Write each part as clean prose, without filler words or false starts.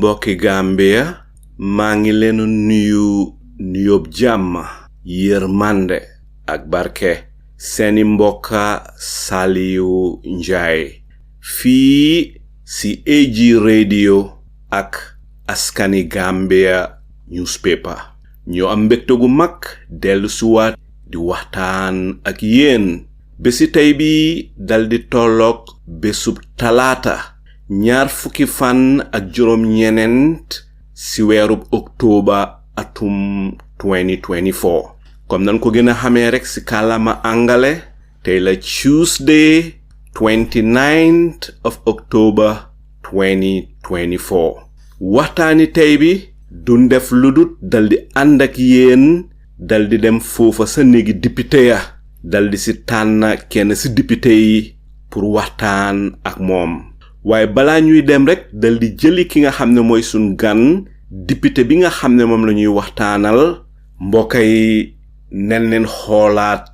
mbokki Gambia maa ngi leen nuyu nuyób jàmm yërmande ak barke seeni mbokka Saliu Njaay fii si AG Radio ak askani Gambia newspaper ñoo am mbégte gu mag dellu suwaat di waxtaan ak yéen bési tey bi dal di tolloog bésub talaata ñaar fukki fan ak juróom ñeneent si weerub October atum 2024 comme nan ko gën a xamee rek si kàllaama angale tey la Tuesday 29th of October 2024 waxtaani tey bi duñ def ludut dal di ànd ak yéen dal di dem foofa sa néegi député ya dal di si tànn kenn si député yi pour waxtaan ak moom waaye balaa ñuy dem rek dal di jëli ki nga xam ne mooy sun gan député bi nga xam ne moom la ñuy waxtaanal mbokk yi nen leen xoolaat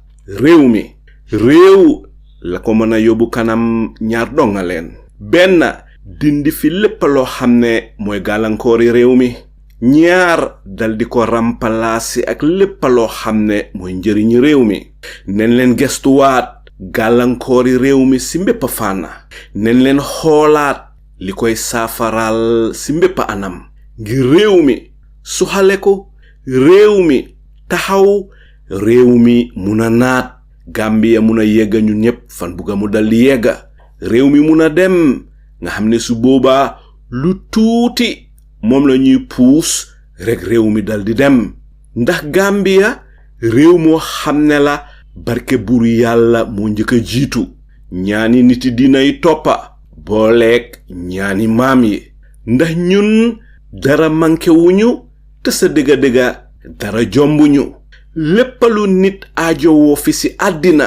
réew mi réew la ko mën a yóbbu kanam ñaar donga leen benn dindi fi lépp loo xam ne mooy gàllankoori réew mi ñaar dal di ko remplacer ak lépp loo xam ne mooy njëriñu réew mi nen leen gestuwaat gàllankoori réew mi si mbépp fànna nen leen xoolaat li koy saafaral si mbépp anam ngir réew mi suxale ko réew mi taxaw réew mi mun a naat Gambia mun a yegga ñun ñépp fan bugga mu dal di yegga réew mi mun a dem nga xam ne su boobaa lu tuuti moom la ñuy puus rek réew mi dal di dem ndax Gambia réew moo xam ne la barke buur yàlla moo njëkk a jiitu ñaani niti dinay toppa booleek ñaani maam yi ndax ñun dara manke wuñu te sa dëgga dara jombuñu lépp lu nit aajowoo fi si àddina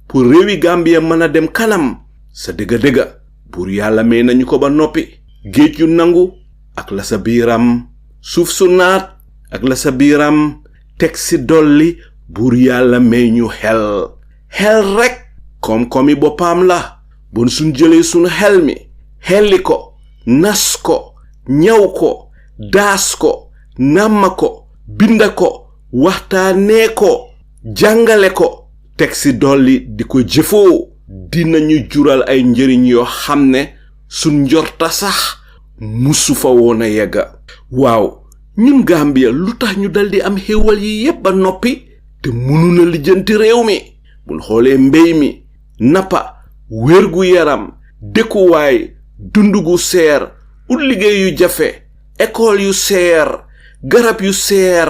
pour réewi Gambia mën a dem kanam sa dëgga buur yàlla may nañu ko ba noppi géej yu nangu ak la sa biiram suuf su naat ak la sa biiram teg si dolli buur yàlla may ñu xel rek koom-koomi boppam la bon suñ jëlee suñu xel mi xelli ko nas ko ñaw ko daas ko namma ko binda ko waxtaanee ko jàngale ko teg si dolli di ko jëfoo dinañu jural ay njëriñ yoo xam ne suñ njorta sax musu fa woon a yegga waaw ñun Gambia lu tax ñu daldi am xéewal yi yépp ba noppi te mënu na lijjanti réew mi buñ xoolee mbéy mi nappa wérgu yaram dëkkuwaay dundugu seer ut liggéey yu jafe école yu seer garab yu seer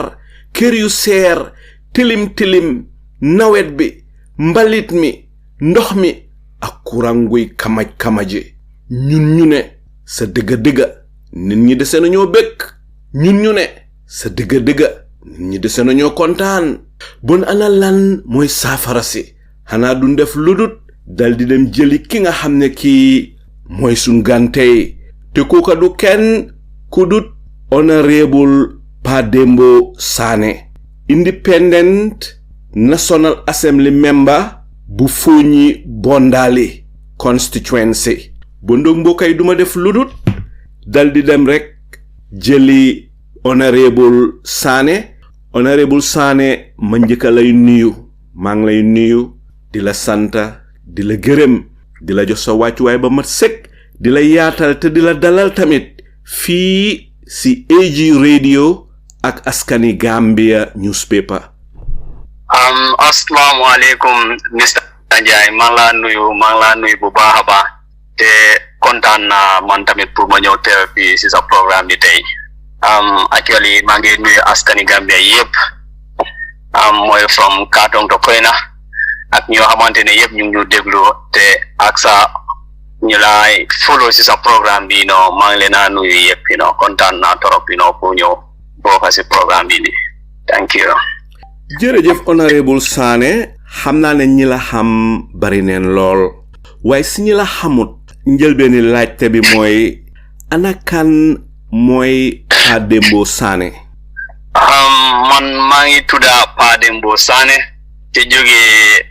kër yu seer tilim nawet bi mbalit mi ndox mi ak kuranguy kamaj-kamaji ñun ñu ne sa dëgga nit ñi dese nañoo bëgg ñun ñu ne sa dëgga nit ñi dese nañoo kontaan bon ana lan mooy saafara si xanaa duñ def ludut dal di dem jëli ki nga xam ne kii mooy sun gantey te kooka du kenn ku dut Honourable Pa Dembo Sanneh Independent National Assembly member bu Foni Bondali Constituency bu ndog mbokay duma def ludut dal di dem rek jëli Honourable Sanneh ma njëkka lay nuyu maa ngi lay nuyu di la santa di la gërëm di la jox sa wàccuwaay ba mat sëkk di la yaatal te di la dalal tamit fii si AG Radio ak askani Gambia newspaper. Assalamu alaikum Mr. Njaay maa ngi laa nuyu bu baax a baax te kontaan naa man tamit pour ma ñëw teew fii si sa programme bi tey actually maa ngi nuyu askani Gambia yépp mooy from Katong to Koyna ak ñoo xamante ne yépp ñu ngi ñu déglu te ak sa ñu lay follow si sa programme bi maa ngi leen a nuyu yëpp kontaan naa trop pour ñëw bokk si programme bi nii thank you. jërëjëf Honourable Sanneh xam naa ne ñi la xam bari neen lool waaye si ñi la xamut njëlbeeni laajte bi mooy ana kan mooy Pa Dembo Sanneh. man maa ngi tudda Pa Dembo Sanneh te jógee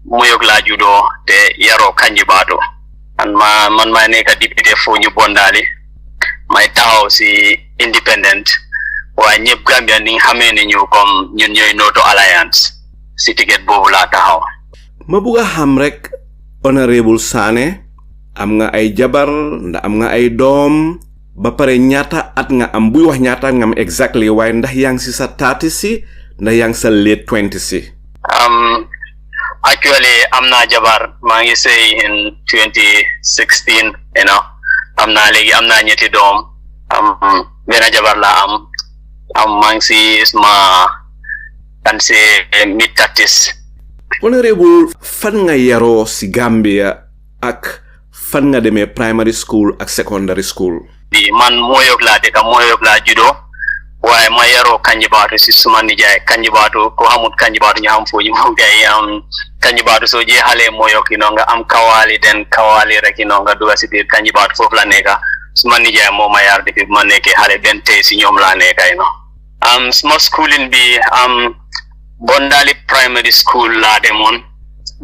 Moyok laa juddoo te yaroo Kanjibaato man maa nekk député Foni Bondali may taxaw si independent waaye ñëpp Gambia ni xamee ne ñu comme ñun ñooy Noto Alliance si ticket boobu laa taxaw. ma bugg a xam rek Honourable Sanneh am nga ay jabar ndax am nga ay doom ba pare ñaata at nga am buy wax ñaata at nga am exactly waaye ndax yaa ngi si sa 30 si ndax yaa ngi sa late 20 si. Actually am naa jabar maa ngi sëy in 2016 am naa ñetti doom benn jabar laa am maa ngi si suma kan si mid 30s. Honourable fan nga yaroo si Gambia ak fan nga demee primary school ak secondary school. man Moyok laa dëkk Moyok laa juddoo waaye ma yaroo Kanjibaato si suma nijaay Kanjibaato ko xamut Kanjibaato ñu xam foo ñu moom gay Kanjibaato soo jeexalee Moyok nga am Kawali rek nga dugga si biir Kanjibaato foofu la nekka suma nijaay moo ma yar depuis ma nekkee xale benn tey si ñoom laa nekka suma schooling bi Bondali primary school laa demoon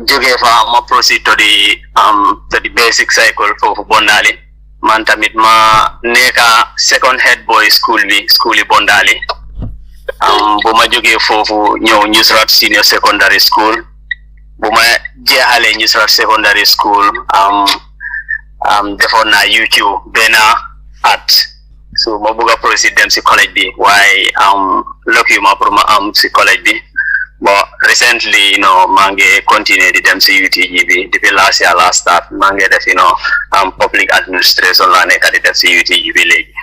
jógee fa ma proceed to the basic cycle foofu Bondali man tamit ma nekka second head boy schooli Bondali bu ma jógee foofu ñëw Newsrat senior secondary school bu ma jeexalee Newsrat secondary school defoon naa UQ benn at so ma bugg a proceed dem si college bi waaye lucky ma pour ma am si college bi bon recently maa ngi continuer di dem si UTG bi depuis last year last start maa ngi def public administration laa nekk di def si UTG bi léegi.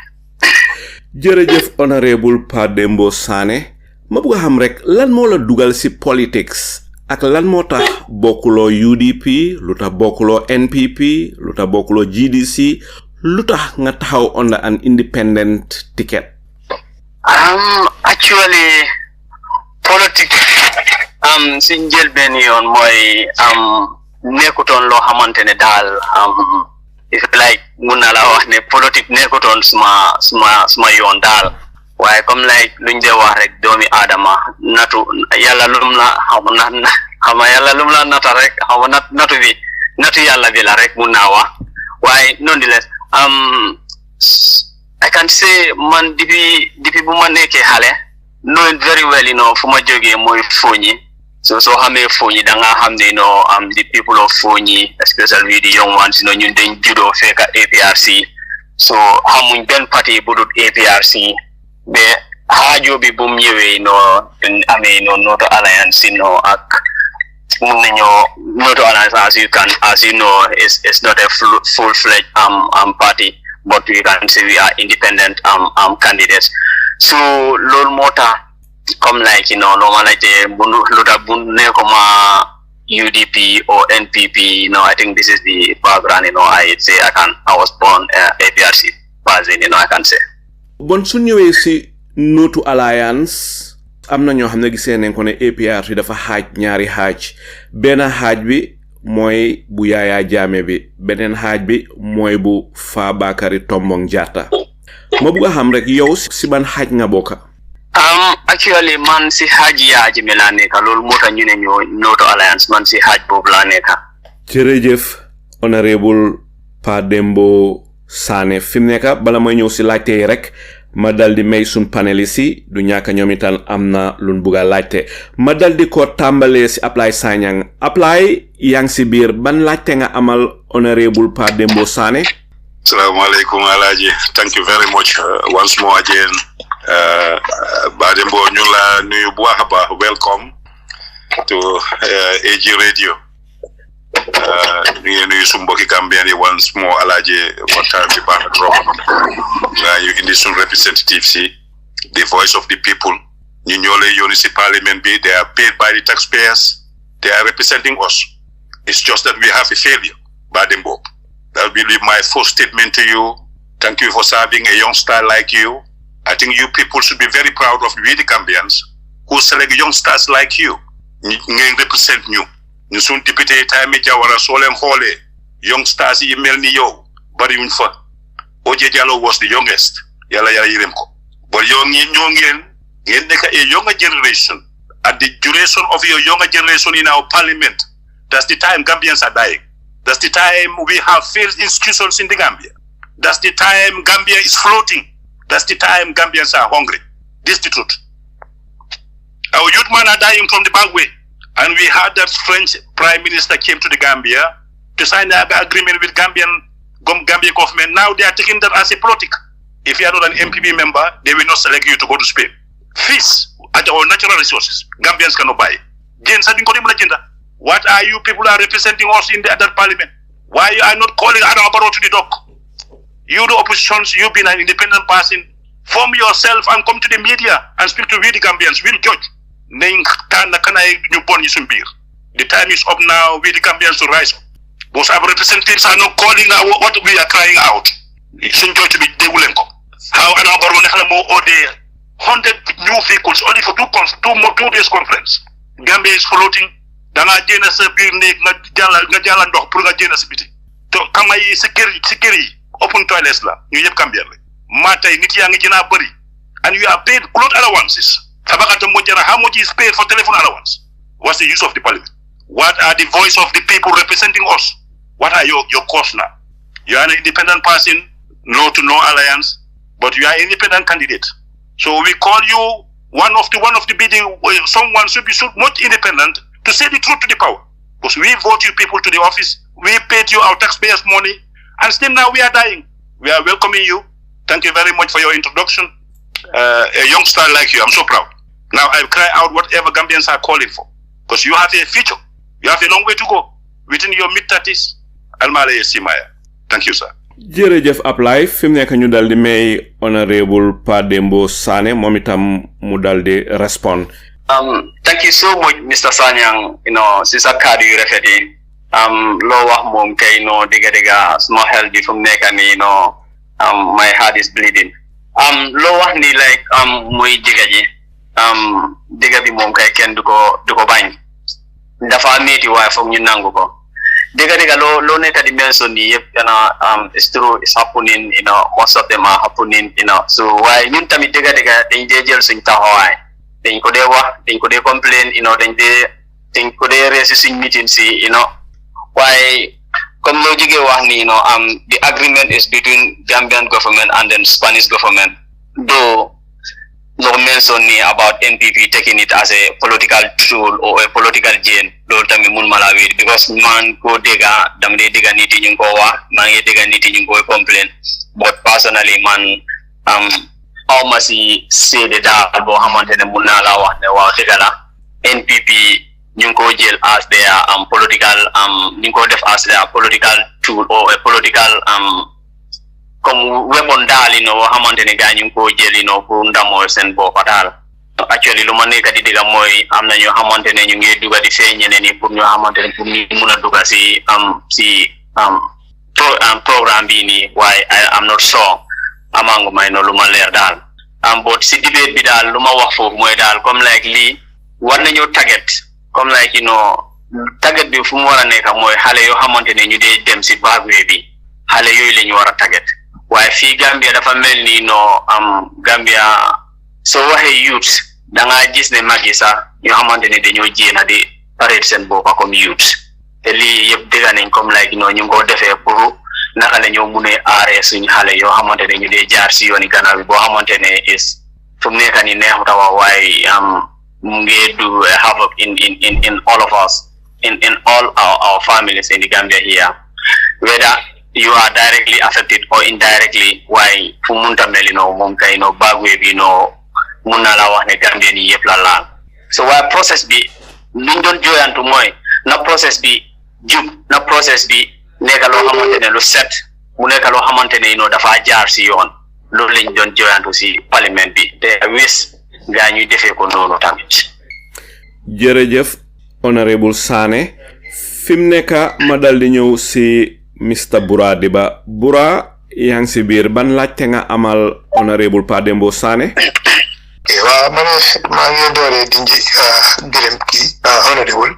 jërëjëf Honourable Pa Dembo Sanneh ma bëgg a xam rek lan moo la dugal si politics ak lan moo tax bokkuloo UDP lu tax bokkuloo NPP lu tax bokkuloo GDC lu tax nga taxaw under an independent ticket. Actually politics si njëlbeen yoon mooy nekkutoon loo xamante ne daal if like mun naa la wax ne politique nekkutoon suma yoon daal waaye comme like luñ dee wax rek doomi aadama natu yàlla lum la yàlla lum la nata rek natu yàlla bi la rek mun naa wax waaye nonetheless I can say man depuis bu ma nekkee xale knowing very well fu ma jógee mooy Foni so soo xamee Foni da nga xam ne the people of Foni especially the young ones ñun dañ juddoo fekk APRC so xamuñ benn parti bu dul APRC be xaajo bi bu mu ñëwee amee Noto Alliance ak mun nañoo Noto Alliance as you know is not a full-fledged party but we can say we are independent candidates. So loolu moo tax comme like normality bu nekkuma UDP or NPP I think this is the background I say I was born APRC person I can say. Bon su ñëwee si Noto Alliance am na ñoo xam ne gisee nañ ko ne APRC dafa xaaj ñaari xaaj benn xaaj bi mooy bu Yaya Jammeh bi beneen xaaj bi mooy bu Fabakary Tombong Jatta ma bëgg a xam rek yow si ban xaaj nga bokka. Actually man si xaaj Yaya Jammeh laa nekka loolu moo tax ñu ne ñoo Noto Alliance man si xaaj boobu laa nekka. jërëjëf Honourable Pa Dembo Sanneh fi mu nekka bala may ñëw si laajte yi rek ma dal di may sun panelist yi du ñàkk ñoom itam am na luñ bugg a laajte ma dal di ko tàmbalee si Applaye Sanyang Applaye yaa ngi si biir ban laajte nga amal Honourable Pa Dembo Sanneh. Assalamualaikum Alhaji, thank you very much once more again. Pa Dembo ñu la nuyu bu baax a baax welcome to AG Radio. Ñu ngi nuyu suñu mbokki Gambien yi once more Alhaji waxtaan bi baax na trop nga yu indi suñu representative si the voice of the people ñu ñoo lay yónni si parliament bi they are paid by the taxpayers they are representing us it's just that we have a failure Pa Dembo. That will be my first statement to you. Thank you for serving a youngster like you. I think you people should be very proud of we the Gambians who select youngsters like you. You represent you. You soon deputy time Jawara Solem Hole. Youngsters you melni yo. But even for Oje Jallo was the youngest. Yala Yiremko. But young a younger generation. At the duration of your younger generation in our parliament, that's the time Gambians are dying. That's the time we have failed institutions in the Gambia. That's the time Gambia is floating. That's the time Gambians are hungry. This is the truth. Our youth men are dying from the back way. And we had that French Prime Minister came to the Gambia to sign an agreement with Gambia government. Now they are taking that as a politic. If you are not an MPP member, they will not select you to go to Spain. Fees at our natural resources. Gambians cannot buy. What are you people are representing us in the other parliament? Why you are not calling Honourable Pa to the dock? You the oppositions, you've been an independent person. Form yourself and come to the media and speak to we the Gambians. We'll judge. The time is up now. We the Gambians to rise up. Because our representatives are not calling out what we are crying out. It's enjoyed to be Degulenko. How Honourable Nehamo order 100 new vehicles only for two days conference. Gambia is floating. Danga jena sa bir nek nga jala ndox pour nga jena sa biti. To kama yi sa kër yi open toilets la ñu yeb Gambia la. Matay nit yaa ngi jena bari and you are paid cloth allowances. Tabakata mo jara how much is paid for telephone allowance? What's the use of the parliament? What are the voice of the people representing us? What are your cause now? You are an independent person, no to no alliance, but you are an independent candidate. So we call you one of the bidding. Someone should be much independent to say the truth to the power. Because we vote you people to the office, we paid you our taxpayers' money, and still now we are dying. We are welcoming you. Thank you very much for your introduction. A youngster like you, I'm so proud. Now I cry out whatever Gambians are calling for. Because you have a future. You have a long way to go. Within your mid-30s, Almale Simaya. Thank you, sir. jërëjëf Ablaye fi mu nekk ñu daldi may Honourable Pa Dembo Sanneh moom itam mu daldi respond. Thank you so much, Mr. Sanyang. Sisa kadu yu refeti. Lo wax mom kay diga small healthy from nekk ni my heart is bleeding. Lo wax ni like muy diga ji. Diga bi mom kay ken duko bañ. Dafa metti way fokk ñu nangu ko. Diga lo nekk di mention ni yep it's true, it's happening, most of them are happening, so why ñun tamit diga dañ dé jël suñ taxawaay. Dañ ko dé wax, dañ ko dé complain, dañ ko dé raise suñ meeting si, why comme lo jige wax ni the agreement is between Gambian government and then Spanish government. Though no mention ni about NPP taking it as a political tool or a political gain. Lol tammi mun malawi because man ko dega dam de dega niti ñu ko wax man ngi dega niti ñu ko complain, but personally man almost say the da bo xamantene mun na la wax ne waaw dega la NPP ñu ko jël as their political ñu ko def as their political tool or a political comme weapon dal xamantene ga ñu ko jël pour ndamo sen bopa dal. Actually lu ma nekk di diga mooy am na ñoo xamantene ñu ngi duga di feeñ ñeneen ni pour ñoo xamantene pour ñu mëna duga si programme bi ni waaye I'm not sure amangu may no lu ma leer daal but si debate bi daal lu ma wax foofu mooy daal comme like lii war nañu target comme like target bi fu mu war a nekk mooy xale yoo xamantene ñu dee dem si bagwe bi xale yooyu la ñu war a target waaye fii Gambia dafa mel ni Gambia soo waxee youth da nga gis ne mag yi sax ñoo xamantene dañoo jéena di parade seen boppa comme youth te lii yëpp dégg nañ comme like ñu ngi ko defee pour naka la ñoo mun a aaree suñu xale yoo xamantene ñu dee jaar si yooni gannaaw bi boo xamantene is fu mu nekk ni neexuta wax waaye mu ngi do havoc in all of us in all our families in the Gambia here, whether you are directly affected or indirectly. Why fu munta mel moom kay bagwe bi mun na la wax ne Gambia ni yëpp la laal. So waaye process bi luñ doon jooyantu mooy na process bi jub, na process bi nekk loo xamante ne lu set, mu nekk loo xamante ne dafa jaar si yoon. Loolu lañ doon jooyantu si parlement bi te wis gaa ñuy defee ko noonu tamit. Jërëjëf Honourable Sanneh, fi mu nekk ma dal di ñëw si Mr. Bura Diba. Bura, yang si biir ban laajte nga amal Honourable Pa Dembo Sanneh. Waaw man maa ngi dooree di gërëm kii Honourable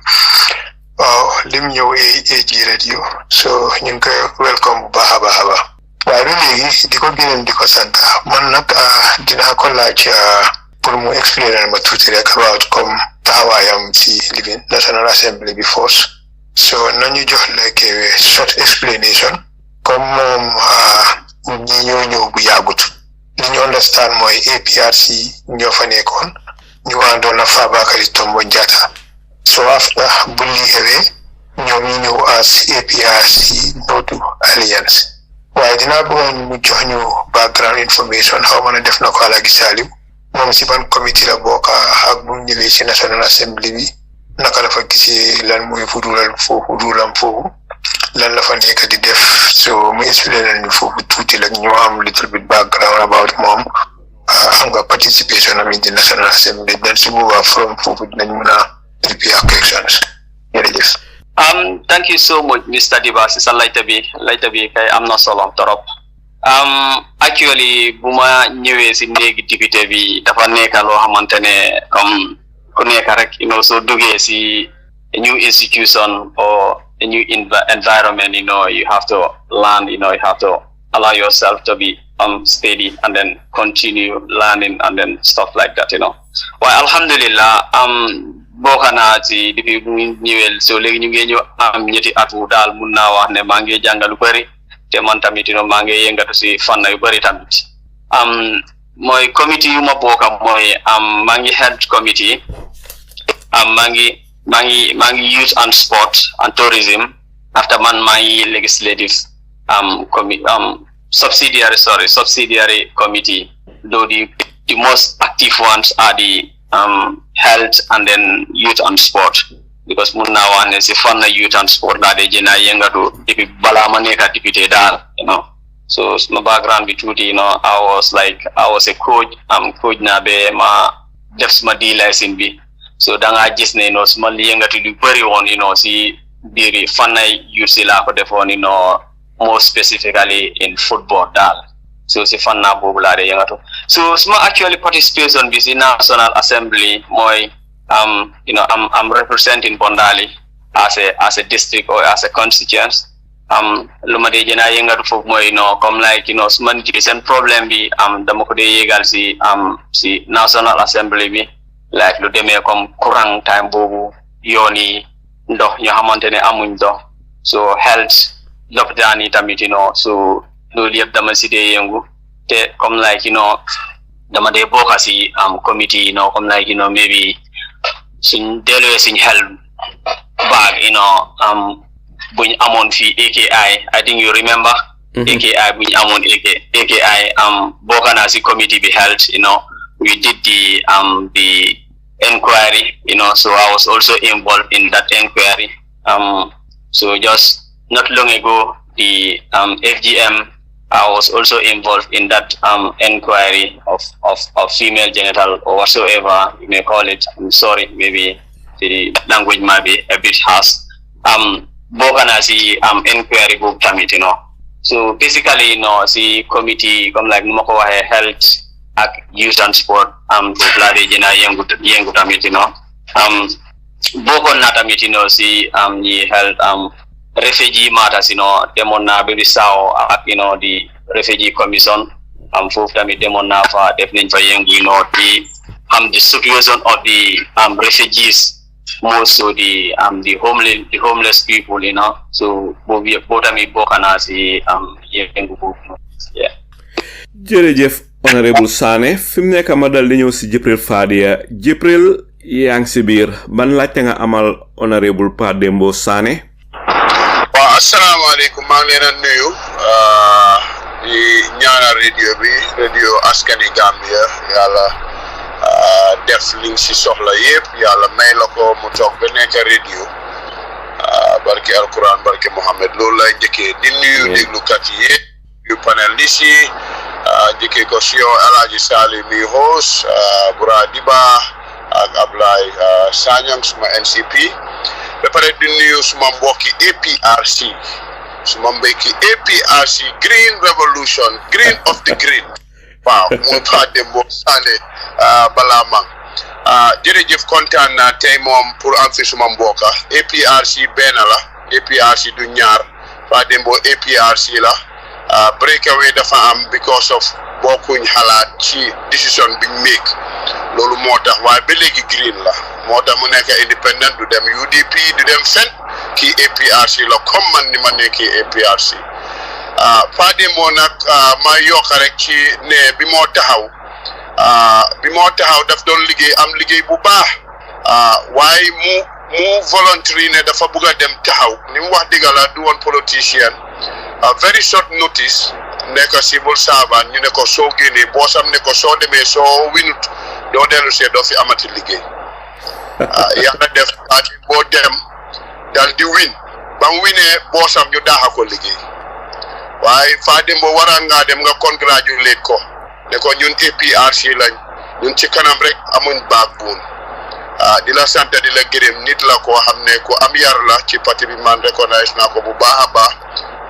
waaw lim ñëw AG radio so ñu ngi koy welcome bu baax a baax a baax waaye ba léegi di ko gërëm di ko sant man nag dinaa ko laaj pour mu explainer ma tuuti rek about comme taxawaayam ci living National Assembly bi force so nañu jox like short explanation comme moom ñi ñoo ñëw bu yàggut li ñu understand mooy APRC ñoo fa nekkoon ñu àndoon na Fabakary Tombong Jatta so after bu lii xewee ñoom ñu ñëw as APRC Notu Alliance waaye dinaa bëggoon mu jox ñu background information xaw ma ne def na ko Alaaji Saliw moom si ban comité la bokk ak bu ñëwee si National Assembly bi naka la fa gisee lan mooy fudulam foofu lan la fa nekk di def so mu explain ñu foofu tuuti rek ñu am little bit background about moom xam nga participation am in the National Assembly then su boobaa from foofu dinañ mën a prepare questions jërëjëf. Thank you so much, Mr. Diba. Si sa layta bi kay am na solo torop. Actually bu ma ñëwee si néegi député bi dafa nekk loo xamante ne comme ku nekk rek soo duggee si a new institution or a new environment, you have to learn, you have to allow yourself to be steady and then continue learning and then stuff like that, Well, alhamdulillah, bokk naa ci depuis bu ñëwee so léegi ñu ngi ñëw am ñetti atu daal mun naa wax ne maa ngi jàng lu bëri te man tamit maa ngi yëngatu si fànn yu bëri tamit mooy comité yu ma bokk mooy maa ngi health committee maa ngi youth and sport and tourism after man maa ngi legislative subsidiary committee though the most active ones are the health and then youth and sport because mun naa wax ne si fànn youth and sport daa de jëna yëngatu depuis balaa ma nekk député daal so my background bi tuuti I was a coach coach naa be ma def suma D license bi so da nga gis ne suma yëngatu lu bëri woon si biir fànn youth si laa ko defoon more specifically in football daal so si fanna bobu la de yangatu so suma actually participation bi si National Assembly mooy I'm representing Bondali as a district or as a constituency luma de jena yangatu fofu mooy comme suma nit sen problème bi dama ko de yegal si National Assembly bi like lu demee comme courant time bobu yoni ndox ñoo xamantene amuñ ndox so health lopitaan yi tamit so loolu yëpp dama si dee yëngu te comme dama dee bokk si committee comme maybe suñ delluwee suñ xel baag buñ amoon fii AKI I think you remember AKI buñ amoon AKI bokk naa si committee bi health we did the inquiry so I was also involved in that inquiry so just not long ago the FGM I was also involved in that inquiry of female genital or whatsoever you may call it. I'm sorry, maybe the language might be a bit harsh. Bokana si inquiry book tamit So basically si committee come like mako waxe health ak youth and sport book la de jena yengu tamit bokon na tamit si ni health refugee matters demoon naa ba Bissau ak the refugee commission foofu tamit demoon naa fa def nañ fa yëngu di the situation of the refugees more so the homeless people so boobu tamit bokk naa si yëngu foofu jërëjëf Honourable Sanneh fi mu nekk ma dal di ñëw si Jibril Fadia Jibril yaa ngi si biir ban laajte nga amal Honourable Pa Dembo Sanneh. Assalamu alaikum maa ngi leen a nuyu di ñaanal radio askani Gambia yàlla def liñ si soxla yëpp yàlla may la ko mu toog ba nekk radio barke alquran barke Mohammed loolu lay njëkkee di nuyu déglukat yi yëpp yu panel li si njëkkee ko si yow Alaaji Saliw mi host Bura Diba ak Ablaye Sanyang suma NCP ba pare di nuyu suma mbokki APRC suma mbéyki APRC Green Revolution Green of the Green waaw mooy Pa Dembo Sanneh balaa man jërëjëf kontaan naa tey moom pour am fi suma mbokka APRC benn la APRC du ñaar Pa Dembo APRC la breakaway dafa am because of bokkuñ xalaat ci décision biñ make loolu moo tax waaye ba léegi green la moo tax mu nekk independent du dem UDP du dem fen kii APRC la comme man ni ma nekkee APRC Pa Dembo nag ma yokk rek ci ne bi moo taxaw daf doon liggéey am liggéey bu baax waaye mu voluntary ne dafa bugg a dem taxaw ni mu wax dëgg la du woon politicien very short notice nekk civil servant ñu ne ko soo génnee boosam ne ko soo demee soo winut doo dellu see doo fi amati liggéey yàlla def boo dem dal di win ba mu winee boosam ñu daaxa ko liggéey waaye Pa Dembo waraan ngaa dem nga congratulate ko ne ko ñun APRC lañ ñun ci kanam rek amuñ backbone di la sant di la gërëm nit la koo xam ne ku am yar la ci parti bi man recognize naa ko bu baax a baax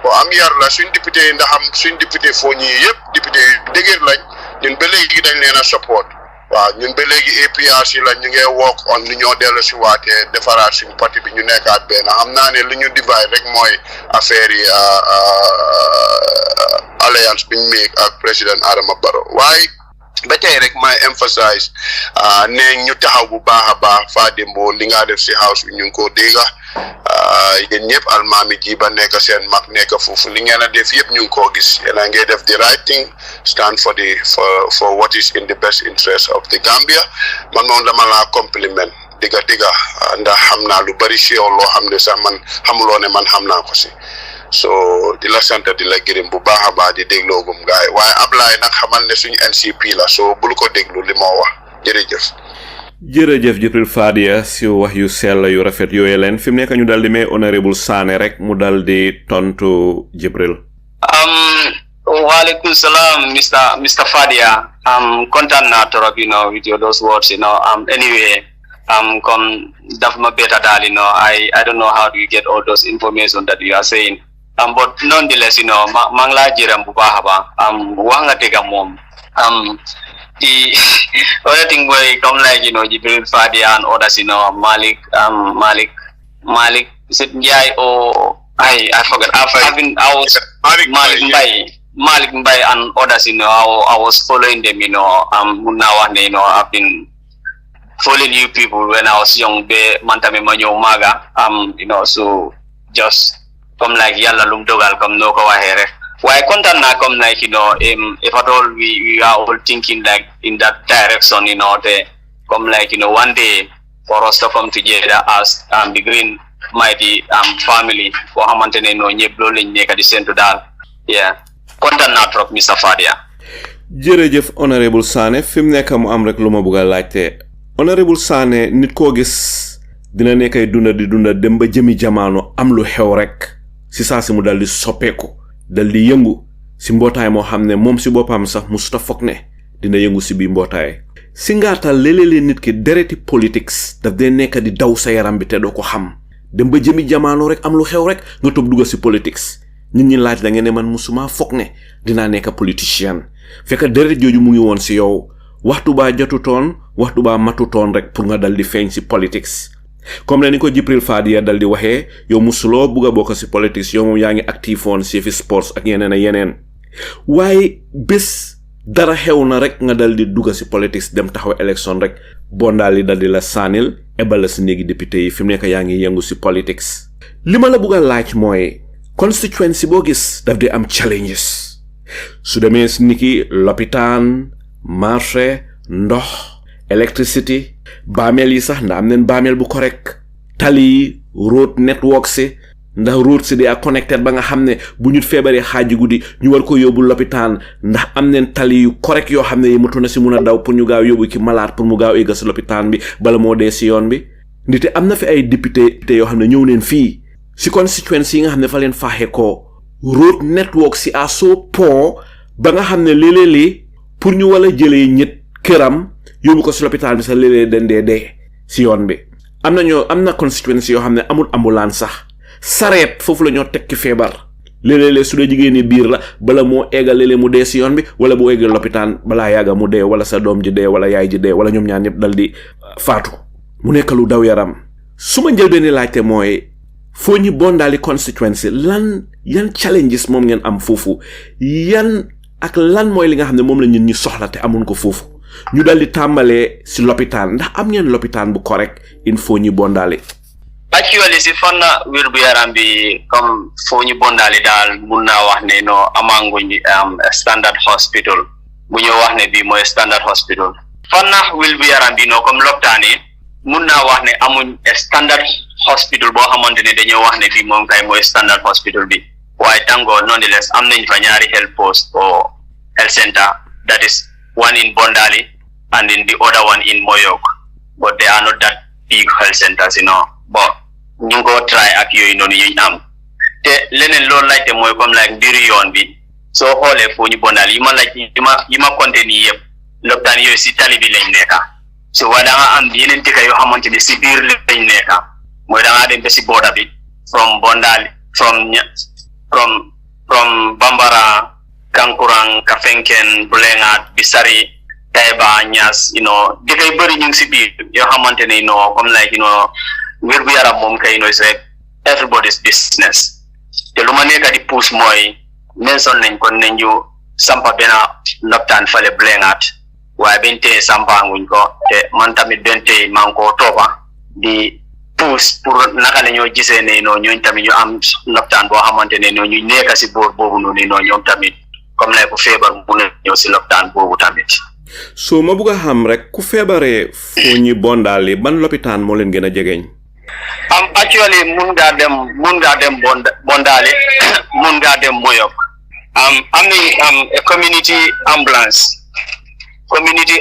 ko am yar la suñ député yi ndax am suñ député Foni yëpp député yi dëgër lañ ñun ba léegi dañ leen a support waaw ñun ba léegi APRC lañ ñu ngi work on ni ñoo dellu si waatee defaraat suñ parti bi ñu nekkaat benn xam naa ne li ñu divide rek mooy affaire yi alliance biñ make ak président Adama Barrow waaye ba tey rek may emphasize ne ñu taxaw bu baax a baax Pa Dembo li nga def si house bi ñu ngi ko dégga yéen ñëpp almaami ji ba nekk seen mag nekk foofu li ngeen a def yëpp ñu ngi koo gis yéen a ngi def the right thing stand for what is in the best interest of the Gambia man moom dama laa compliment digga ndax xam naa lu bari si yow loo xam ne sax man xamuloo ne man xam naa ko si so di la sant di la gërëm bu baax a baax di dégloogum gaay waaye Ablaye nag xamal ne suñu NCP la so bul ko déglu li moo wax jërëjëf Jibril Fadia si wax yu sell yu rafet yooyu leen fi mu nekk ñu dal di may Honourable Sanneh rek mu dal di tontu Jibril Walaikum salam Mr. Fadia kontaan naa torop with your those words anyway come daf ma beta daal I don't know how do you get all those information that you are saying but nonetheless maa ngi laa jërëm bu baax a baax wax nga dëgg moom the other thing boy come like Jibril Fadia and others Malik is it Njai or I forgot I was Malik Mbai and others I was following them now I've been following you people when I was young be mantame manyo maga so just come like yalla lum dogal come no ko wahere why content na come like if at all we are all thinking like in that direction they come like one day for us to come together as the Green Mighty family for xamantene ñepp lo lañ nekk di sentu dal content na trop Mr. Fadia jërëjëf Honourable Sanneh fim nekk mu am rek luma bëgg laajte Honourable Sanneh nit ko gis dina nekkay dunda dem ba jëmi jamaano am lu xew rek si saa si mu dal di soppeeku dal di yëngu si mbootaay moo xam ne moom si boppam sax musuta foog ne dina yëngu si bi mbootaay si ngaatal léeg-léeg nit ki dereti politics daf dee nekk di daw sa yaram bi te doo ko xam dem ba jëmi jamaano rek am lu xew rek nga toog dugga si politics nit ñi laaj la nga ne man musuma foog ne dinaa nekk politicien fekk deret jooju mu ngi woon si yow waxtu baa jotutoon waxtu baa matutoon rek pour nga dal di feeñ si politics comme ni ko Jibril Fadia dal di waxee yow musuloo bugga bokk si politics yow moom yaa ngi active woon si fi sports ak yeneen waaye bés dara xew na rek nga dal di dugga si politics dem taxaw élection rek Bondali dal di la saanil ebal la si néegi député yi fi mu nekk yaa ngi yëngu si politics li ma la bugga laaj mooy constituency boo gis daf di am challenges su demee si niki lopitaan marché ndox electricity baamel yi sax ndax am neen baamel bu correct tali road network si ndax road si di a connected ba nga xam ne bu ñu feebaree xaaji guddi ñu war ko yóbbu lopitaan ndax am neen tali yu correct yoo xam ne yi matu na si mun a daw pour ñu gaaw yóbbu ki malade pour mu gaaw egga si lopitaan bi bala moo dee si yoon bi ndite am na fi ay député yoo xam ne ñëw neen fii si constituency yi nga xam ne fa leen faaxee ko road network si à so po ba nga xam ne léeg-léeg pour ñu wala jëlee ñet këram yóbbu ko si lopitaan bi sax léeg-léeg dendee dee si yoon bi am na constituency yoo xam ne amul ambulance sax sareet foofu la ñoo tekki feebar léeg-léeg su dee jigéeni biir la bala moo eggal léeg-léeg mu dee si yoon bi wala bu eggal lopitaan balaa yàgga mu dee wala sa doom ji dee wala yaay ji dee wala ñoom ñaar ñëpp dal di faatu mu nekk lu daw yaram su ma njëlbeen laajte mooy Foni Bondali constituency yan challenges moom ngeen am foofu ak lan mooy li nga xam ne moom la ñun ñi soxla te amun ko foofu ñu dal di tàmbalee si lopitaan ndax am ngeen lopitaan bu correct in Foni Bondali. Actually si fànn wér bu yaram bi comme Foni Bondali daal mun naa wax ne no amanguñ standard hospital bu ñu wax ne bii mooy standard hospital fànn wér bu yaram bi no comme lopitaan yi mun naa wax ne amuñ standard hospital boo xamante ne dañoo wax ne bii moom kay mooy standard hospital bi waaye tàngoo nonetheless am nañ fa ñaari health post or health center that is one in Bondali and in the other one in Moyok but they are not that big health centers but ñu ngi ko try ak yooyu noonu yuñ am te leneen loolu laajte mooy comme like mbiru yoon bi soo xoolee Foni Bondali yi ma compté nii yëpp lopitaan yooyu si tali bi lañ nekka so waaye da nga am yeneen dëkk yoo xamante ne si biir lañ nekka mooy da ngaa dem ba si border bi from Bondali from Bambara, Kankurang, Kafenken, Bulengat, Bisari, Taiba, Nyas, dëkk yu bëri ñu ngi si biir yoo xamante ne comme like wér bu yaram moom kay is like everybody's business te lu ma nekk di puus mooy mention nañ kon nañ ñu sampa benn lopitaan fale Bulengat waaye benn tey sampaanguñ ko te man tamit benn tey maa ngi koo toppa di puus pour naka la ñoo gisee ne ñooñ tamit ñu am lopitaan boo xamante ne ñu nekk si boor boobu noonu ñoom tamit comme lay ku feebar mu ne ñëw si lopitaan boobu tamit. so ma bugg a xam rek ku feebaree Foni Bondali ban lopitaan moo leen gën a jegeñ. Actually mun ngaa dem Bondali mun ngaa dem Moyok am nañ a community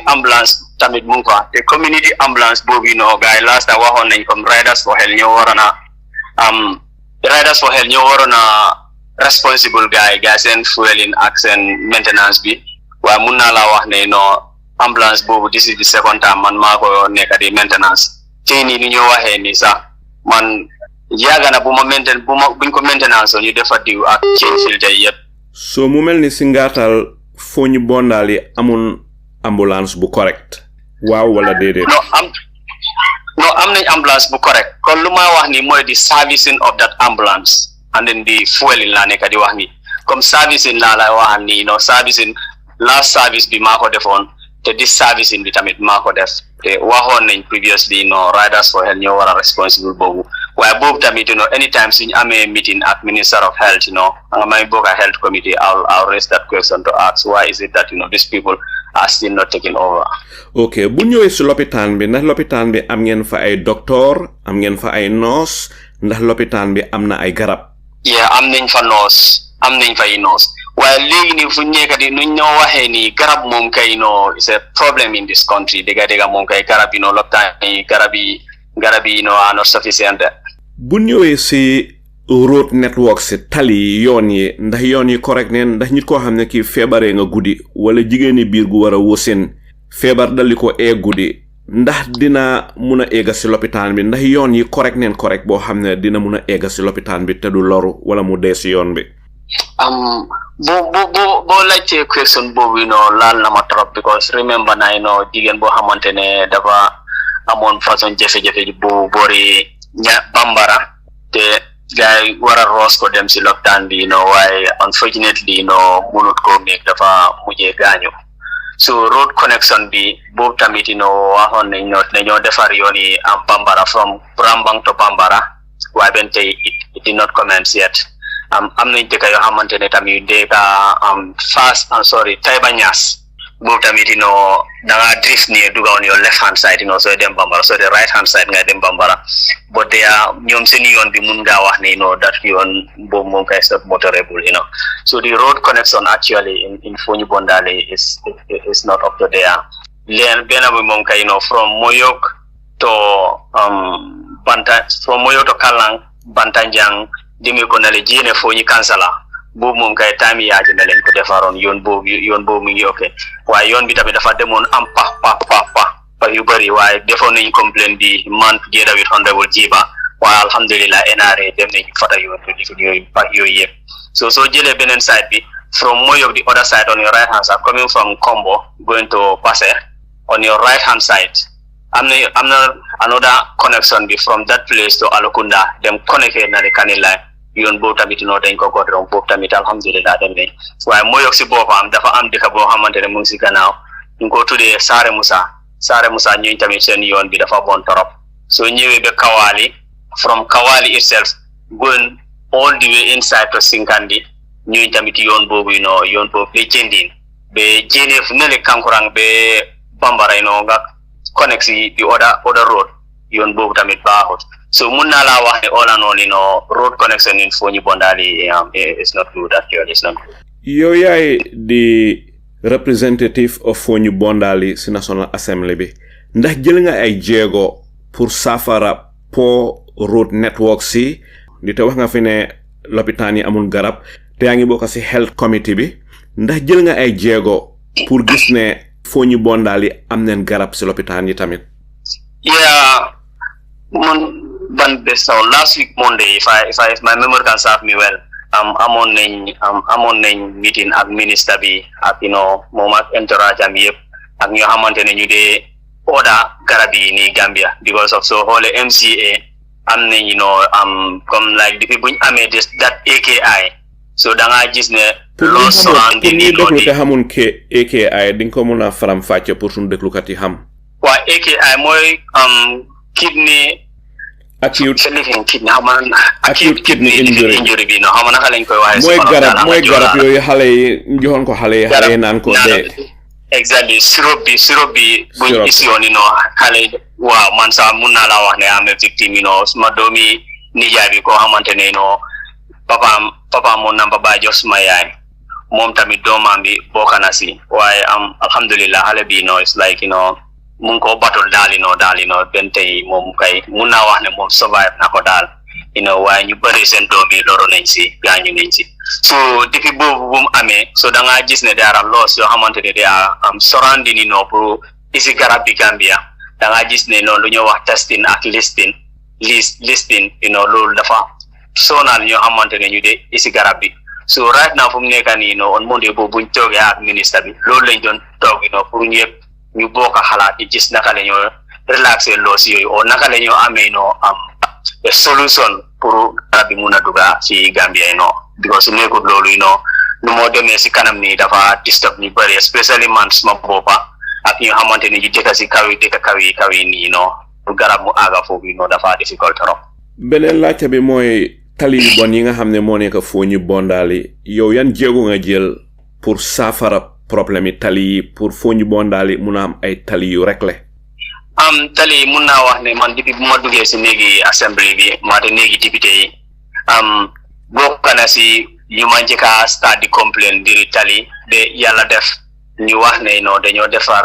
ambulance tamit mu ngi fa te community ambulance boobu gars yi last waxoon nañ comme Riders for Health ñoo waroon a responsible gars yi seen fueling ak seen maintenance bi waaye mun naa laa wax ne ambulance boobu this is the second time man maa ko nekk di maintenance tey nii ni ñoo waxee ni sax man yàgg na buñ ko maintenance ñu defa diw ak change filter yëpp. so mu mel ni si ngaatal Foni Bondali amul ambulance bu correct waaw wala déedéet. am nañ ambulance bu correct kon lu ma wax ni mooy di servicing of that ambulance and then the fueling laa nekk di wax ni comme servicing laa lay waxal ni servicing last service bi maa ko defoon te this servicing bi tamit maa ko def te waxoon nañ previously Riders for Health ñoo war a responsible boobu waaye boobu tamit anytime suñu amee meeting ak Minister of Health nga may bokk a health committee I'll raise that question to ask why is it that these people are still not taking over. ok bu ñëwee si lopitaan bi ndax lopitaan bi am ngeen fa ay docteur am ngeen fa ay nurse ndax lopitaan bi am na ay garab. am nañ fa nurse am nañ fa ay nurse waaye léegi nii fu nekk di nuñ ñoo waxee ni garab moom kay is a problem in this country dëgga moom kay garab lopitaan yi garab yi are not sufficient. bu ñëwee si road network si tali yoon yi ndax yoon yi correct neen ndax nit koo xam ne kii feebaree nga guddi wala jigéeni biir gu war a wosin feebar dali ko guddi ndax dina mun a egga si lopitaan bi ndax yoon yi correct boo xam ne dina mun a egga si lopitaan bi te du loru wala mu dee si yoon bi. boo laajtee question boobu laal na ma trop because remember na jigéen boo xamante ne dafa amoon façon jafe-jafe bu boori Bambara te gars yi war a roos ko dem si lopitaan bi waaye unfortunately munut ko nekk dafa mujjee gaañu so road connection bi boobu tamit waxoon nañ dañoo defar yoon yi am Bambara from Brambang to Bambara waaye benn tey it did not commence yet am nañ dëkk yoo xamante ne tamit dëkk Taiba Niass boobu tamit da nga drift ni duga on your left hand side so dem Bambara so the right hand side nga dem Bambara but they are ñoom seen yoon bi mun ngaa wax ne that yoon boobu moom kay not motorable so the road connection actually in Foni Bondali is not up to there leen benn bi moom kay from Moyok to Kalang Bantanjang dimi ko nale jine Foni Kansala boobu moom kay time yaaji na leen ko defaroon yoon boobu mi ngi ok waaye yoon bi tamit dafa demoon am pa yu bëri waaye defoon nañ complaint bi man together with Honourable Jiba waaye alhamdulillah NRA dem nañ fata yoon bi lifi yooyu yëpp so jëlee beneen side bi from Moyok, the other side on your right hand side, coming from Combo, going to Passe, on your right hand side, I'm not another connection be from that place to Alokunda, them connected na the Kanila, yun both tamit no den ko godron both tamit alhamdulillah dem ne. Why Moyok si bopam dafa am deka bo xamantene mu ci gannaaw, ñu ko tuddé Sare Musa ñu tamit seen yoon bi dafa bon torop. So ñëwé be Kawali, from Kawali itself, going all the way inside to Sinkandi, ñu tamit yoon bobu yoon bobu be jendin be jenef nele kankurang be bambara nga connect the other road yoon bobu tamit baaxut so mun na la wax ne all and all road connection in Foni Bondali is not good actually. It's not good. Yow yaay the representative of Foni Bondali si National Assembly bi ndax jël nga ay jéego pour safara po road network si di te wax nga fi ne lopitaan yi amul garab te yaa ngi bokk ci health committee bi ndax jël nga ay jéego pour gis ne Foni Bondali am neen garab ci lopitaan yi tamit. Yeah, ban bés last week Monday if my memory can serve me well amoon nañ meeting ak ministre bi ak moom ak entourage am yëpp ak ñoo xamante ne ñu dee order garab yi ni Gambia because of so xoole MCA am nañ comme like depuis buñ amee that AKI so da nga gis ne lo surrounding ni lo di xamone ke AKI di ko mëna faram fàcce pour sun déglukat yi xam wa AKI mooy kidney acute kidney injury bi no xamana xale lañ koy waxe mooy garab yooyu xale yi joxon ko xale yi naan ko de exactly syrup bi buñ isi yoon xale waaw man sa mun naa la wax ne am victime ma doomi nijaay bi ko xamantene papa mo namba ba jox ma yaay mom tamit doomam bi bokana si waaye alhamdulillah xale bi it's like mun ko batul daal ben tay mom kay mun naa wax ne mom survive na ko daal waaye ñu bari seen doomi loro nañ si gaañu nañ si so depuis boobu bu mu amee so da nga gis ne dara loss yoo xamantene they are surrounding pour isi garab bi Gambia da nga gis ne lu ñu wax testing ak listing loolu dafa sonal ñoo xamantene ñu de isi garab bi so right now fu mu nekk nii on Monday boobu buñ toogee ak ministre bi loolu lañ doon toog pour ñëpp ñu bokk xalaat yi gis naka la ñoo relaxer loss yooyu o naka la ñoo amee a solution pour garab bi mun a dugga ci Gambia because su nekkul loolu nu moo demee si kanam nii dafa disturb ñu bëri especially man suma boppa ak ñu xamante ne ñu dëkk si kaw yi nii pour garab mu aaga foofu dafa difficult trop. beneen laajte bi mooy tali yu bon yi nga xam ne moo nekk Foni Bondali yow yan jéego nga jël pour saafara problème yi tali yi pour Foni Bondali mun a am ay tali yu réglé. tali mun naa wax ne man depuis bu ma duggee si néegi assembly bi maate néegi député yi bokk na si yu ma njëkk a start di complain diri tali de yàlla def ñu wax ne dañoo defar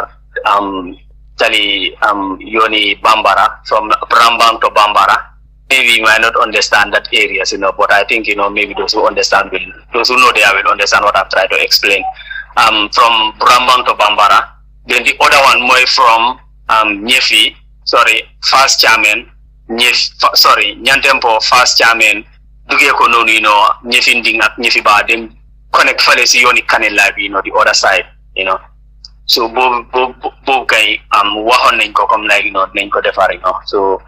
tali yooni Bambara from Brambang to Bambara. Maybe you might not understand that areas, but I think maybe those who understand those who know there will understand what I'm trying to explain. From Brambang to Bambara, then the other one more from Nyefi, first chairman, Nyantempo, first chairman, Duge ko nonu Nyefi Nding ak Nyefi ba dem connect fale si yoni Kanela bi the other side, So bo kay waxon nañ ko comme like nañ ko defar so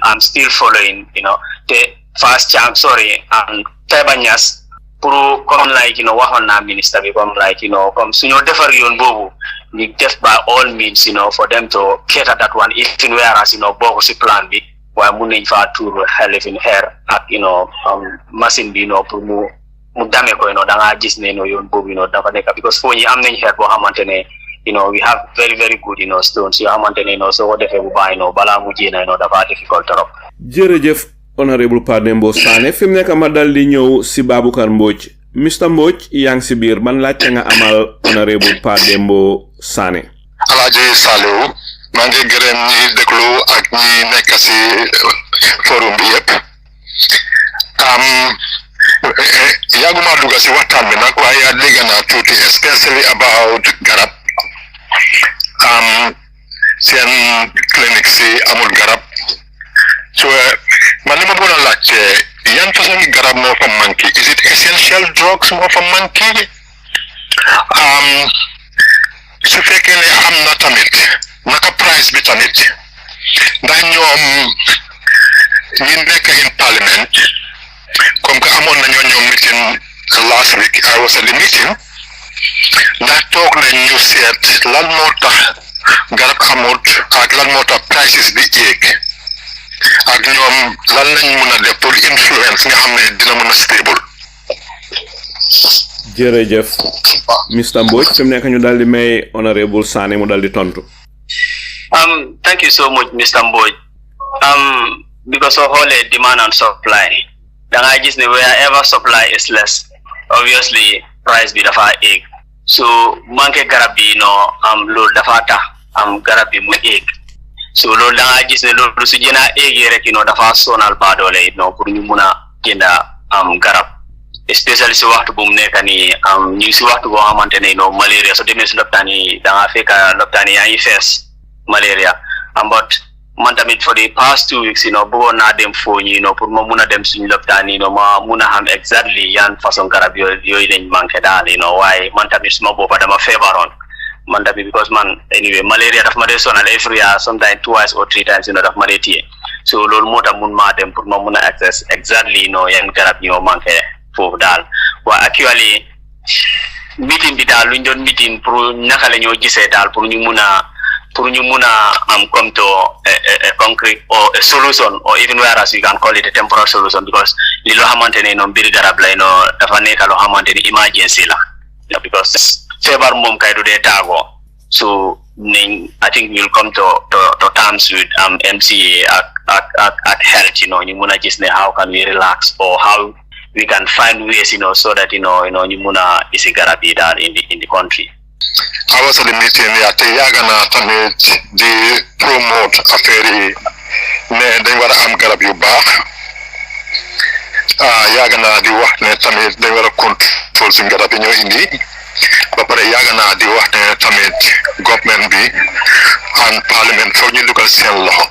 I'm still following the first champ Tebanyas pour comme like waxon na minister bi comme like comme suñu defar yoon bobu ni def by all means for them to cater that one even whereas boko ci plan bi waaye mun nañ fa tour helifin hair ak machine bi pour mu dame ko da nga gis ne yoon bobu dafa nekk because fo ñi am nañ hair boo xamantene we have very very good stones yoo xamantene so ko defee bu baax bala mu jéena dafa difficult trop. jërëjëf Honourable Pa Dembo Sanneh fi mu nekk ma dal di ñëw si Baboucarr Mbodj Mr Mbodj yaa ngi si biir ban laajte nga amal Honourable Pa Dembo Sanneh. Alaaji Saliou maa ngi gërëm ñi déglu ak ñi nekk si forum bi yëpp yàgguma dugg si waxtaan bi nag waaye dégg naa tuuti especially about garab seen clinique si amul garab So man ma bëggoon a laajte yan façon garab moo fa manqué is it essential drugs moo fa manqué su fekkee ne am na tamit naka price bi tamit ndax ñoom ñi nekk in parliament comme que amoon nañoo ñoom meeting last week I was at the meeting ndax toog nañ ñu seet lan moo tax garab amut ak lan moo tax prices bi yéeg ak ñoom lan lañ mën a def pour influence nga xam ne dina mën a stable. jërëjëf Mr. Mbodj fi mu nekk ñu daal di may Honourable Sanneh mu daal di tontu. Thank you so much Mr. Mbodj. Because of all demand and supply da nga gis ne wherever supply is less obviously price bi dafa egg so manqué garab bi no loolu dafa tax garab bi mu egg so loolu da nga gis ne loolu su jëna egg rek dafa sonal baadoole pour ñu mun a jënda garab especially si waxtu bu mu nekk ni ñu si waxtu boo xamante ne malaria so demee si lopitaan yi da nga fekk lopitaan yi yaa ngi fees malaria but man tamit for the past 2 weeks bëggoon naa dem Foni pour ma mun a dem suñu lopitaan yi ma mun a xam exactly yan façon garab yooyu lañ manqué daal waaye man tamit suma boppa dama feebaroon man tamit because man anyway malaria daf ma dee sonal every year sometimes 2 or 3 times daf ma dee téye so loolu moo tax mun maa dem pour ma mun a access exactly yan garab ñoo manqué foofu daal waaye actually meeting bi daal luñ doon meeting pour naka la ñoo gisee daal pour ñu mun a come to a concrete or a solution or even whereas we can call it a temporary solution because li lo xamantene mbiri garab lay dafa nekk lo xamantene emergency la because febar mom kay do de tago so I think we'll come to terms with MCA at health ñu mëna gis ne how can we relax or how we can find ways so that ñu mëna isi garab yi daal in the country. I was at the meeting te yagana tamit di promote affaire yi ne dañ wara am garab yu baax yagana di wax ne tamit dañ wara control suñu garab yi ñoo indi ba pare yagana di wax ne tamit government bi and parliament fo ñu dugal seen loxo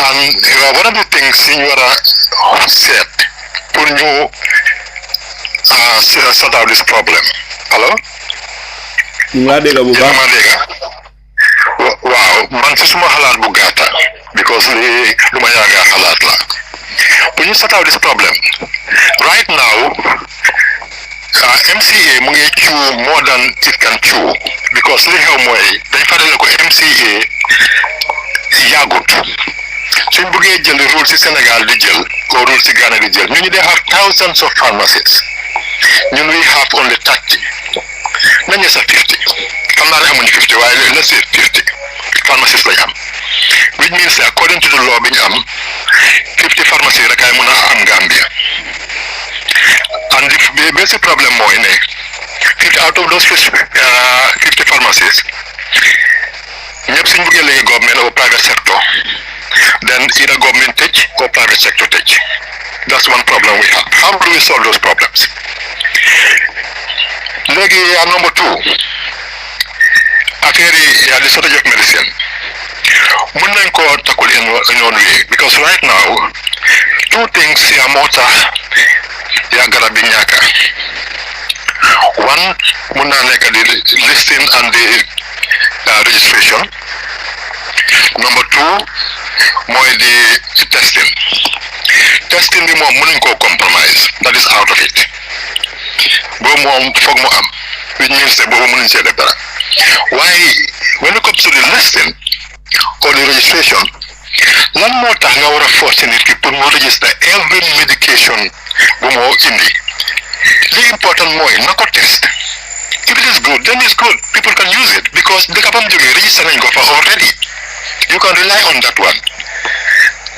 and one of the things ñu wara set pour ñu sort out this problem. Hello? nga dégg bu baax waaw man ci suma xalaat bu gàtta because li lu ma yaaga xalaat la bu ñu sort out this problem right now MCA mu ngi chew more than it can chew because li xew mooy dañ fàttali ko MCA yaagut suñ bëggee jël rôle ci Sénégal di jël or rôle ci Ghana di jël ñu they have thousands of pharmacies ñun we have only 30 nañu sa 50 xam naa ne amuñu 50 waaye let's say 50 pharmacies lañ am which means that according to the law bi ñu am 50 pharmacies rek ay mën a am Gambia and the basic problem mooy ne 50 out of those 50 pharmacies ñëpp suñ bëggee léegi government or private sector then either government tëj or private sector tëj that's one problem we have. How do we solve those problems? Legi number 2 affaire ya the shortage of medicine mun nañ ko tackle in one way because right now 2 things ya mota ya garab bi ñaka one mun na nekk di listing and the registration. Number 2 moy the testing bi moom mënuñ koo compromise that is out of it boobu moom foog mu am which means that boobu mënuñ see def dara waaye when it comes to the listing or the registration lan moo tax nga war a force nit ki pour mu register every medication bu moo indi li important mooy na ko test if it is good then it's good people can use it because dëkk bam jógee register nañ ko fa already you can rely on that one.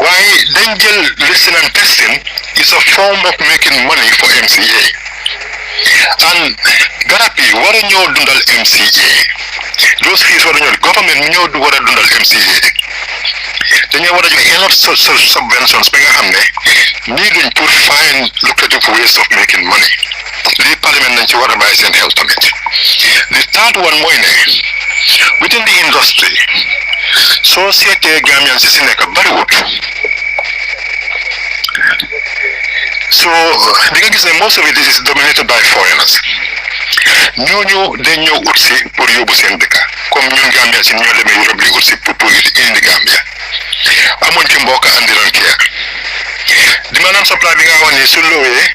Why danger listening and testing is a form of making money for MCA. And Garapi, what are you doing MCA? Those fees what are government you do what are doing MCA. Then you want to get enough subventions needing to find lucrative ways of making money. The parliament and you want to buy and help on it. The third one more within the industry, société Gambian si si nekk bariwut so di nga gis ne most of it is dominated by foreigners ñooñu dañ ñëw ut si pour yóbbu seen dëkk comme ñun Gambia si ñoo demee Europe li ut si pour indi Gambia amuñ ci mbokk andiran keer di maanaam supply bi nga wax ni su lowee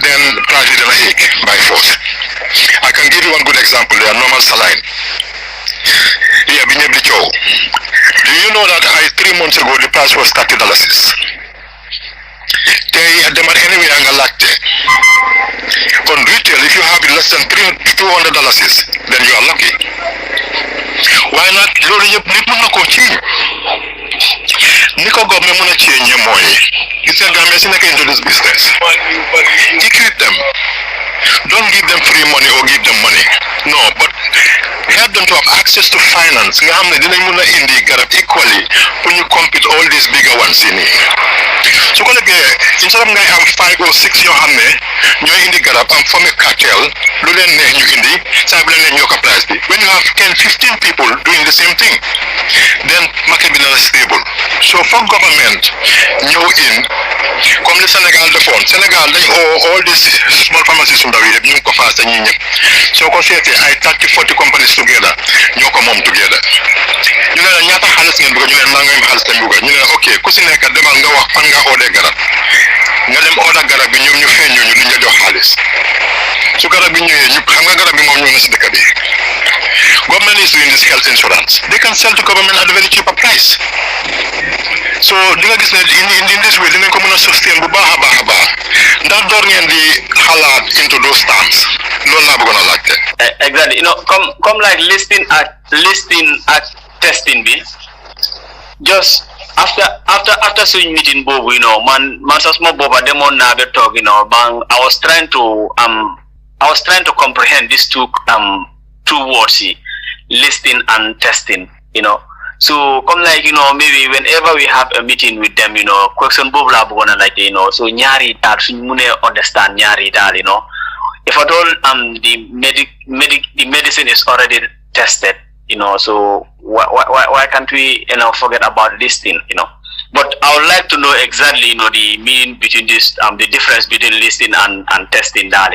then price bi dana éeg by force I can give you one good example there normal saline yeah bi ñëpp di coow do you know that 3 months ago the price was $30 tey demal anywhere nga laajte on retail if you have less than $200 then you are lucky waaye nag loolu yëpp nit mën na koo ci ni ko government mën a change mooy gis nga Gambia si nekk into this business equip them don't give them free money or give them money no but help them to have access to finance nga xam ne dinañ mën a indi garab equally pour ñu compete all these bigger ones yi nii su ko defee instead of ngay am 5 or 6 yoo xam ne ñooy indi garab am forme cartel lu leen neex ñu indi saa bu leen neex ñoo ko price bi when you have 10-15 people doing the same thing then market bi dana stable so for government ñëw in comme li Sénégal defoon Sénégal dañ all these small pharmacies su ndaw yi yëpp ñu ngi ko faas ñi ñëpp soo ko seetee ay 30-40 companies together ñoo ko moom together ñu ne la ñaata xaalis ngeen bëgg ñu ne nangam xaalis lañ bëgg ñu ne ok ku si nekk demal nga wax fan nga oodee garab nga dem ooda garab bi ñoom ñu feeñ ñooñu duñ la jox xaalis su garab bi ñëwee ñu xam nga garab bi moom ñëw na si dëkk bi government is doing this health insurance they can sell to government at a very cheaper price so di nga gis ne in this way dinañ ko mën a sustain bu baax a baax a baax ndax door ngeen di xalaat into those terms loolu laa bëggoon a laajte. Exactly, come like listing at testing bi just after such meeting bobu man sax mo boba demoon naa ba toog bang I was trying to comprehend these two words listing and testing so come like maybe whenever we have a meeting with them question bobu la bëggoon a laajte so ñaari daal suñ mënee understand ñaari daal if at all the medicine is already tested so why can't we forget about this thing but I would like to know exactly the meaning between this the difference between listing and testing that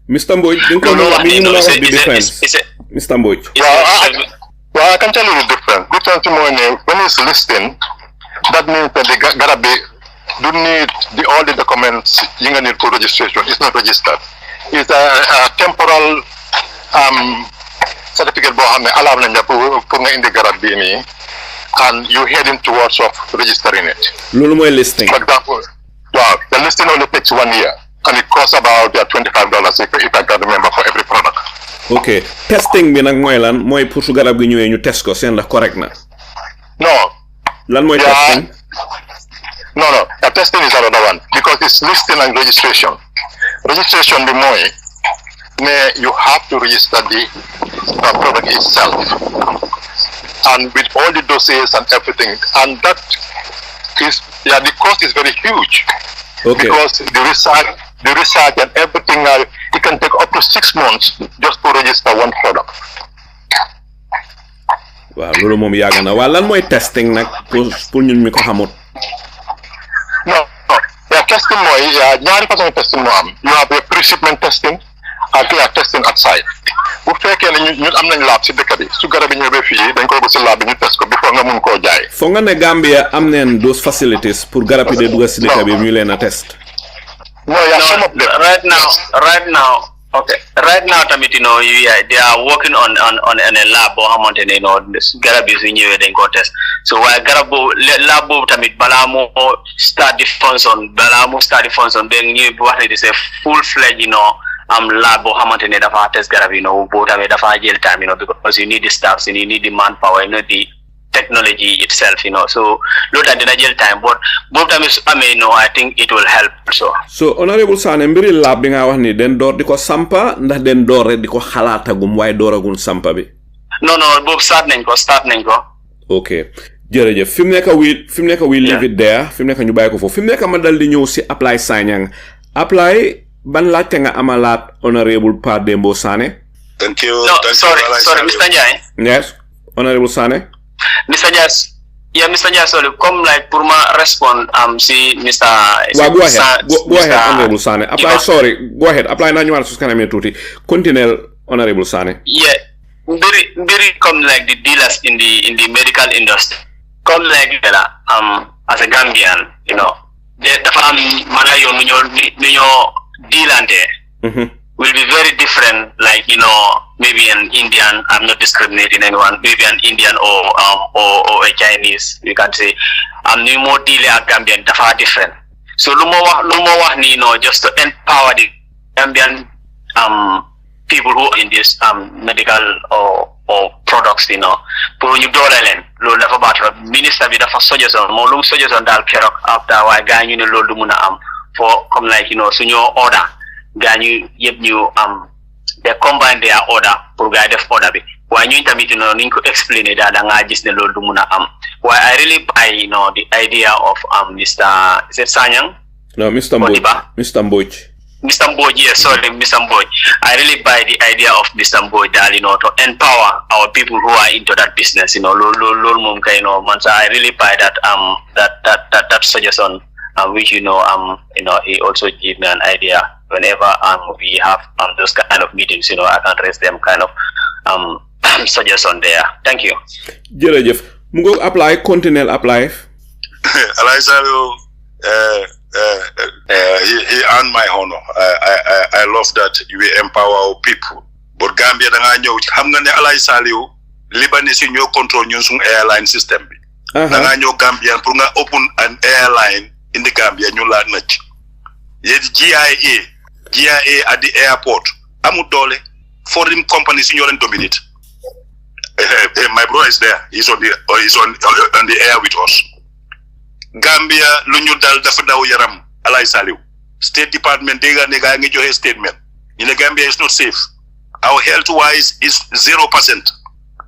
Mr. Mbodj the difference Mr. Mbodj well I can tell you the difference when it's listing that means that the garabi do need all the documents you need for registration. It's not registered. It's a temporal certificate boo xam ne allow nañ la pour nga indi garab bii nii and you heading towards of registering it. loolu mooy listing. For example, the listing only takes 1 year and it costs about $25 if I can remember for every product. Okay, testing bi nag mooy lan mooy pour su garab gi ñëwee ñu test ko seen ndax correct na. No. Lan mooy testing? No, the testing is another one because it's listing and registration. Registration bi mooy you have to register the product itself and with all the dossiers and everything, and that is the cost is very huge. Okay. Because the research and everything it can take up to 6 months just to register one product. Waaw loolu moom yàgg na waa lan mooy testing nag pour ñun mi ko xamut. No, testing mooy ñaari façon testing moo am. You have a pre-shipment testing ak testing at site. Bu fekkee ne ñun am nañ lab si dëkk bi su garab yi ñëwee fii dañ ko yóbbu si lab bi ñu test ko before nga mun koo jaay. Foog nga ne Gambia am neen those facilities pour garab yi de dugg si dëkk bi ñu leen a test. No, some of them. Right now tamit they are working on a lab boo xamante ne garab yi su ñëwee dañ koo test so waaye garab boobu lab boobu tamit balaa moo start di function ba ñëw bi wax ne di c'est full fledged lab boo xamante ne dafa test garab boo tamit dafa jël time because you need the staff you need the manpower you need the technology itself so loolu tamit dina jël time but boobu tamit su amee I think it will help also. So Honourable Sanneh mbiri lab bi nga wax ni den door di ko sampa ndax den door rek di ko xalaatagum waaye dooragul sampa bi. non boobu start nañ ko. ok jërëjëf fi mu nekk we leave it there fi mu nekk ñu bàyyi ko foofu fi mu nekk ma dal di ñëw si Apply Sanyang Apply ban laajte nga amalaat Honourable Pa Dembo Sanneh. Thank you. No, sorry, Mr. Njai. Yes. Honourable Sanneh. Mr. Jas, yeah, Mr. Jasoli, come like pour ma respond see Mr. Well, go ahead. Go ahead, Honourable Sanneh. Apply. Sorry, go ahead. Apply na ñëwaat su kanamé tuuti. Continue, Honourable Sanneh. Yeah, very come like the dealers in the medical industry. Come like as a Gambian, you know, the family manager no dealante will be very different. Like, you know, maybe an Indian. I'm not discriminating anyone. Maybe an Indian or a Chinese. You can say no more dealer at Gambian. They are different. So no more you know, just to empower the Gambian people who are in this medical or products, you know, pour ñu dooleel loolu dafa baax ministre bi dafa suggestion moom lu mu suggestion daal keroog after waaye gaa ñu ne loolu du mun a am for comme like, you know, suñu order gaa ñu yëpp ñu they combine their order pour gaa def order bi waaye ñuñ tamit, you know, niñ ko explainer daal da ngaa gis ne loolu du mun a am waaye I really buy, you know, the idea of Mr. is it Sanyang? No, Mr. Mboj. Mr. Mboj, yes, sorry, Mr. Mboj. I really buy the idea of Mr. Mboj that, you know, to empower our people who are into that business, you know, I really buy that suggestion, which, you know, he also gave me an idea whenever we have those kind of meetings, you know, I can raise them kind of suggestion there. Thank you. Jerejef, mungo apply, continue apply. He earned my honor. I love that we empower our people. But Gambia da nga ñew xam nga ne Alay Saliou Libanese ñoo control ñun suñu airline system bi. Da nga ñew Gambian pour nga open an airline in the Gambia ñu la nacc. Yedi GIA at the airport amu doole foreign companies ñoo leen dominate. My brother is there. He's on the air with us. Gambia lu ñu dal dafa daw yaram Alay Saliou. State Department dega ne ga ngi joxe statement. In the Gambia is not safe. Our health wise is 0%.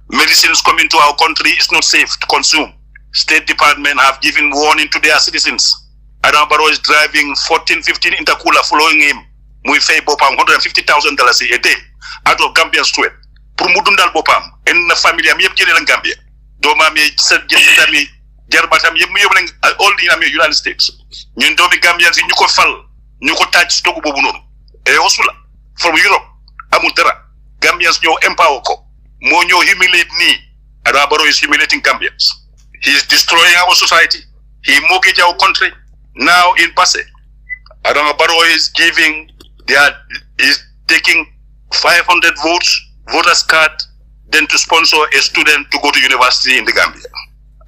Medicines coming to our country is not safe to consume. State Department have given warning to their citizens. Adam Barrow is driving 14-15 intercooler following him. Muy fay bopam $150,000 a day out of Gambian sweat. Pour mu dundal bopam en na famille am yeb jëne la Gambia. Doomam yi sa jëtami jarbatam yeb mu yoblen all the United States. Ñun doomi Gambian ci ñuko fal ñuko taj stogu bobu non. E osula from Europe amul dara. Gambians ñoo empower ko. Mo ñoo humiliate ni. Adam Barrow is humiliating Gambians. He is destroying our society. He mortgaged our country. Now in Basse, Adam Barrow is taking 500 voters card, then to sponsor a student to go to university in the Gambia.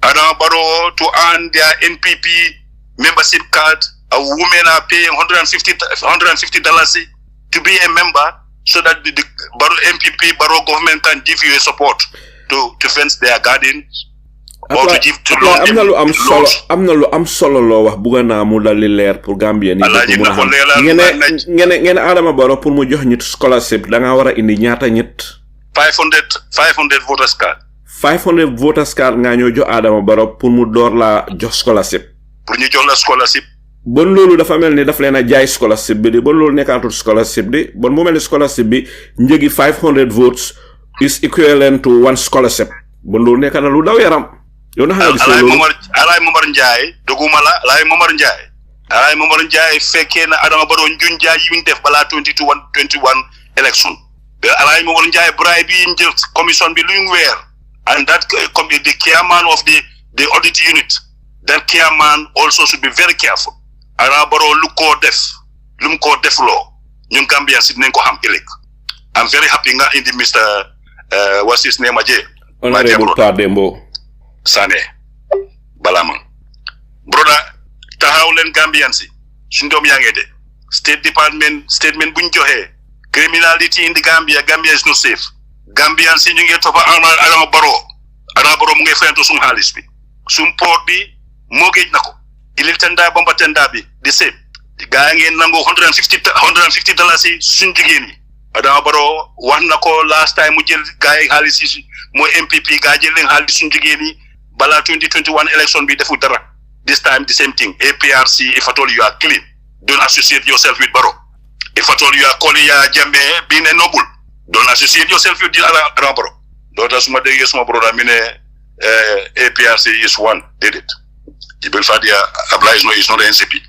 Adam Barrow to earn their NPP membership card, a women are paying $150 to be a member, so that the NPP Barrow government can give you a support to fence their gardens. Amna lu am solo lo wax buga na mu dal leer pour Gambien ni ngene Adama Barrow pour mu jox ñit scholarship da nga wara indi ñaata ñit 500 voters card 500 voters card nga ñoo jox Adama Barrow pour mu door la jox scholarship pour ñu jox la scholarship bon lolu dafa melni daf leena jaay scholarship bi di bon lolu nekkatul scholarship di bon mu melni scholarship bi ñeegi 500 votes is equivalent to one scholarship bon lolu nekkana lu daw yaram yo na xali Alay Momar Ndiaye doguma la Alay Momar Ndiaye fekke na Adama Barrow njun jaay yi def bala 2021 election Alay Momar Ndiaye bribe bi ñu jël commission bi lu ñu wër and that the chairman of the audit unit, that chairman also should be very careful. Adama Barrow lu ko def lo ñun Gambia ci nañ ko xam elek. I'm very happy nga indi Mr what's his name again? Honourable Pa Dembo Sanneh Balaman. Brother, taxaw len Gambian si suñ doom yaange de State Department statement buñ joxe criminality in the Gambia is not safe. Gambian si ñu ngi topa Adama Barrow mu ngi fayanto sum xaliss bi sum port bi mo geej nako ilil tanda bomba tanda bi di sep gaay ngeen nango $150 suñ jigéen yi Adama Barrow wax nako last time mu jël gaay xaliss yi mo MPP gaay jël leen xaliss suñ jigéen yi bala 2021 election be defu dara. This time the same thing. APRC, if at all you are clean, don't associate yourself with Barrow. If at all you are calling Jammeh being a noble, don't associate yourself with Barrow. Dota suma dege suma brother mine APRC is one, did it. Jibril Fadia Abla is not the NCP.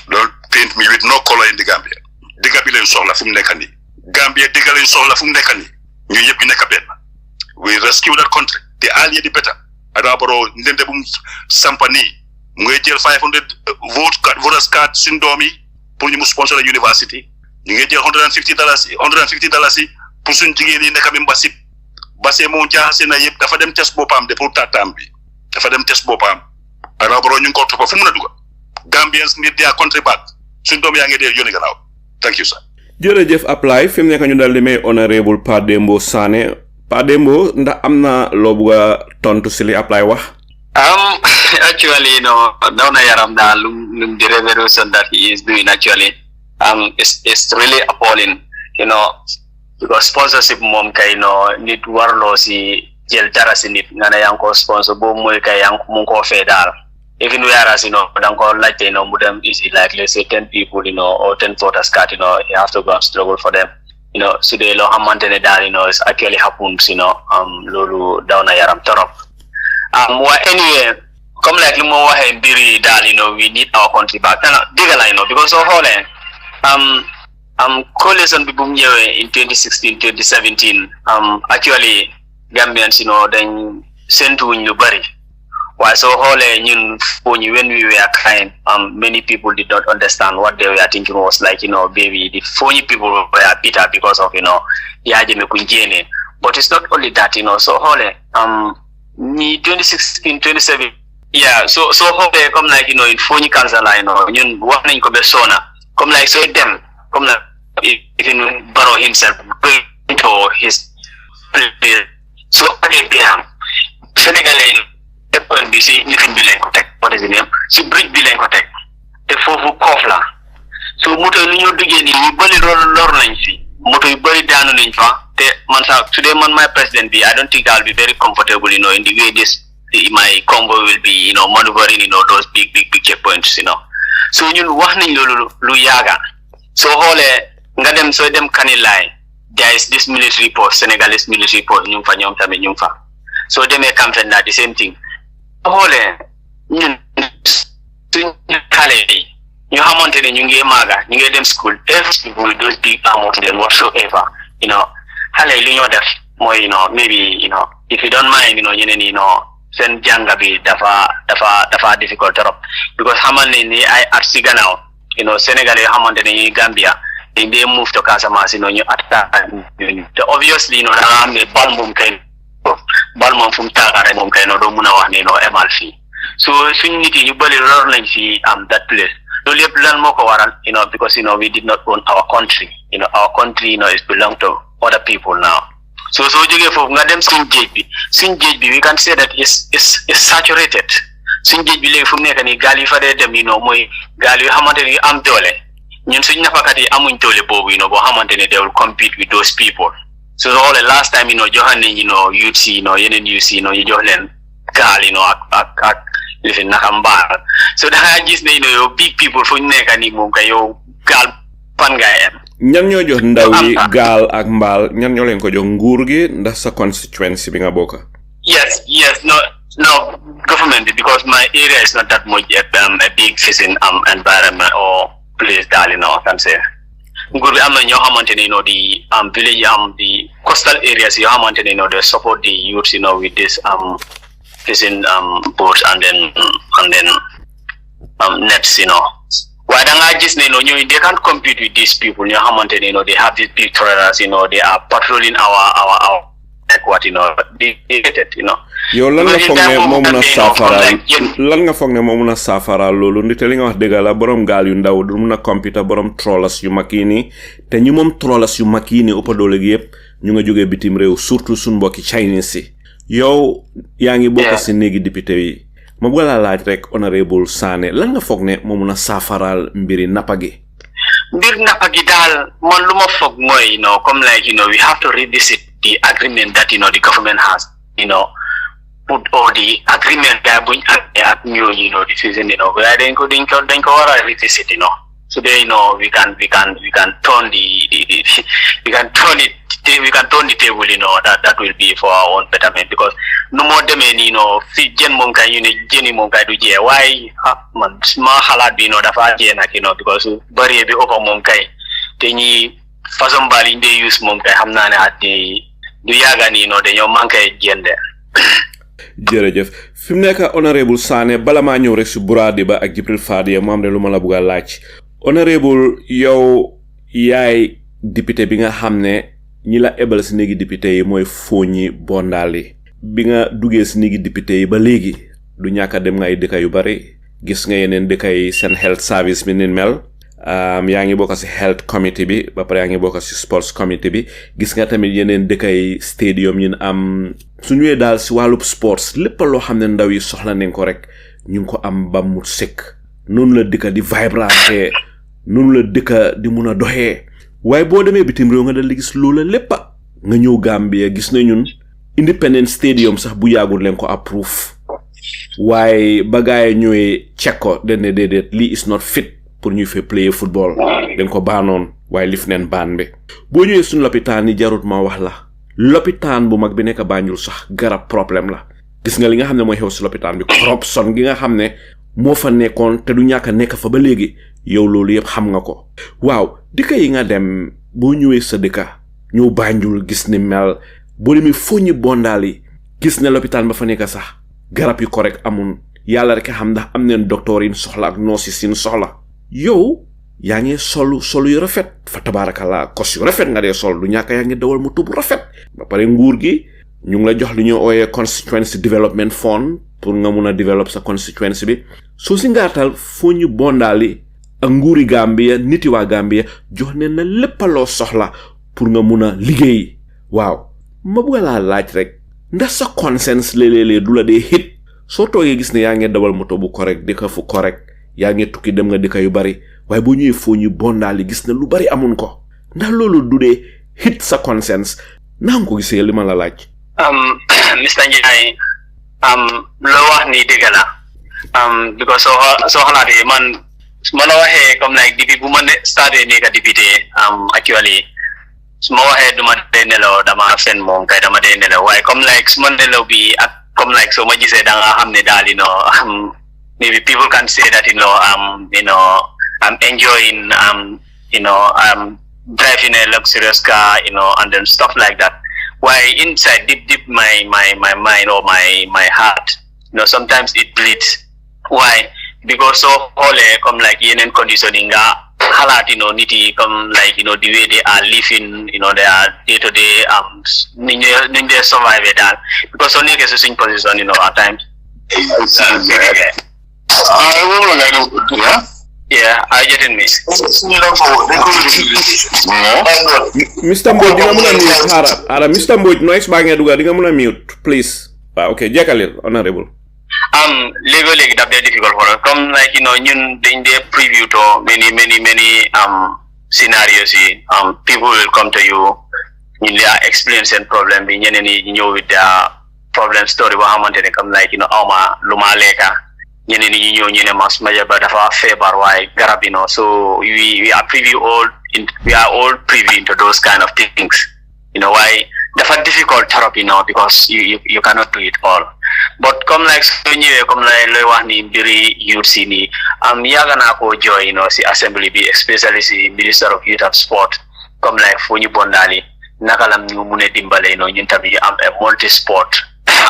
Don't paint me with no color in the Gambia. Diga bi len soxla fum nekani. Gambia diga len soxla fum nekani. Ñu yeb ñu nekk ben. We rescue that country. The allié di better. Ada baro ndende bum sampani ngay jël 500 voters card sun domi pour ñu sponsor la university. Ñu ngay jël $150 pour sun jigéen yi nekk bi mbasip. Basse mo jaxase na yeb dafa dem test bopam de pour tatam bi. Dafa dem test bopam. Ada baro ñu ko topa fu mu na duga. Gambians need their country back. Sun doom yaa ngi dee yoni gannaaw. Thank you sir. Jërëjëf apply fi mu nekk ñu dal di may Honourable Pa Dembo Sanneh. Pa Dembo ndax am na loo bëgg a tontu si li apply wax. Actually, Dawna Yaram the revolution that he is doing actually, it's really appalling, because sponsorship mom kay nit warlo si jël dara si nit nga na yang ko sponsor bo moy kay yang mu ko fedal. Even whereas dan ko like mu dem easy like let's say 10 people or 10 voters card you have to go and struggle for them. So the lo xamantene dal is actually happens lolu Dawna Yaram torop. Anyway, come like mo waxe mbiri dal we need our country back. Digala because so coalition bi bu ñëwé in 2016 2017 actually Gambians dañ sentu wuñ lu bari. Why so ñun when we were crying many people did not understand what they were thinking was like baby the Foni people were bitter because of Yajeme Kunjene. But it's not only that so me 2016 27 so come like in Foni Council ñun wax nañ ko be sona come like so them come like even Barrow himself into his place so again Senegalais point bi si lifin bi leen ko teg what is the name si bridge bi leen ko teg te foofu koof la so moto yi ñoo duggee nii ñu bëri lor nañ si moto yu bëri daanu nañ fa te man sax today man my president bi I don't think I'll be very comfortable in the way my convoy will be maneuvering those big checkpoints so ñun wax nañ loolu lu yaaga so xoolee nga dem soo dem Kanilai there is this military post Senegalese military post ñu fa ñoom tamit ñu fa so demee Kampenna the same thing ñun suñ xale yi ñu xamante ne ñu ngi maaga ñu ngi dem school every people those big amounts then whatsoever xale yi li ñoo def mooy maybe if you don't mind ñeneen yi seen jànga bi dafa difficult trop because xamal ne ni ay at si gannaaw Sénégal yoo xamante ne ñuy Gambia dañ dee move to Casamance ñu attaque te obviously da nga xam ne bal moom fu mu taagaare moom kay doo mun a wax ne emal fii so suñ nit yi ñu bëri lor nañ si that place loolu yëpp lan moo ko waral because we did not own our country our country is belong to other people now so jógee foofu nga dem suñ géej bi we can say that is saturated suñ géej bi léegi fu mu nekk nii gaal yi fa dee dem mooy gaal yu xamante ne am doole ñun suñ nafakat yi amuñ doole boobu boo xamante ne they will compete with those people. So the last time joxan nañ youth yeneen youth ñu jox leen gaal ak lifin naka mbaar so da nga gis ne yow big people fu ñu nekk nii moom kay yow gaal fan nga yem ñan ñoo jox ndaw yi gaal ak mbaal ñan ñoo leen ko jox nguur gi ndax sa constituency bi nga bokk yes no government because my area is not that much a big fishing environment or place daal can say nguur bi am na ñoo xamante ne di village the coastal areas yoo xamante ne they support the youth with this fishing boats and then nets waaye da ngaa gis ne ñooñu they can't compete with these people ñoo xamante ne they have these big trawlers they are patrolling our like what they get it yow lan nga foog ne moo mun a saafara loolu ndite li nga wax dëgg la borom gaal yu ndaw du mun a compete borom trawlers yu mag yi nii te ñu moom trawlers yu mag yi nii ëpp doole gi yëpp ñu nga jógee bitim réew surtout suñ mbokki Chinese si yow yaa ngi bokk si néegi député yi ma bëgg laa laaj rek Honourable Sanneh lan nga foog ne moo mun a saafaraal mbiri nappa gi daal man lu ma foog mooy comme like we have to revisit the agreement that the government has put all the agreement that buñ ak ñooñu the season waaye dañ ko war a revisit so they we can turn we can turn it we can turn the table, that will be for our own betterment, because no more them, fi jen monka, jenny monka do je, why, man, small halad, the far jen, because bury be over monka, then façon bali they use monka, hamnane at the yagani, the young manka jen there. jërëjëf fi mu nekk Honourable Sanneh bala maa ñëw rek si buraadi ba ak Jibril Fadiya mu am ne lu ma la bëgg a laaj Honourable yow yaay député bi nga xam ne ñi la ebal si néegi député yi mooy Foni Bondali bi nga duggee si néegi député yi ba léegi du ñàkk a dem nga ay dëkk yu bari gis nga yeneen dëkk yi seen health service bi ni mel yaa ngi bokk si health committee bi ba pare yaa ngi bokk si sports committee bi gis nga tamit yeneen dëkk yi stadium yi am su ñëwee daal si wàllub sports lépp loo xam ne ndaw yi soxla nañ ko rek ñu ngi ko am ba mu sëkk noonu la dëkk di vibrante noonu la dëkk di mun a doxee waaye boo demee bitim réew nga dal di gis loola lépp nga ñëw Gambia gis na ñun Independence Stadium sax bu yàggul leen ko approve waaye ba gaay ñëwee check ko dañ ne déedéet lii is not fit pour ñuy fa play football dañ ko baanoon waaye lif neen baan bi boo ñëwee suñu lopitaan yi jarut ma wax la lopitaan bu mag bi nekk Banjul sax garab problème la gis nga li nga xam ne mooy xew si lopitaan bi corruption gi nga xam ne moo fa nekkoon te du ñàkk a nekk fa ba léegi yow loolu yëpp xam nga ko waaw dëkk yi nga dem boo ñëwee sa dëkk ñëw Banjul gis ni mel boo demee Foni Bondali gis ne lopitaan ba fa nekk sax garab yu correct amul yàlla rek xam ndax am neen docteur yi soxla ak nurse yi soxla yow yaa ngi solu yu rafet fa tabarakallah kos yu rafet nga dee sol du ñàkk yaa ngi dawal mu tub rafet ba pare nguur gi ñu ngi la jox li ñuy ooyee Constituency Development Fund pour nga mun a develop sa constituency bi soo si ngaatal Foni Bondali ak nguuri Gambia niti waa Gambia jox neen la lépp loo soxla pour nga mun a liggéey waaw ma bëgg laa laaj rek ndax sa conscience léeg-léeg du la dee hit soo toogee gis ne yaa ngi dawal moto bu correct di ko fu correct yaa ngi tukki dem nga dëkk yu bari waaye boo ñëwee Foni Bondali gis na lu bari amun ko ndax loolu du dee hit sa conscience naa ko gisee li ma la laaj. Mr. Njie loo wax ni dëgg la because soo xalaatee man su ma la waxee comme like depuis bu ma starté nekk député actually su ma waxee duma dee nelaw dama fen moom kay dama dee nelaw waaye comme like su ma nelaw bi ak comme like soo ma gisee da nga xam ne daal maybe people can say that I'm enjoying driving a luxurious car and then stuff like that. Why inside deep my mind or my heart sometimes it bleeds. Why? Because so all come like in conditioning halat niti come like the way they are living their day to day they survive that because only a swing position at times. Yeah, I get in me. Mr. Mbodj di nga mën a mute ara Mr. Mbodj noise baa ngee duga di nga mën a mute please waaw ok jekkalil Honourable léegi daf dee difficult for us comme like ñun dañ dee preview to many scenarios yi people will come to you ñun la explain seen problème bi ñeneen ñi ñëw with their problem story boo xamante ne comme like awma lu ma lekka ñeneen ñi ñëw ñu ne mas ma ba dafa feebar waaye garab so we are all privy into those kind of things why dafa difficult therapy because you cannot do it all but come like so ñëwee comme lay wax ni mbiri youth si ni yàgg naa ko joy si assembly bi especially si Minister of Youth and Sport comme like Foni Bondali naka lam ñu mun a dimbale ñun tamit am a multi sport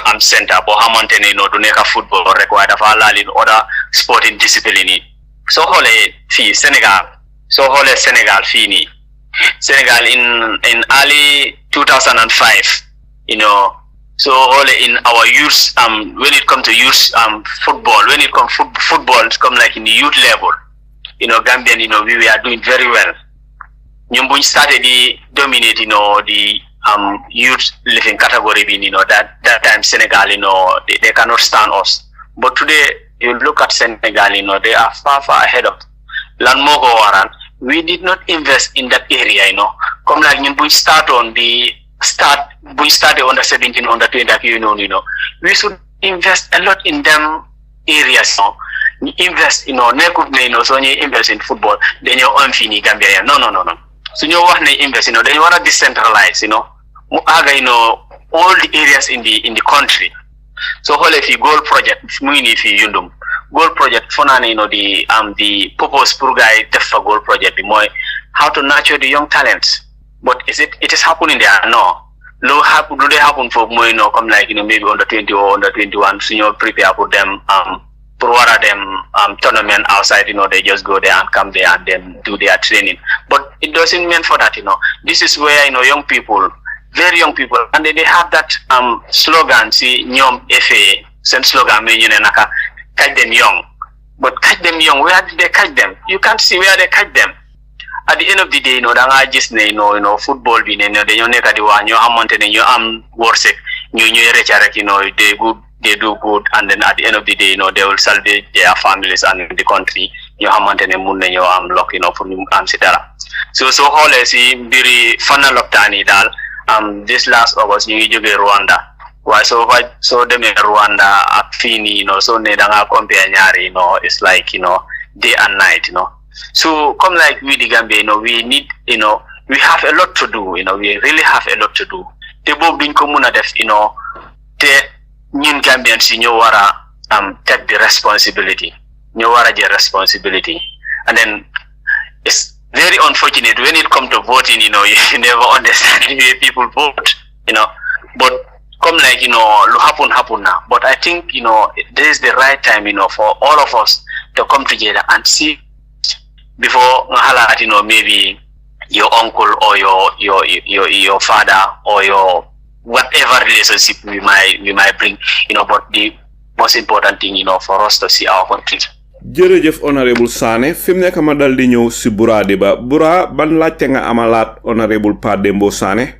am center boo xamante ne du nekk football rek waaye dafa laal in other sporting discipline yi soo xoolee fii Sénégal fii nii Sénégal in early 2005 so all in our youth when it comes to youth football when it comes football come like in the youth level Gambian we are doing very well ñun buñ started di dominate the youth living category that time Senegal they cannot stand us but today you look at Senegal they are far ahead of lan moo ko waral we did not invest in that area comme like ñun buñ started under 17 under 20 ak we should invest a lot in them areas ñu invest nekkut ne soo ñuy invest in football dañoo am fii nii Gambia no su ñoo wax ne invest dañu war a decentralize mu aga all the areas in the country. So xolé fi goal project mu ngi ni fi yundum goal project fonane the purpose pour guy def fa goal project bi moy how to nurture the young talents. But it is happening there? No. Do they happen for more, come like, maybe under 20 or under 21, so prepare for them, provide them, tournament outside, they just go there and come there and then do their training. But it doesn't mean for that, This is where, young people, very young people, and they have that, slogan, see, nyom FA, same slogan, naka, catch them young. But catch them young, where did they catch them? You can't see where they catch them. At the end of the day, danga just football bi dañu nekk di wax ñoo xamante ne ñu am wërsëg ñu recc they do good, and then at the end of the day, they will salvage their families and the country. Ñoo xamante ne mun nañu am luck, pour ñu am si dara. So xoolee si mbiri fana loptaani daal this last August ñu ngi jógee Rwanda. Waaye soo demee Rwanda ak fii nii soo ne danga compare ñaari it's like day and night. So come like we the Gambia, we need, we have a lot to do, we really have a lot to do. Te bob duñ ko mëna def, te ñun Gambians si ñoo wara take the responsibility. Ñoo wara jël responsibility. And then it's very unfortunate when it comes to voting, you never understand the way people vote, But come like, lo happen now. But I think, this is the right time, for all of us to come together and see before maybe your uncle or your father or your whatever relationship we might bring, but the most important thing, for us to see our country. Jërëjëf Honourable Sanneh fim nekk ma dal di ñëw si Bura Deba Bura ban laajte nga amalaat Honourable Pa Dembo Sanneh.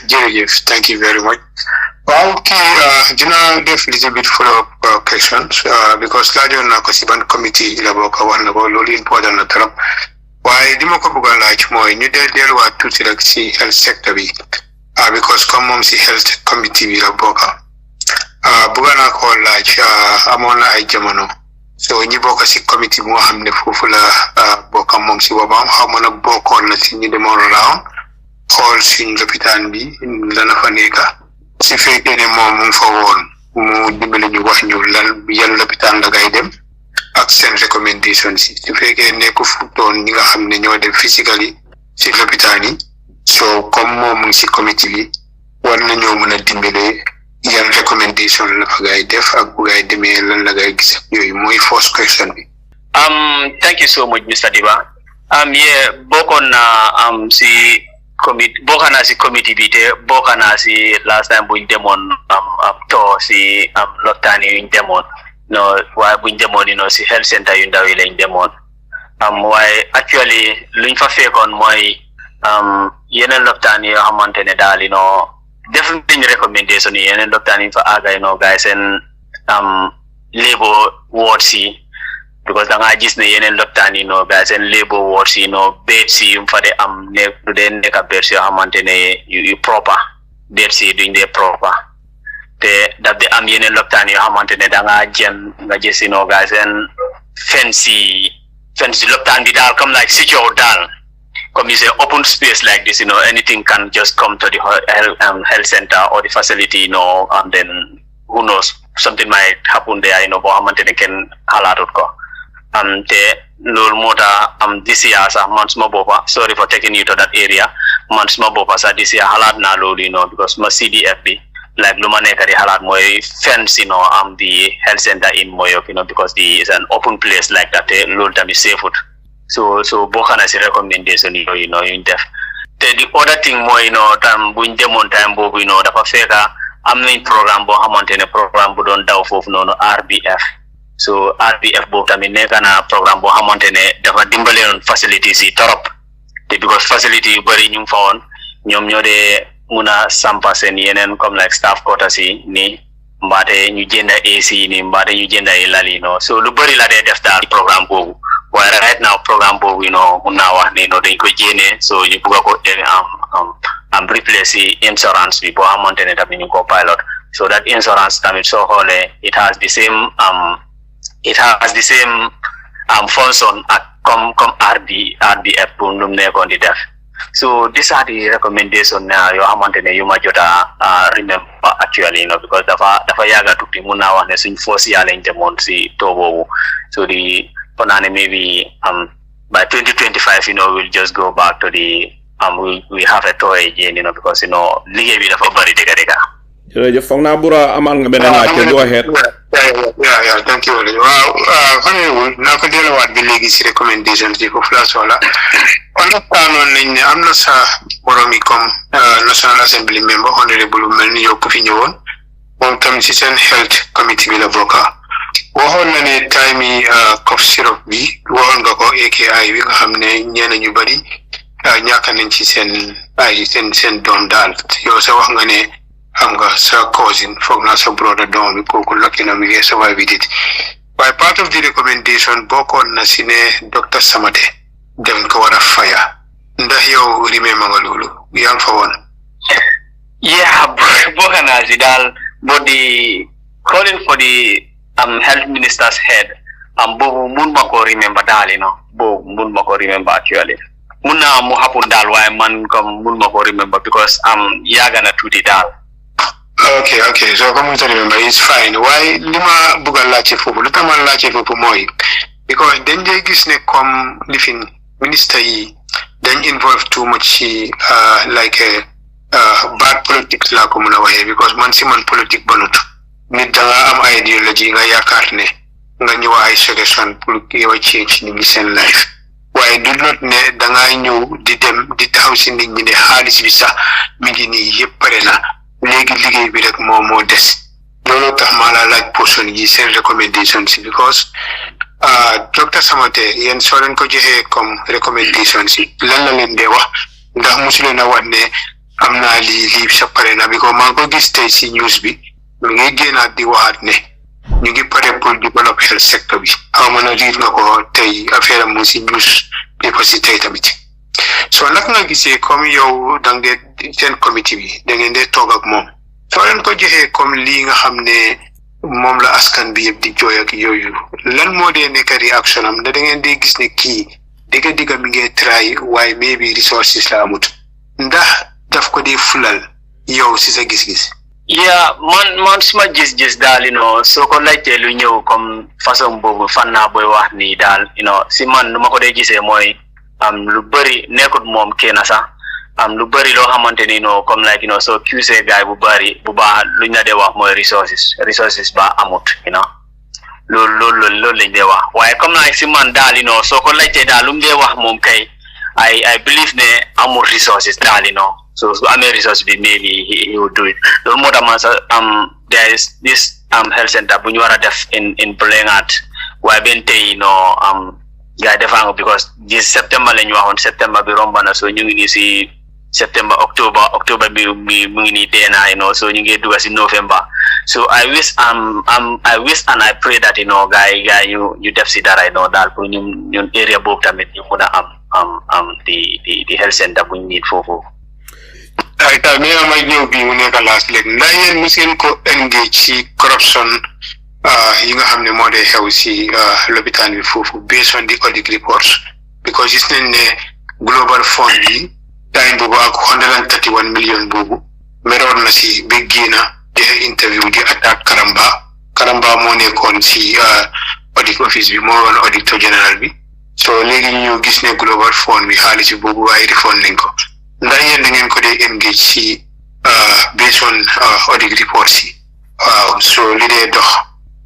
Jërëjëf, thank you very much. Well, dina def little bit follow-up questions because laajoon naa ko si ban committee la bokk wax na ko loolu important na trop waaye dima ko bëgg a laaj mooy ñu delluwaat tuuti rek si health sector bi because comme moom si health committee bi la bokk bëgg naa ko laaj amoon na ay jamono so ñi bokk si committee bi moo xam ne foofu la bokkam moom si boppam xaw ma nag bokkoon na si ñu demoon round xool suñu lopitaan bi lana fa nekka si fekkee ne moom mu ngi fa woon mu dimbali ñu wax ñu yan lopitaan la ngay dem ak seen recommendation si fekkee ne ko futoon ñi nga xam ne ñoo dem physically si lopitaan yi so comme moom mu ngi si committee bi war nañoo mën a dimbale yan recommendation la fa ngay def ak bu ngay demee lan la ngay gis yooyu mooy first question bi. Thank you so much, Mr. Diba. Bokkoon na si bokana si committee bi te bokana si last time buñ demoon to si loptaani yuñ demoon waaye buñ demoon si health center yu ndaw yi lañ demoon waaye actually luñ fa fekkoon mooy yeneen loptaani yoo xamante ne daal def nañ recommendation yi yeneen loptaani yi fa àgga guys seen labor wards yi because da nga gis ne yeneen loptaan yi guys seen labor wards yi beds yi fa de am ne du dee nekk beds yoo xamante ne yu proper beds yi duñ dee proper te daf de am yeneen loptaan yoo xamante ne da nga jëm nga gis guys seen fence loptaan bi daal comme like secure daal comme is an open space like this anything can just come to the health center or the facility and then who knows something might happen there boo xamante ne kenn xalaatut ko te loolu moo tax this year sax man suma boppa sorry for taking you to that area man suma boppa sax this year xalaat naa loolu because ma CDF bi like lu ma nekk di xalaat mooy fence the health center in Moyok because it's an open place like that te loolu tamit safut so bokk na si recommendation yooyu yuñ def te the other thing mooy tam buñ demoon time boobu dafa fekka am nañ programme boo xamante ne programme bu doon daw foofu RBF so RBF boobu tamit nekk na programme boo xamante ne dafa dimbale woon facilities yi torop te because facility yu bëri ñu ngi fa woon ñoom ñoo dee mun a sampa seen yeneen comme like staff quarters yi nii mbaate ñu jënd AC yi nii mbaate ñu jënd ay lal yi so lu bëri la dee def daal programme boobu waaye right now programme boobu mun naa wax ne dañ ko jéene so ñu bugg ko replace insurance bi boo xamante ne tamit ñu ko pilot so that insurance tamit soo xoolee it has the same function ak comme RBF pour lu mu nekkoon di def So these are the recommendations you xamantene yu ma jota remember actually, because dafa yaga tukti mun na wax ne suñ force ya lañ demone ci to bobu. So the panane maybe by 2025 we'll just go back to the we have a toy again, because liggéey bi dafa bari dega. jërëjëf foog naa Bura amal nga beneen laaj go ahead. Yeah, thank you. Waaw Honourable naa ko delluwaat bi léegi si recommendation si foofu la soxla understandon nañ ne am na sa boromi comme National Assembly member Honourable mel ni yow ku fi ñëwoon moom tam si seen health committee bi la bokka waxoon na ne time yi cough syrup bi waxoon nga ko AKI bi nga xam ne ñenn ñu bari ñàkk nañ ci seen doom daal yow sa wax nga ne xam nga sa cousin foog naa sa brother doom bi kooku lucky na mi ngi survive it waaye part of the recommendation bokkoon na si ne Dr. Samate dem ko war a faya ndax yow remember nga loolu yaa ngi fa woon. Yeah, bokk naa si daal but the calling for the health minister's head boobu mun ma ko remember daal boobu mun ma ko remember actually mun naa mu happen daal waaye man comme mun ma ko remember because yaaga na tuuti daal. Okay. So come to remember, it's fine. Why lima buga lache fofu? Luta man lache fofu moi. Because then they gis ne come living minister yi then involve too much like a bad politics la komuna wahe because man si man politic banut. Nit danga am ideology nga yakar ne nga ñëwa ay suggestion pour yow change ni sen life. Why do not ne danga ñëw di dem di taxaw ci nit ñi ne xaalis bi sax mi ngi ni yépp pare na. Léegi liggéey bi rek moo des loolu tax ma la laaj portion yi seen recommendation si because Dr. Samate yéen soo leen ko joxee comme recommendation si lan la leen dee wax ndax mosuleen a wax ne am naa lii sa pare na because maa ngi ko gis tey si news bi mi ngi génnaat di waxaat ne ñu ngi pare pour develop health sector bi xaw ma na riir nga ko tey affaire am mu si news paper si tey tamit so naka nga gisee comme yow da ngeen seen committee bi da ngeen dee toog ak moom soo leen ko joxee comme lii nga xam ne moom la askan bi yëpp di jooy ak yooyu lan moo dee nekk réaction am da ngeen dee gis ne kii digga mi ngi try waaye maybe resources la amut ndax daf ko dee fulal yow si sa gis-gis. Yeah, man suma gis-gis daal soo ko laajtee lu ñëw comme façon boobu fan naa booy wax nii daal si man nu ma ko dee gisee mooy lu bari nekkut moom kenn sax lu bari loo xamante ni comme like soo accuse gaay bu baax luñ la dee wax mooy resources ba amut loolu lañ dee wax waaye comme like si man daal soo ko laajtee daal lu mu dee wax moom kay I believe ne amul resources daal so su amee resource bi maybe he would do it loolu moo tax man sax there is this health center bu ñu war a def in Blenheim waaye benn tey gaay defango because this September lañu waxoon September bi romba na so ñu ngi ni si September October bi mu ngi ni deena so ñu ngi duga si November so I wish and I pray that gaay ñu def si dara daal pour ñun area boobu tamit ñu mun a am the health center bu ñu need foofu. ay ta mi ma ñëw bi mu nekk last leg ndax yéen mu seen ko engage ci corruption yi nga xam ne moo dee xew si lopitaan bi foofu based on the audit reports because gis nañ ne global fund bi time boobu ak 131 million boobu meroon na si ba génna joxe interview di attaque Karamba moo nekkoon si audit office bi moo woon auditor général bi so léegi ñu gis ne global fund bi xaalis bi boobu waaye refund nañ ko ndax yéen da ngeen ko dee engage si based on audit reports yi waaw so li dee dox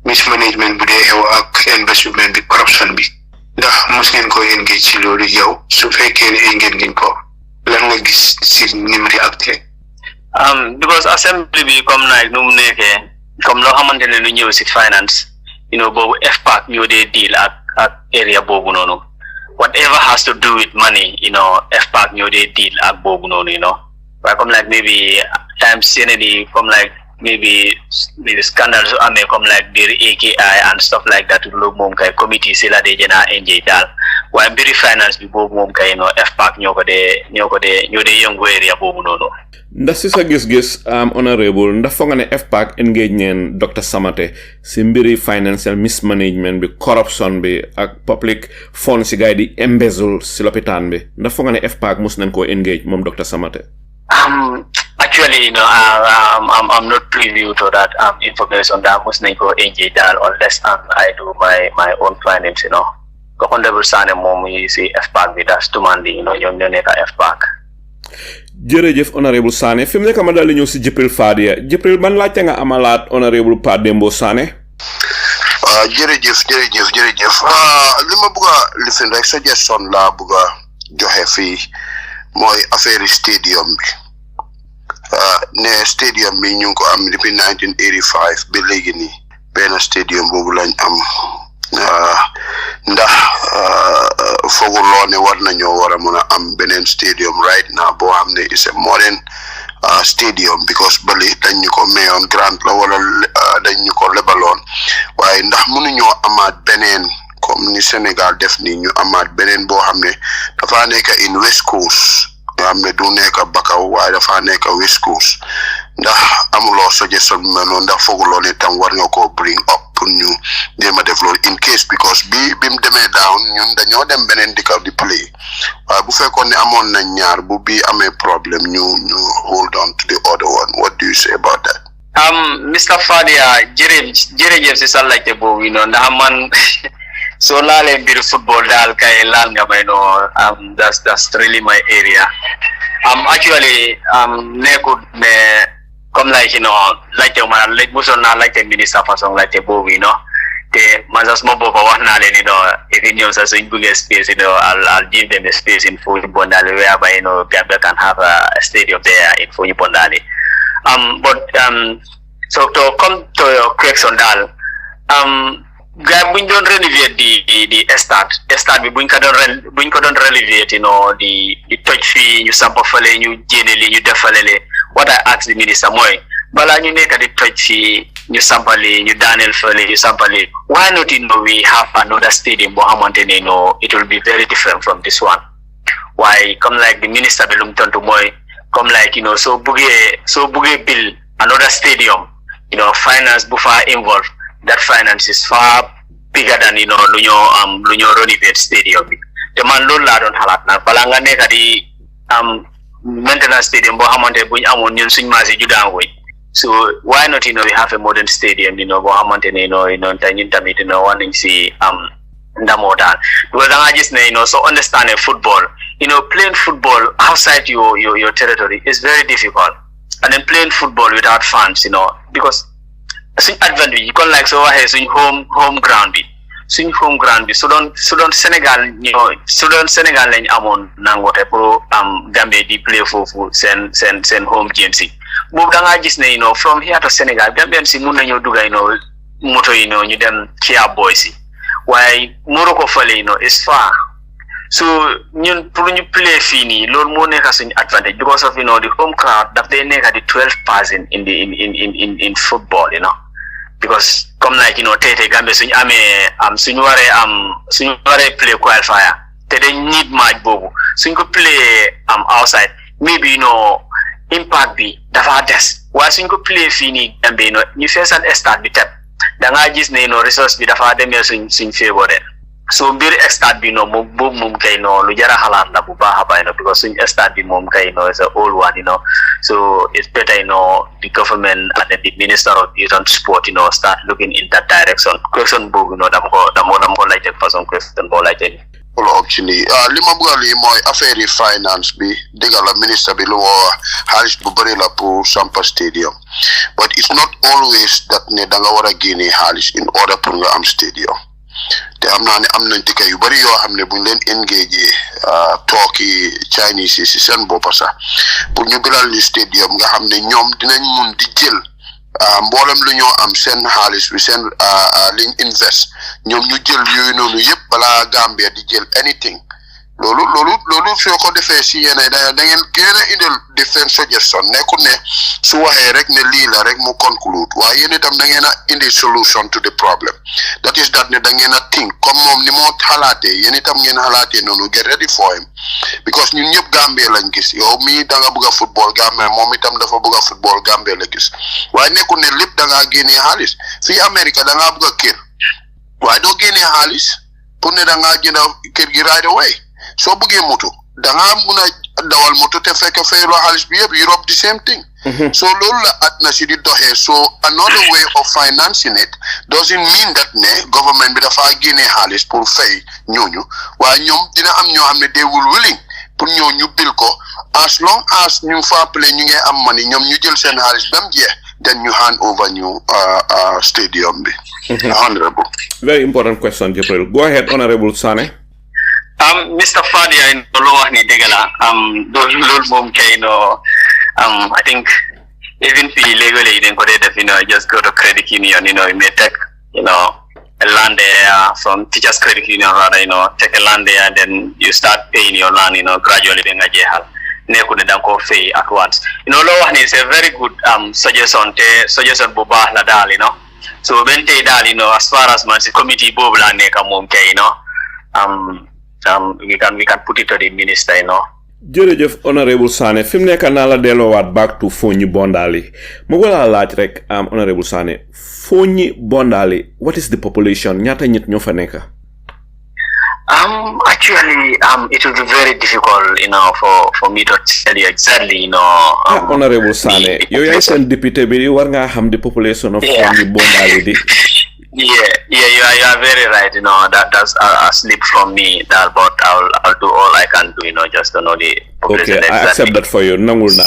mismanagement bu dee xew ak investment bi corruption bi ndax mos ngeen ko engage ci loolu yow su fekkee ne engage ngeen ko lan nga gis si numéro acte because assembly bi comme like nu mu nekkee comme loo xamante ne lu ñëw si finance boobu FPAC ñoo dee deal ak area boobu noonu whatever has to do with money FPAC ñoo dee deal ak boobu noonu waaye comme like maybe times senedi comme like maybe scandals come like the AKI and stuff like that loolu moom kay committee si la dee jëna enjoy daal waaye mbiri finance bi boobu moom kay FPAC ñoo ko dee yëngu area boobu noonu. ndax si sa gis-gis honorable ndax foog nga ne FPAC engage neen Dr. Sanneh si mbiri financial mismanagement bi corruption bi ak public funds si gars yi di embezzle si lopitaan bi ndax foog nga ne FPAC mus nañ koo engage moom Dr. Sanneh. Actually, I'm not privy to that information that mus nañ koo engage daal unless I do my own findings, ko Honourable Sanneh moom yi si FPAC bi das demanding ñoom ñoo nekk FPAC. jërëjëf Honourable Sanneh fi mu nekk ma daal di ñëw si Jibril Fadia Jibril ban laajte nga amalaat Honourable Pa Dembo Sanneh. jërëjëf li ma bëgg a lifin rek suggestion laa bëgg a joxe fii mooy affaire stadium bi ne stadium bi ñu ngi ko am depuis 1985 ba léegi nii benn stadium boobu lañ am ndax fooguloo ne war nañoo war a mën a am beneen stadium right now boo xam ne is a modern stadium because bali dañ ñu ko mayoon grant la wala dañ ñu ko lebaloon waaye ndax mënuñoo amaat beneen comme ni Sénégal def ni ñu amaat beneen boo xam ne dafa nekk in West Coast nga xam ne du nekk Bakaw waaye dafa nekk West Coast ndax amuloo suggestion bi noonu ndax fooguloo ne tam war nga koo bring up pour ñu jéem a def loolu in case because bi mu demee down ñun dañoo dem beneen dikaw di play waaye bu fekkoon ne amoon nañ ñaar bu bii amee problème ñu hold on to the other one. What do you say about that? Mr. Fadia jërëjëf si sa laajte boobu ndax man soo laalee mbir football daal kay laal nga may that's really my area. Actually nekkul ne comme laajte ma musoon naa laajte ministre façon laajte boobu te man sax ma boppa wax naa leen if ñoom sax suñ bëggee space I'll give them a space in Foni Bondali whereby Gambia can have a stadium there in Foni Bondali. But so to come to your question daal gars buñ doon renovate di stade bi buñ ko doon renovate di toj fii ñu samp fale ñu jéene li ñu defale le what I ask the minister mooy balaa ñu nekk di toj fii ñu sampali ñu daaneel fale ñu sampali why not we have another stadium boo xamante ne it will be very different from this one. Why comme like the minister bi lu mu tontu mooy comme like soo buggee build another stadium finance bu fa involved that finance is far bigger than lu ñoo renovate stadium bi te man loolu laa doon xalaat nag balaa nga nekk di maintenance stadium boo xamante buñ amoon ñun suñ maasi judaangoy so why not we have a modern stadium boo xamante ne te ñun tamit war nañ si ndamoo daal because da nga gis ne so understanding football playing football outside your territory is very difficult and then playing football without fans because suñ advantage yi kon like soo waxee suñ home ground bi su doon Sénégal lañ amoon nangote pour Gambie di play foofu seen home games yi boobu da ngaa gis ne from here to Sénégal Gambien si mun nañoo dugga moto ñu dem Kia Boys yi waaye Morocco fale is far so ñun pour ñu play fii nii loolu moo nekk suñu advantage because of the home crowd daf day nekk di 12% in football because comme like tey Gambia suñu amee suñu waree play qualifier te dañ need match boobu suñ ko play outside maybe impact bi dafa des waaye suñ ko play fii nii Gambia ñu feesal stade bi teb da ngaa gis ne resource bi dafa demee suñ favor so mbir stade bi moom kay lu jara xalaat la bu baax a baax because suñ stade bi moom kay is a old one so it's better the government and then the minister of youth and sport start looking in that direction question boobu dama ko laajte façon question boo laajte actually li ma bëgg lii mooy affaire yi finance bi dëgg la ministre bi lu woo xaalis bu bëri la pour sampa stadium but it's not always that ne da nga war a génne xaalis in order pour nga am stadium te am naa ne am nañ dëkk yu bëri yoo xam ne buñ leen engagé tooki Chinese yi si seen boppa sax pour ñu bilal ñu stadium nga xam ne ñoom dinañ mun di jël mboolem lu ñoo am seen xaalis bi seen liñ invest ñoom ñu jël yooyu noonu yëpp balaa Gambia di jël anything loolu soo ko defee si yéen da ngeen gën a indil different suggestion nekkul ne su waxee rek ne lii la rek mu conclude waaye yéen itam da ngeen a indi solution to the problem that is that ne da ngeen a think comme moom ni moo xalaatee yéen itam ngeen xalaatee noonu get ready for him because ñun ñëpp Gambie lañ gis yow mii da nga bëgg a football Gambie moom itam dafa bëgg a football Gambie la gis waaye nekkul ne lépp da ngaa génnee xaalis fii Amérique da ngaa bëgg a kër waaye doo génnee xaalis pour ne da ngaa jënd kër gi right away soo bëggee moto da ngaa mun a dawal moto te fekk fayuloo xaalis bi yëpp Europe the same thing. So loolu la àddina si di doxee so another way of financing it doesn't mean that ne government bi dafa génnee xaalis pour fay ñooñu waaye ñoom dina am ñoo xam ne they will willing pour ñooñu bil ko as long as ñu fa play ñu ngi am money ñoom ñu jël seen xaalis ba mu jeex then you hand over ñu stadium bi. Honorable. Very important question, Jibril. Go ahead, Honourable Sanneh. Mr. Fadi, I know what ni degala. Those mom I think even fee legally then could just go to credit union, you may take, a land there from teachers credit union rather, take a land there and then you start paying your land, gradually then ajehal. Neku dan ko fee at once. Law is a very good suggestion buba la dal, So bente dal, as far as man committee bobla neka mom we can put it to the minister, Jërëjëf Honourable Sanneh fi mu nekk naa la delloowaat back to Foni Bondali ma wala laaj rek Honourable Sanneh Foni Bondali what is the population ñaata nit ñoo fa nekk actually it will be very difficult for me to tell you exactly Honourable Sanneh yow yaay seen député bi war ngaa xam the population of Foni Bondali di you are very right. That's a slip from me. But I'll do all I can do. Just to know the population. Okay, I accept that for you. Nangul na.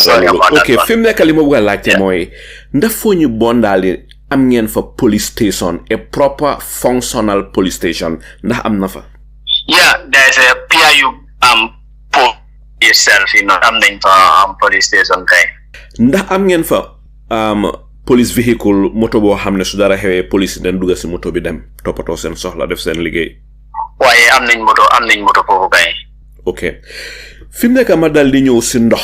Okay, fi mu nekk li ma bëgg a laajte mooy ndax Foni Bondali am ngeen fa police station, a proper functional police station ndax am na fa. Yeah, there's a PIU post itself. Am nañ fa police station kay. Ndax am ngeen fa police vehicle moto boo xam ne su dara xewee police den dugga si moto bi dem toppatoo seen soxla def seen liggéey. waaye am nañ moto foofu kay. ok fi mu nekk ma dal di ñëw si ndox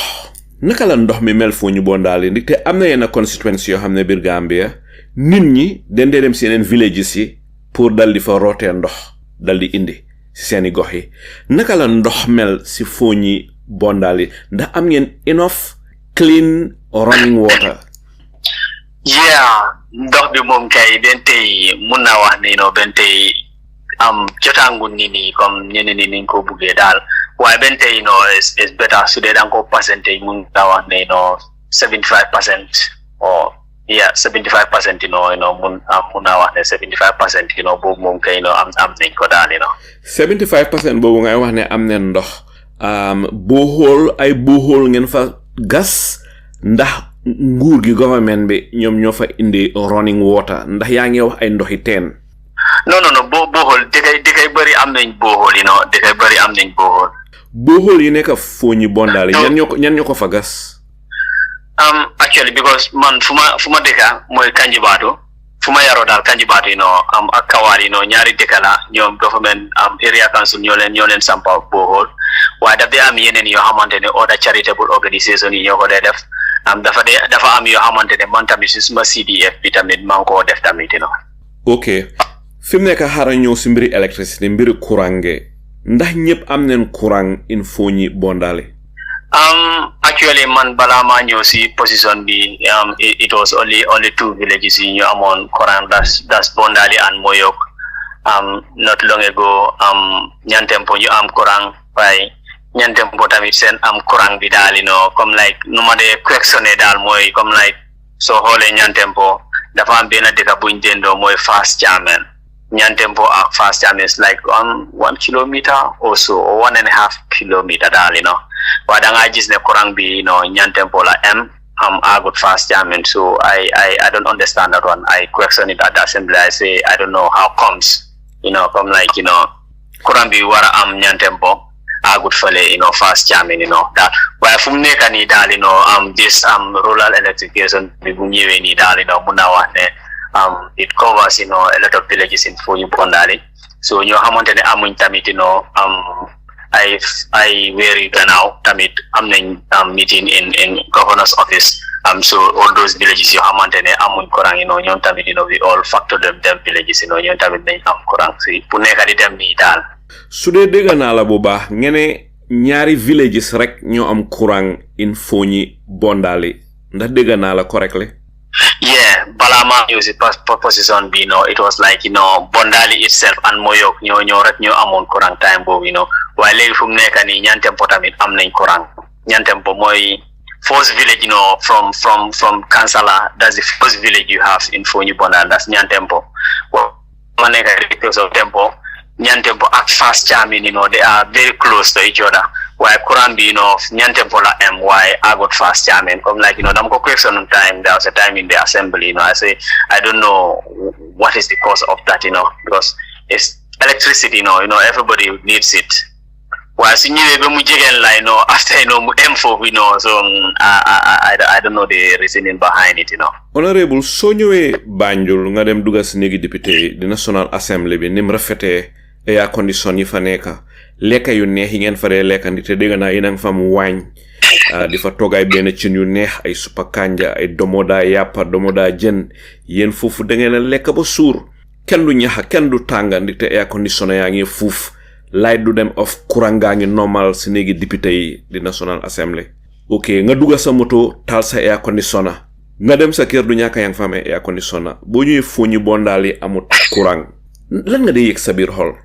naka la ndox mi mel Foni Bondali ndi te am na yenn constituency yoo xam ne biir Gambia nit ñi den dee dem si yeneen villages yi pour dal di fa rootee ndox dal di indi si seeni gox yi naka la ndox mel si Foni Bondali ndax am ngeen enough clean running water. Ndox bi moom kay ben tey mun naa wax ne ben tey jotaangu nit ñi comme ñeneen ñi niñ ko buggee daal waaye ben tey is better su dee danga ko percentage mun naa wax ne 75% or 75% mun naa wax ne 75% boobu moom kay am nañ ko daal 75% boobu ngay wax ne am neen ndox ay borehole ngeen fa gas ndax nguur gi government bi ñoom ñoo fa indi running water ndax yaa ngi wax ay ndoxi teen. non borehole dëkkay bëri am nañ borehole dëkkay bëri am nañ borehole. borehole yi nekk Foni Bondali ñan ñoo ko fa gas. actually because man fu ma dëkka mooy Kanjibaatu fu ma yaroo daal Kanjibaatu ak Kawaal ñaari dëkka la ñoom government area council ñoo leen sampa borehole waaye daf dee am yeneen yoo xamante ne other charitable organisation yi ñoo ko dee def. dafa am yoo xamante ne man tamit si suma CDF bi tamit maa ngi koo def tamit ok fi mu nekk xaaral ñëw si mbiri électricité mbiri courant ge ndax ñëpp am neen courant in Foni Bondali. actually man balaa maa ñëw si position bi it was only 2 villages yi ñu amoon courant das Bondali and Moyok not long ago Ñantempo ñu am courant waaye Ñantempo tamit seen am courant bi daal comme like nu ma dee questionné daal mooy comme like soo xoolee Ñantempo dafa am benn dëkk buñ dendoo mooy Fast Chairman Ñantempo ak Fast Chairman is like 1 kilometer or so or 1.5 kilometer daal waaye da ngaa gis ne courant bi Ñantempo la agut Fast Chairman so I don't understand that one. I question it at the assembly. I say I don't know how comes come like courant bi war a am Ñantempo agut fale Fast Chairman that waaye fu mu nekk nii daal this rural electrification bi bu ñëwee nii daal mun naa wax ne it covers a lot of villages in Foni Bondali so ñoo xamante ne amuñ tamit I weary now tamit am nañ meeting in governor's office. So all those villages you xamantene amuñ courant ñoom tamit we all factor them villages ñoom tamit dañ am courant si pour nekk di dem nii daal. su dee dégg naa la bu baax ngene ñaari villages rek ñoo am courant in Foni Bondali ndax dégg naa la correctly? Yeah, balama use position bi it was like Bondali itself and Moyok ñoo rek ñoo amoon courant time boobu waaye léegi fu mu nekk nii Ñantempo tamit am nañ courant. Ñantempo mooy first village from Kansala. That's the first village you have in Foni Bondali. That's Ñantempo. Well, because of Tempo, Ñantempo ak Fast Jamming, they are very close to each other. Why Kurambi, Ñantempo la M, why I got Fast Jamming. Come like, them go question on time. There was a time in the assembly, I say, I don't know what is the cause of that, because it's electricity, everybody needs it. Well, after so I don't know the reasoning behind it, Honorable, so ñëwee Banjul nga dem duga si néegi député di National Assembly bi nim rafetee air condition yi fa nekka lekka yu neex yi ngeen fa dee lekkandi te dégg naa yéen a ngi fa mu waañ di fa toggaay benn cin yu neex ay suppa kanja ay domoda yàppa domoda jën yéen foofu da ngeen a lekk ba suur kenn du ñaxa kenn du tàngandi te air condition yaa ngi fuuf light du dem off courant gaa ngi normal si néegi député yi di National Assembly. Ok nga duga sa moto taal sa air conditioner nga dem sa kër du ñàkk yang fa am air conditioner boo ñëwee Foni Bondali amut courant lan nga di yëg sa biir xol?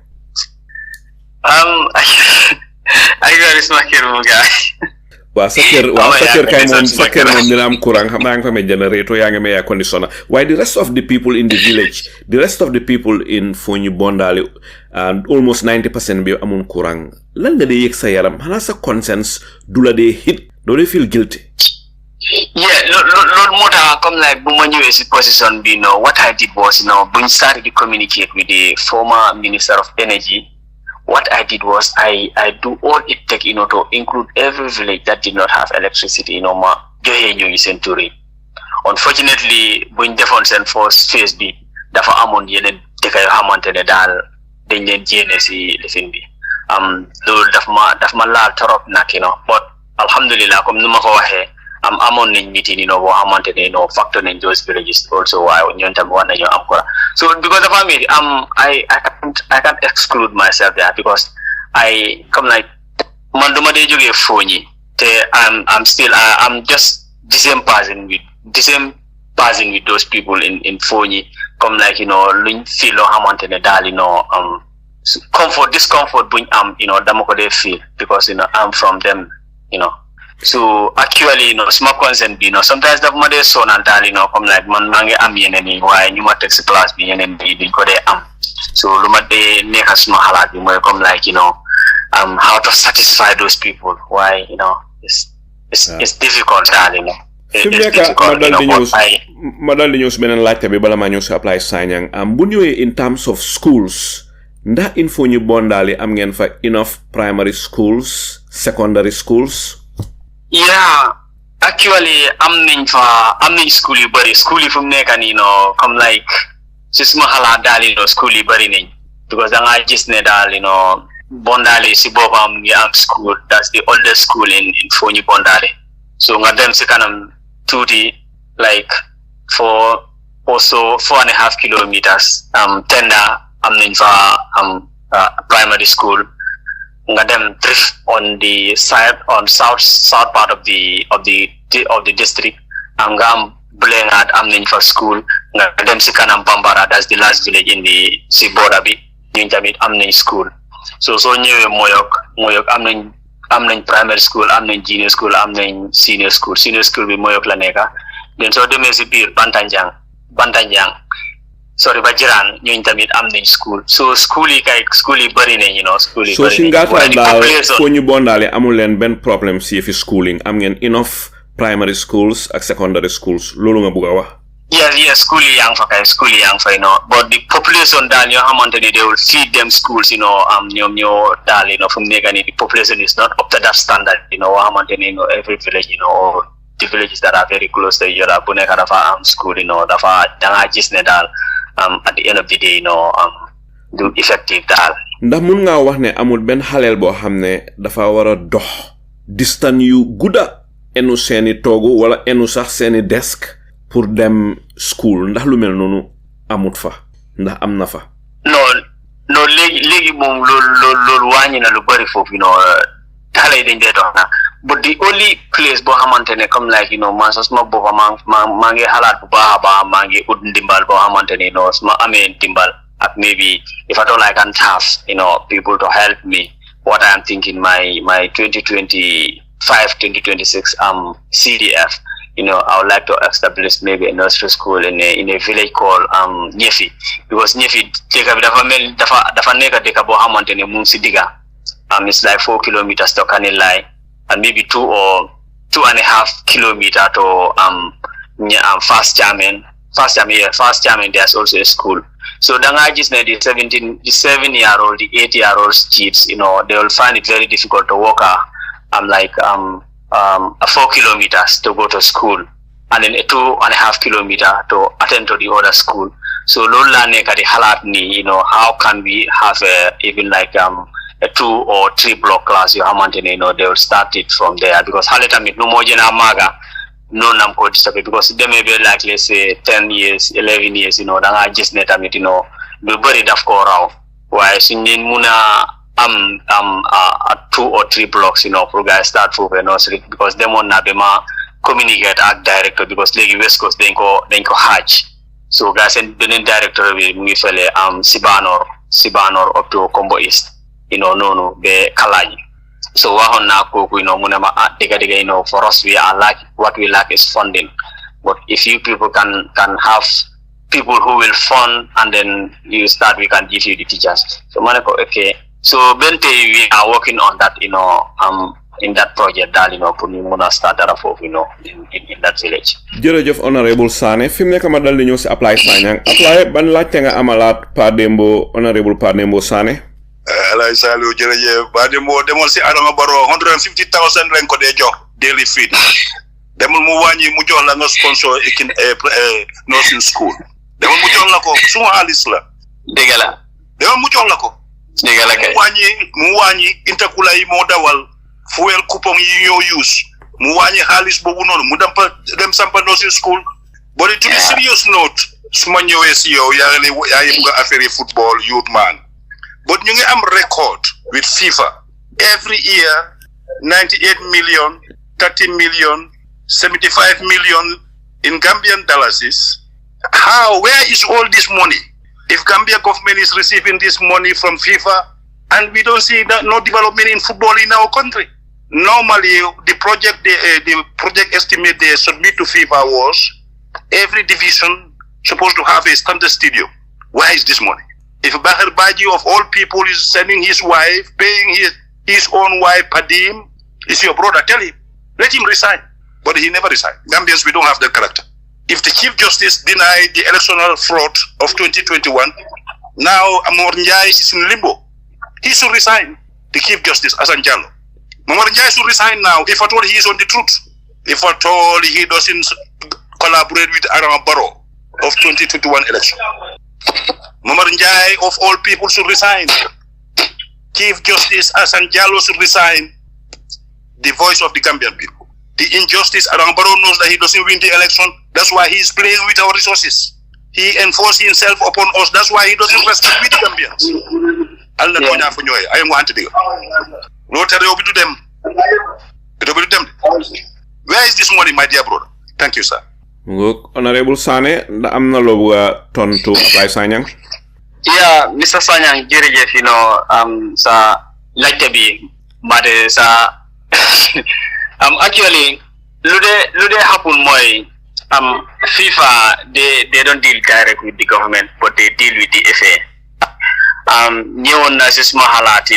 I got this makiru guy. Sa kër moom dina am courant xam nga fa me generator yaa ngi me air conditioner. Why the rest of the people in the village, the rest of the people in Foni Bondali and almost 90% bi amun courant. Lan nga di yëg sa yaram? Xanaa sa conscience du la dee hit? Do they feel guilty? Yeah, Lord Mota come like Bumanyu is position be what I did was when started to communicate with the former Minister of Energy. What I did was I do all it take to include every village that did not have electricity unfortunately when defense and force face be dafa amon yeneen dëkk yoo xamantene daal dañ leen jéene si lifin bi loolu daf ma laal torop nag but alhamdulillah comme nu ma ko waxee amon nañ meeting boo xamantene factor nañ those villages also waaye ñoom tam war nañoo am courant so because of me I can't exclude myself there because I come like man duma dee jógee Foni te I'm just the same person with those people in Foni come like luñ feel loo xamantene daal discomfort buñ am dama ko dee feel because I'm from them so actually small concern be sometimes the mother son and dal come like man mangi am yeneen waaye ñu ma teg si place bi yeneen bi duñ ko dee am so lu ma dee nekk suma xalaat bi mooy comme like how to satisfy those people why it's difficult daal fi mu nekk ma dal di ñëw si beneen laajte bi bala maa ñëw si apply Sanyang bu ñëwee in terms of schools ndax in Foni Bondali am ngeen fa enough primary schools secondary schools? Yeah, actually am nañ school yu bari school yi fu mu nekk nii comme like si suma xalaat daal school yi bari nañ because da nga gis ne daal Bondali si boppam ngi am school that's the oldest school in Foni Bondali so nga dem si kanam tuuti like for also 4.5 kilometers Tenda am nañ fa primary school nga dem drift on the south part of the district nga am Bulengat am nañ fa school nga dem si kanam Bambara that's the last village in the si border bi ñu tamit am nañ school so ñëwee Moyok am nañ primary school am nañ junior school am nañ senior school bi Moyok la nekka den soo demee si biir Bantanjang sorry ba Jiraan ñooñu tamit am nañ school so school yi bari nañ school yi so si ngaatal daal Foni Bondali amul leen benn problème si fi schooling am ngeen enough primary schools ak secondary schools loolu nga bëgg a wax? Yes, school yi yaa ngi fa but the population daal ñoo xamante ni they will feed them schools ñoom ñoo daal fu mu nekk nii the population is not up to that standard woo xamante ni every village or the villages that are very close to each other bu nekk dafa am school dafa da nga gis ne daal at the end of the day du effective daal ndax mun nga wax ne amul ben xaleel boo xam ne dafa war a dox distance yu gudda enu seeni toogu wala enu sax seeni desk pour dem school ndax lu mel noonu amut fa ndax am na fa no léegi moom loolu wàññi na lu bari foofu xale yi dañ dee dox na but the only place boo xamante ne comme like man sax suma boppa maa ngi xalaat bu baax a baax maa ngi ut ndimbal boo xamante ne suma amee ndimbal ak maybe if at all I can have people to help me what I am thinking my 2025-2026 CDF I would like to establish maybe a nursery school in a village called Nyefi, because Nyefi deka bi dafa nekk deka boo xamante ne mu ngi si digga it's like 4 kilometers to Kanilai and maybe 2 or 2.5 kilometers to Fast Jamin there's also a school. So danga gis ne the 7-year-old, the 8-year-old kids, they will find it very difficult to walk 4 kilometers to go to school, and then 2.5 kilometers to attend to the other school. So lola ne kadi halat ni, how can we have even like a 2 or 3 block class? They will start it from there, because haletamit no mojena maga no nam ko disturb, because they may be like, let's say 10 years, 11 years, danga just netamit do bari daf ko raw. Why sinin muna 2 or 3 blocks, for guys start for nursery, because them on Nabema communicate at director, because Legi West Coast then go hatch. So guys and the director will fele Sibanor up to Combo East, no be Kalaji. So wahon na ko munama diga for us we are like what we lack is funding. But if you people can have people who will fund, and then you start, we can give you the teachers. So manako okay. So Bente, we are working on that, in that project, that, start that off, in that village. Jërëjëf Honourable Sanneh, fi mu nekk ma dal di ñëw si apply Sanyang. Apply ban laajte nga amalaat Pa Dembo, Honourable Pa Dembo Sanneh? Alay Salu jërëjëf Pa Dembo demal si Adama Barrow 150,000 lañ ko dee jox daily feed. Demal mu wàññi mu jox la nga sponsor nursing school. Demal mu jox la ko suma xaalis la. Dëgg la. Demal mu jox la ko. mu wàññi interkula yi moo dawal fuel coupon yi ñoo use mu wàññi xaalis boobu noonu mu dem sampa nursing school. But to be serious note, suma ñëwee si yow yaa ngi bugg a affaire football youth man, but ñu ngi am record with FIFA every year 98 million, 30 million, 75 million in Gambian dollars. Where is all this money? If Gambia government is receiving this money from FIFA, and we don't see no development in football in our country. Normally, the project estimate they submit to FIFA was every division supposed to have a standard stadium. Where is this money? If Bahar Baji of all people is sending his wife, paying his own wife, Padim, is your brother, tell him, let him resign. But he never resigned. Gambians, we don't have that character. If the Chief Justice denied the electoral fraud of 2021, now Amor Njai is in limbo. He should resign. The Chief Justice, Asan Jallo. Amor Njai should resign now if at all he is on the truth. If at all he doesn't collaborate with Adama Barrow of 2021 election. Amor Njai of all people should resign. Chief Justice Asan Jallo should resign. The voice of the Gambian people. The injustice, Adama Barrow knows that he doesn't win the election. That's why he is playing with our resources. He enforced himself upon us. That's why he doesn't respect with the Gambians. I am going to do. Them. Where is this money, my dear brother? Thank you, sir. Honourable Sanneh, am na loo bëgg ton to apply Sanyang? Yeah, Mr. Sanyang, jërëjëf, sa laajte bi, but sa actually, lu de happen mooy FIFA they don't deal direct with the government, but they deal with the FA. Ñëwoon na si suma xalaat,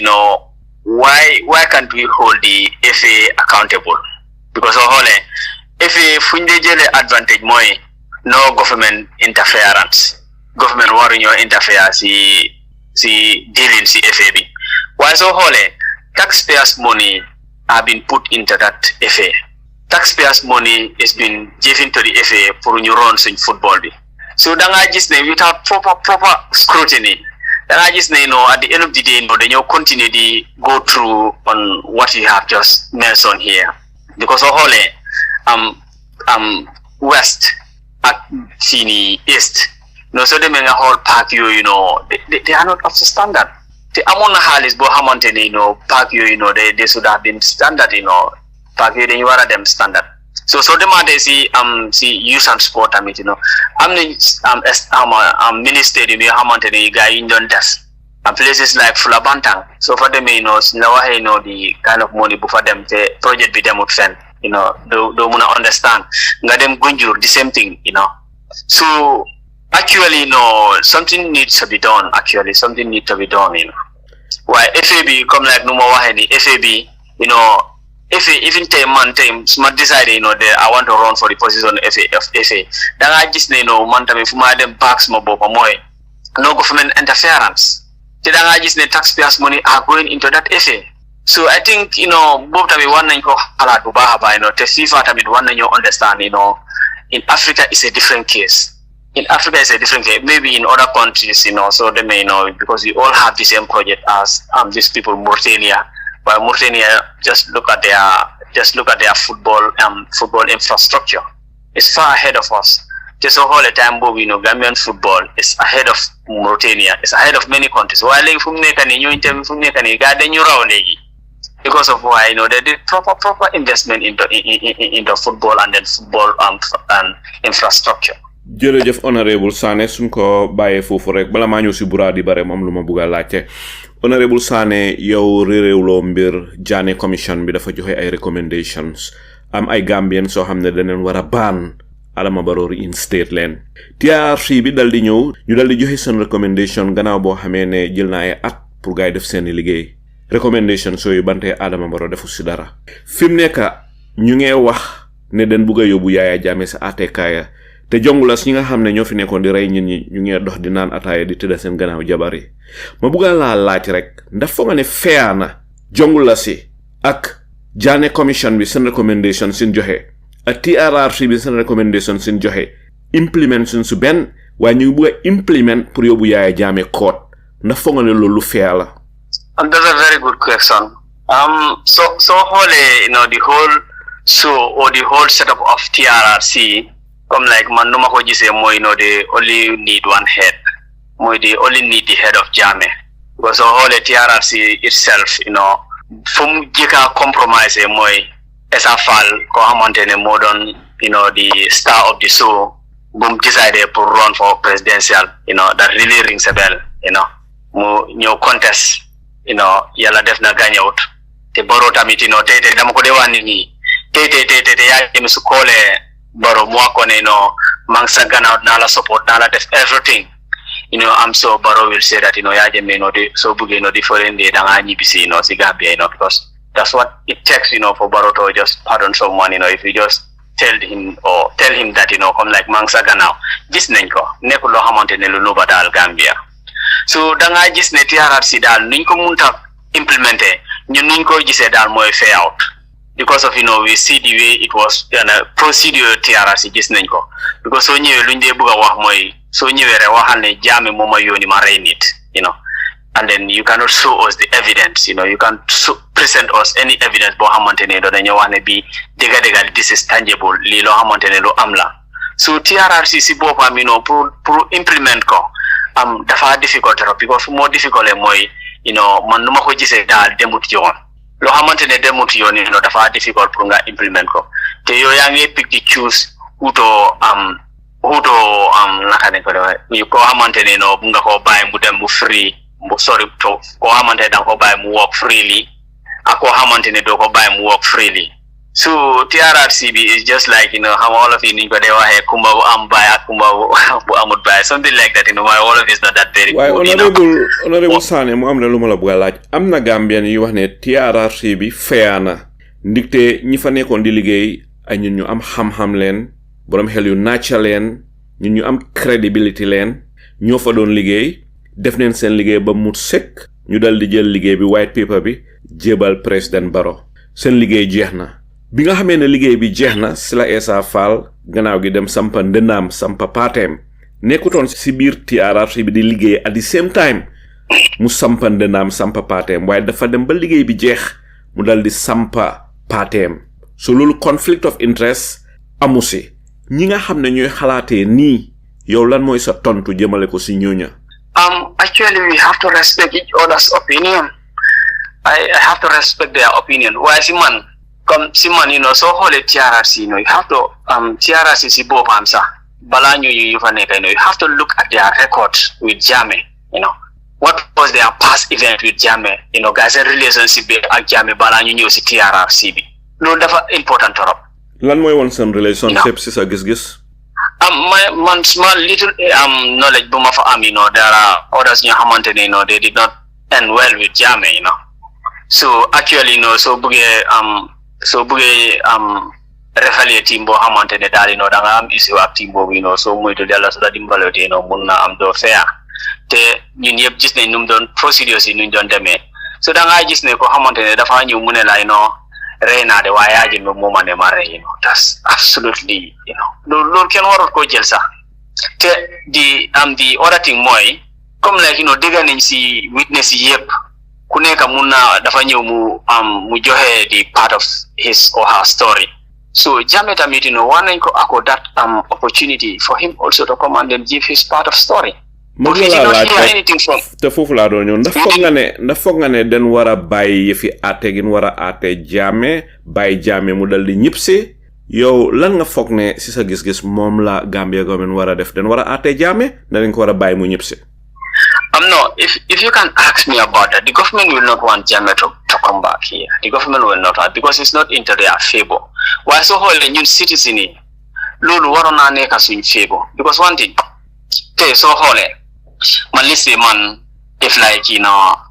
why can't we hold the FA accountable? Because xoolee FA fu ñu dee jëlee advantage mooy no government interference. Government waruñoo interfere si dealing si FA bi. Waaye soo xoolee taxpayers' money have been put into that FA. Taxpayers' money has been given to the FA for new runs in football. So danga gis ne without proper scrutiny, And I just at the end of the day, they continue to go through on what you have just mentioned here. Because west at Fini East, so they may whole park they are not up to standard. The Amon Halis Bohamonte, park they should have been standard, park you then you are them standard. So them are they see youth and sport I'm minister in Hamonte guy in Dundas and places like Fulabantang. So for them now the kind of money for them the project with them would send. Don't understand. Them gunjur the same thing, So actually, something needs to be done. Actually, something needs to be done. Why FAB come like no more FAB, even time smart decide, I want to run for the position of FA. Then I just man time if my them backs mo no government interference. Then I just taxpayers' money are going into that FA. So I think both of one and halad bubahaba the FIFA tamid one and you understand in Africa is a different case. In Africa is a different case. Maybe in other countries so they may because we all have the same project as these people Mauritania. But Mauritania just look at their football infrastructure. It's far ahead of us. Just a whole time Gambian football is ahead of Mauritania. It's ahead of many countries. While because of why they did proper investment into football and then football and infrastructure. Jërëjëf Honourable Sanneh suñ ko bàyyee foofu rek bala maa ñëw si buraadi bare moom lu ma bëgg a laajte Honourable Sanneh yow réewloo mbir Janneh commission bi dafa joxe ay recommendations am ay Gambian soo xam ne daneen war a baan Adama Barrow reinstate leen TRC bi dal di ñëw ñu dal di joxe seen recommendation gannaaw boo xamee ne jël na ay at pour gaay def seeni liggéey recommendation sooyu bante Adama Barrow defu si dara fi mu nekk ñu ngee wax ne den bugg a yóbbu Yaya Jammeh sa atekaaya te jongulas ñi nga xam ne ñoo fi nekkoon di rey ñit ñi ñu ngee dox di naan ataaya di tëdda seen gannaaw jabar yi ma bugga laa laaj rek ndax foo nga ne fair na jongulas yi ak Janneh commission bi seen recommendation sin joxe ak TRRC bi seen recommendation sin joxe implement sun su benn waaye ñu bugg a implement pour yóbbu Yaya Jammeh court ndax foo nga ne loolu fair la. And that's a very good question. So whole the whole show or the whole setup of TRRC come like man no mako gise moy they only need one head. They only need the head of Jammeh. Because whole TRRC itself, from jika compromise moy esafal ko amantene modern, the star of the show, boom decided to run for presidential, that really rings a bell, mu contest. Yalla def na gagne out te Barrow tamit tete dama ko de wani ni tete ya dem su kole Barrow mo ko ne mang sa gana na la support na la def everything I'm so Barrow will say that ya dem de so buge the foreign day da nga ñibisi si Gambia because that's what it takes for Barrow to just pardon someone if you just tell him that come like mang sa gana gis nañ ko nekul lo xamantene lu no ba dal Gambia. So danga gis ne TRRC dal niñ ko munta implementer ñun niñ ko gisé dal moy fair out because of we see the way it was procedure TRRC gis nañ ko because so ñëwé luñ dé bëgg wax moy so ñëwé rek waxal ne Jammeh moma yoni ma ray nit and then you cannot show us the evidence you can present us any evidence bo xamantene do dañu wax ne bi dega this is tangible li lo xamantene lu am la so TRRC si bopam pour implement ko dafa difficult because more difficult moy man numa ko gisé dal demut yoon lo xamantene demut yoon dafa difficult pour nga implement ko te yo ya ngi pick to choose uto naka ne ko ñu ko xamantene nga ko bay mu dem mu free mu sorry to ko xamantene da ko bay mu work freely ako xamantene do ko bay mu work freely. So TRRC is just like how all of you need to waxe kumba bu am bay ak kumba bu amut bay something like that why all of it is not that very good. Honourable Sanneh mu am na lu ma la bëgg a laaj am na Gambian yu wax ne TRRC bi fair na ndigte ñi fa nekkoon di liggéey ay ñun ñu am xam-xam leen borom xel yu nàcca leen ñun ñu am credibility leen ñoo fa doon liggéey def neen seen liggéey ba mut sëkk ñu dal di jël liggéey bi white paper bi jébal président Barrow seen liggéey jeex na bi nga xamee ne liggéey bi jeex na si la Essa Faal gannaaw gi dem sampa ndënaam sampa paateem nekkutoon si biir TRRC bi di liggéey at the same time mu sampande naam sampa pateem waaye dafa dem ba liggéey bi jeex mu dal di sampa pateem so loolu conflict of interest amu si ñi nga xam ne ñooy xalaatee nii yow lan mooy sa tontu jëmale ko si ñooña. Actually we have to respect each other's opinion. I have to respect their opinion. Why Siman? Come Siman, so holy TRRC, you have to TRRC si bo pamsa. Balanyu you have to look at their record with Jame, What was their past event with Jame? Guys, a relationship with Jame Balanyu you si TRRC. No, that's important to up. Lan moy won sen relationship si sa gis-gis? My small little knowledge buma fa am, there are others ñu xamantene they did not end well with Jame, So actually so buge refale team bo xamantene dal da nga am issue ak team bobu so muy to dela so da dimbalote mun na am do fair te ñun yeb gis nañ num doon procedures yi ñu doon démé so da nga gis ne ko xamantene dafa ñu mu ne la Reina de wayaji no moma ne mare that's absolutely lool ken warot ko jël sax te the other thing moy comme like dega nañ ci witness yépp ku nekk mun na dafa ñëw mu joxe the part of his or her story so Jammeh tamit war nañ ko ako that opportunity for him also to come and then give his part of story. But he did not hear anything from. te foofu laa doon ñëw ndax foog nga ne den war a bàyyi yëfi àtte gi war a àtte Jammeh bàyyi Jammeh mu dal di ñëpp si yow lan nga foog ne si sa gis-gis moom la Gambia government war a def den war a àtte Jammeh ne dañ ko war a bàyyi mu ñëpp si. No, if you can ask me about that, the government will not want Jammeh to come back here. The government will not want because it's not into their favor. Why so whole new citizen lulu warona neka suñ favor because one thing so whole man listen man if like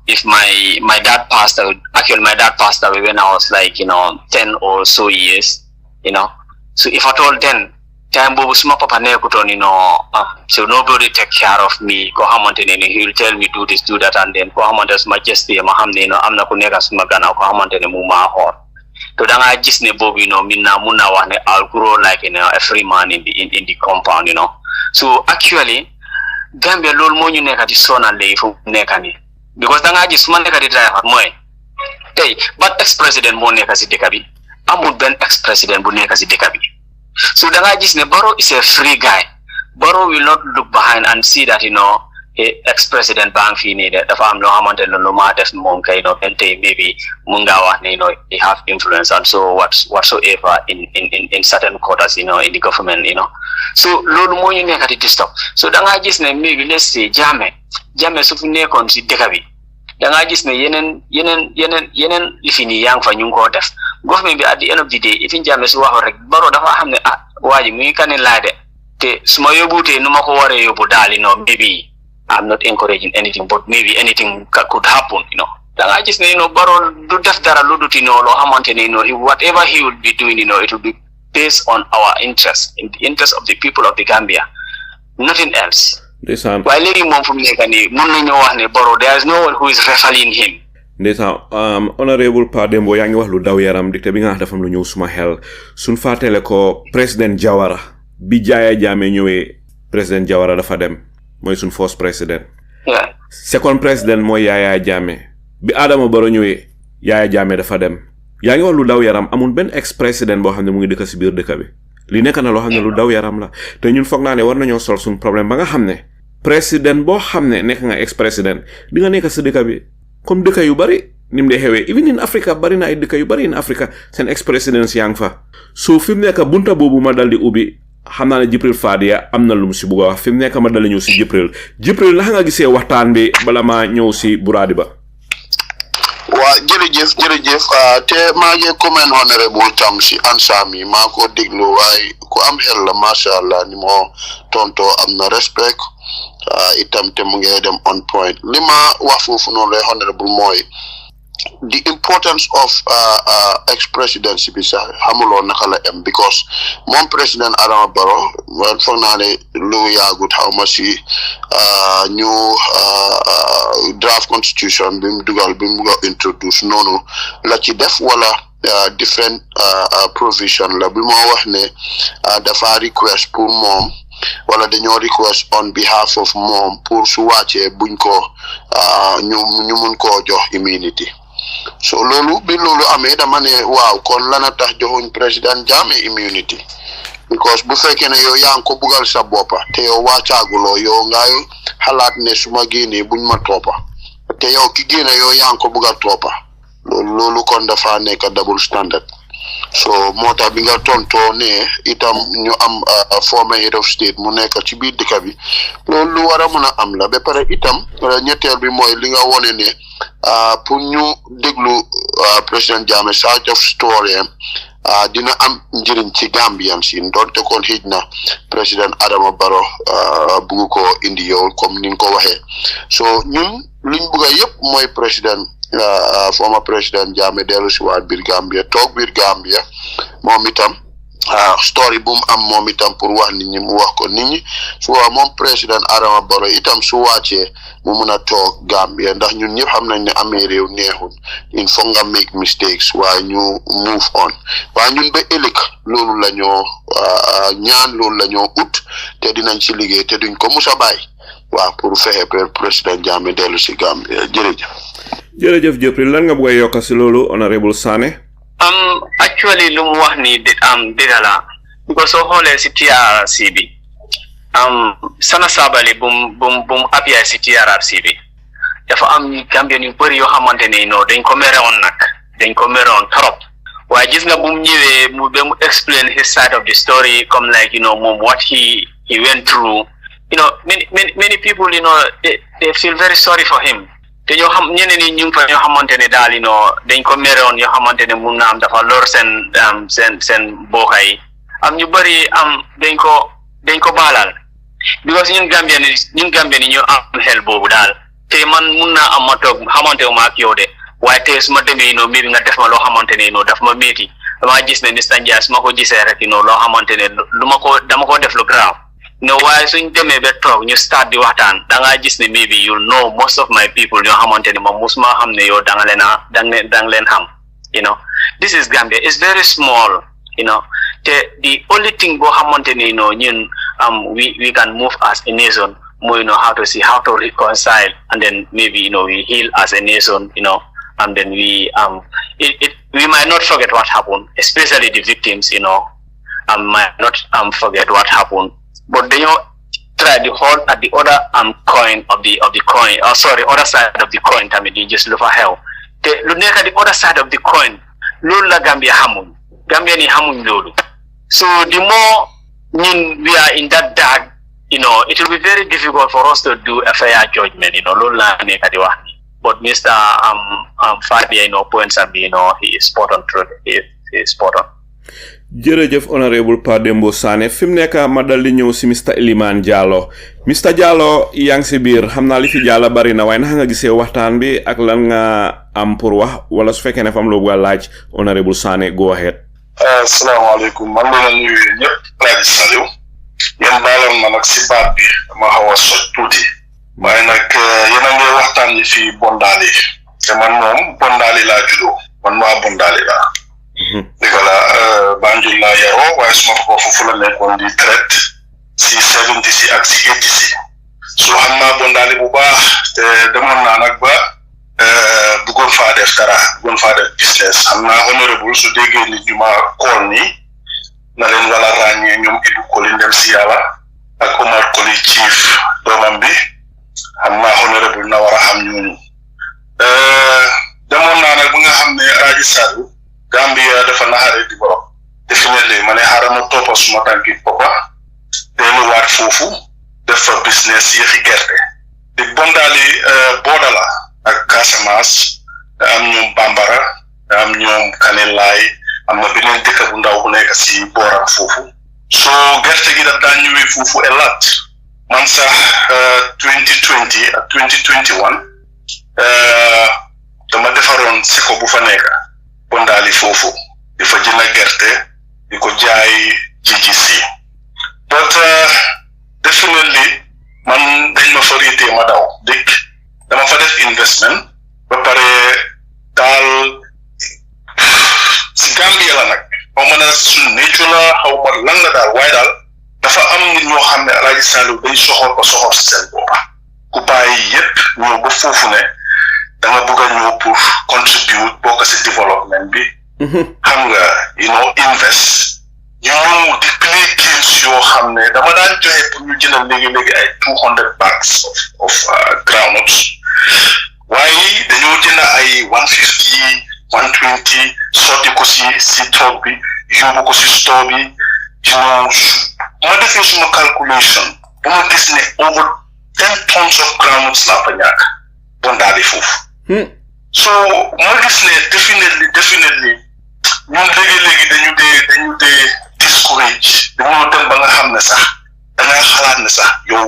if my dad passed away, actually my dad passed away when I was like 10 or so years so if at all then time bobu suma papa nekuton so nobody take care of me ko xamantene he will tell me do this do that and then ko xamantene suma geste ma xamne amna ko neka suma gana ko xamantene mu ma xor to da nga gis ne bobu minna mun na wax ne I'll grow like a free man in the compound so actually Gambia lol mo ñu nekati sonal lay fu nekani because da nga gis suma nekati driver moy tay but ex president mo nekasi dekabi amul ben ex president bu nekasi dekabi. So the guy Barrow is a free guy. Barrow will not look behind and see that ex-president Bang Fini that the family no matter maybe Mungawa they have influence and so whatsoever in certain quarters in the government so Lord mo ñu nekati di stop so da nga gis ne maybe let's say Jammeh su fi nekkon ci dëkk bi da nga gis ne yeneen lifini yang fa ñu ko def government bi at the end of the day if Jammeh su waxo rek Barrow dafa xamne waaji muy kané laade te suma yobute numa ko waré yobu dali maybe I'm not encouraging anything but maybe anything could happen da nga gis ne Barrow du def dara lu duti lo xamantene whatever he would be doing it will be based on our interest in the interest of the people of the Gambia nothing else. While legi mom fu nekk ni mën nañu wax ne Barrow there is no one who is refereeing him. Honourable Pa Dembo yaa ngi wax lu daw yaram dicté bi nga xam dafa am lu ñëw suma xel suñ fàttale ko président Jawara bi Yaya Jammeh ñëwee président Jawara dafa dem mooy suñ first président second président mooy Yaya Jammeh bi Adama Barrow ñëwee Yaya Jammeh dafa dem yaa ngi wax lu daw yaram amul benn ex président boo xam ne mu ngi dëkk si biir dëkk bi li nekk na loo xam ne lu daw yaram la te ñun foog naa ne war nañoo sol suñ problème ba nga xam ne président boo xam ne nekk nga ex président di nga nekk si dëkk bi comme dëkk yu bari nim de xewee even in Africa bari na ay dëkk yu bari in Africa seen ex président yaa ngi fa so fi mu nekk bunta boobu ma dal di ubbi xam naa ne Jibril Fadia am na lu mu si bugg a wax fi mu nekk ma dal di ñëw si Jibril la nga gisee waxtaan bi bala maa ñëw si Buraadi ba. waa jërëjëf te maa ngi comment honorable tam si ansami maa ko déglu waaye ku am xel la masha Allah ni moo tonto am na respect itam te mu ngi dem on point li ma wax foofu noonu lay honorable mooy the importance of ex-presidency bi sax xamuloo naka la am because moom président Adama Barrow foog naa ne lu yaagut xaw ma si ñu draft constitution bi mu dugal bi mu introduce noonu la ci def wala different provision la bi moo wax ne dafa request pour moom wala dañoo request on behalf of moom pour su wàccee buñ ko ñu mun koo jox immunity so loolu bi loolu amee dama ne waaw kon lana tax joxuñ président Jammeh immunity because bu fekkee ne yow yaa ngi ko bugal sa boppa te yow wàccaaguloo yow ngay xalaat ne su ma génnee buñ ma toppa te yow ki génne yow yaa ngi ko bugal toppa loolu kon dafa nekk double standard so moo tax bi nga tontoo ne itam ñu am former head of state mu nekk ci biir dëkk bi loolu lu war a mën a am la ba pare itam ñetteel bi mooy li nga wone ne pour ñu déglu président Jammeh side of story dina am njëriñ ci Gambian si ndonte kon xëj na président Adama Barrow bugg ko indi yow comme ni nga ko waxee so ñun luñ bugga yëpp mooy président former président Jammeh dellu si waat biir Gambia toog biir Gambia moom itam story bu mu am moom itam pour wax nit ñi mu wax ko nit ñi su waa moom président Adama Barrow itam su wàccee mu mun a toog Gambia ndax ñun ñëpp xam nañ ne amee réew neexul il faut nga make mistakes waaye ñu move on waaye ñun ba ëllëg loolu la ñoo ñaan loolu la ñoo ut te dinañ ci liggéey te duñ ko mus a bàyyi waaw pour fexe président Jammeh dellu si Gambia jërëjëf Jibril lan nga bëgg a yokk si loolu Honourable Sanneh actually lu mu wax ni dëgg la because soo xoolee si TRRC bi Sana Sabally bum appuyé si TRRC bi dafa am Gambien yu bëri yoo xamante ne dañ ko merewoon nag dañ ko merewoon trop waaye gis nga bu mu ñëwee mu explain his side of the story comme like moom what he went through many people they feel very sorry for him te ñoo xam ñeneen ñi ñu fa ñoo xamante ne daal dañ ko merewoon yoo xamante ne mun na am dafa lor seen booxay am ñu bëri dañ ko baalal because ñun Gambien yi ñu am xel boobu daal te man mun naa am ma toog xamante wu ma ak yow de waaye te su ma demee mbir nga def ma loo xamante ne daf ma métti dama gis ne Mr Njie su ma ko gisee rek loo xamante ne dama ko def lu grave waaye suñ demee ba toog ñu start di waxtaan da ngaa gis ne maybe you know most of my people ñoo xamante ne moom musuma xam ne yow da nga leen xam this is Gambia it's very small te the only thing boo xamante ne ñun we can move as a nation more how to see how to reconcile and then maybe we heal as a nation and then we might not forget what happened especially the victims might not forget what happened but they try to hold at the other coin of the coin other side of the coin tamit di just lu fa xew te lu nekk the other side of the coin loolu la Gambia xamuñ Gambia ni xamuñ loolu so the more we are in that dark it will be very difficult for us to do a fair judgment loolu la nekk di wax but Mr. Fadi points and he is spot on truth he is spot on jërëjëf Honourable Pa Dembo Sanneh fi mu nekk ma dal di ñëw si Mr. Iliman Jallow Mr. Jallow yaa ngi si biir xam naa li fi jàlla bari na waaye naka nga gisee waxtaan bi ak lan nga am pour wax wala su fekkee ne fam loo bëgg a laaj Honourable Sanneh go ahead. Asalaamaaleykum man la nuyu ñëpp laaj Saliou yéen baaloon ma nag si baat bi dama xaw a soj tuuti waaye nag yéen a ngi waxtaan yi fii Bondali te man moom Bondali laa juddoo man waa Bondali laa dëgg la Banjul laa yaroo waaye suma ko foofu la nekkoon di traite si 70 si ak si 80 si so xam naa Bondali bu baax te demoon naa nag ba bëggoon faa def dara bëggoon faa def business xam naa honorable su déggee nit ñu ma kool nii na leen wala ràññee ñoom Ibu Koli ndem si yàlla ak Omar Koli chief doomam bi xam naa honorable na war a xam ñooñu demoon naa nag ba nga xam ne Raji Sadou Gambia dafa naxare di borom definitely ma ne xaaral ma toppa suma tànki papa delluwaat foofu def fa business yëfi gerte di Bondali booda la ak Casamance am ñoom Bambara am ñoom Kanelaay am na beneen dëkk bu ndaw bu nekk si booram foofu so gerte gi daf daan ñëwee foofu a lot man sax 2020 ak 2021 dama defaroon seko bu fa nekk Bondali foofu di fa jënd gerte di ko jaay GGC but definitely man dañ ma fa riitee ma daw dëkk dama fa def investment ba pare daal si Gambia la nag xaw ma ne suñu nature la xaw ma lan la daal waaye daal dafa am nit ñoo xam ne Alaaji Saliou day soxor ba soxor si seen boppa ku bàyyi yépp ñëw ba foofu ne da nga bëgg a ñëw pour contribute bokk si développement bi xam nga invest ñu ñëw di play games yoo xam ne dama daan joxe pour ñu jëndal léegi ay 200 bags of groundnuts waaye dañoo jënd ay 150 120 sotti ko si truck bi yóbbu ko si store bi ma defee suma calculation ba ma gis ne over 10 tons of groundnuts laa fa ñàkk Bondali foofu so ma gis ne definitely ñun léegi dañu dee discourage dañoo dem ba nga xam ne sax dangaa xalaat ne sax yow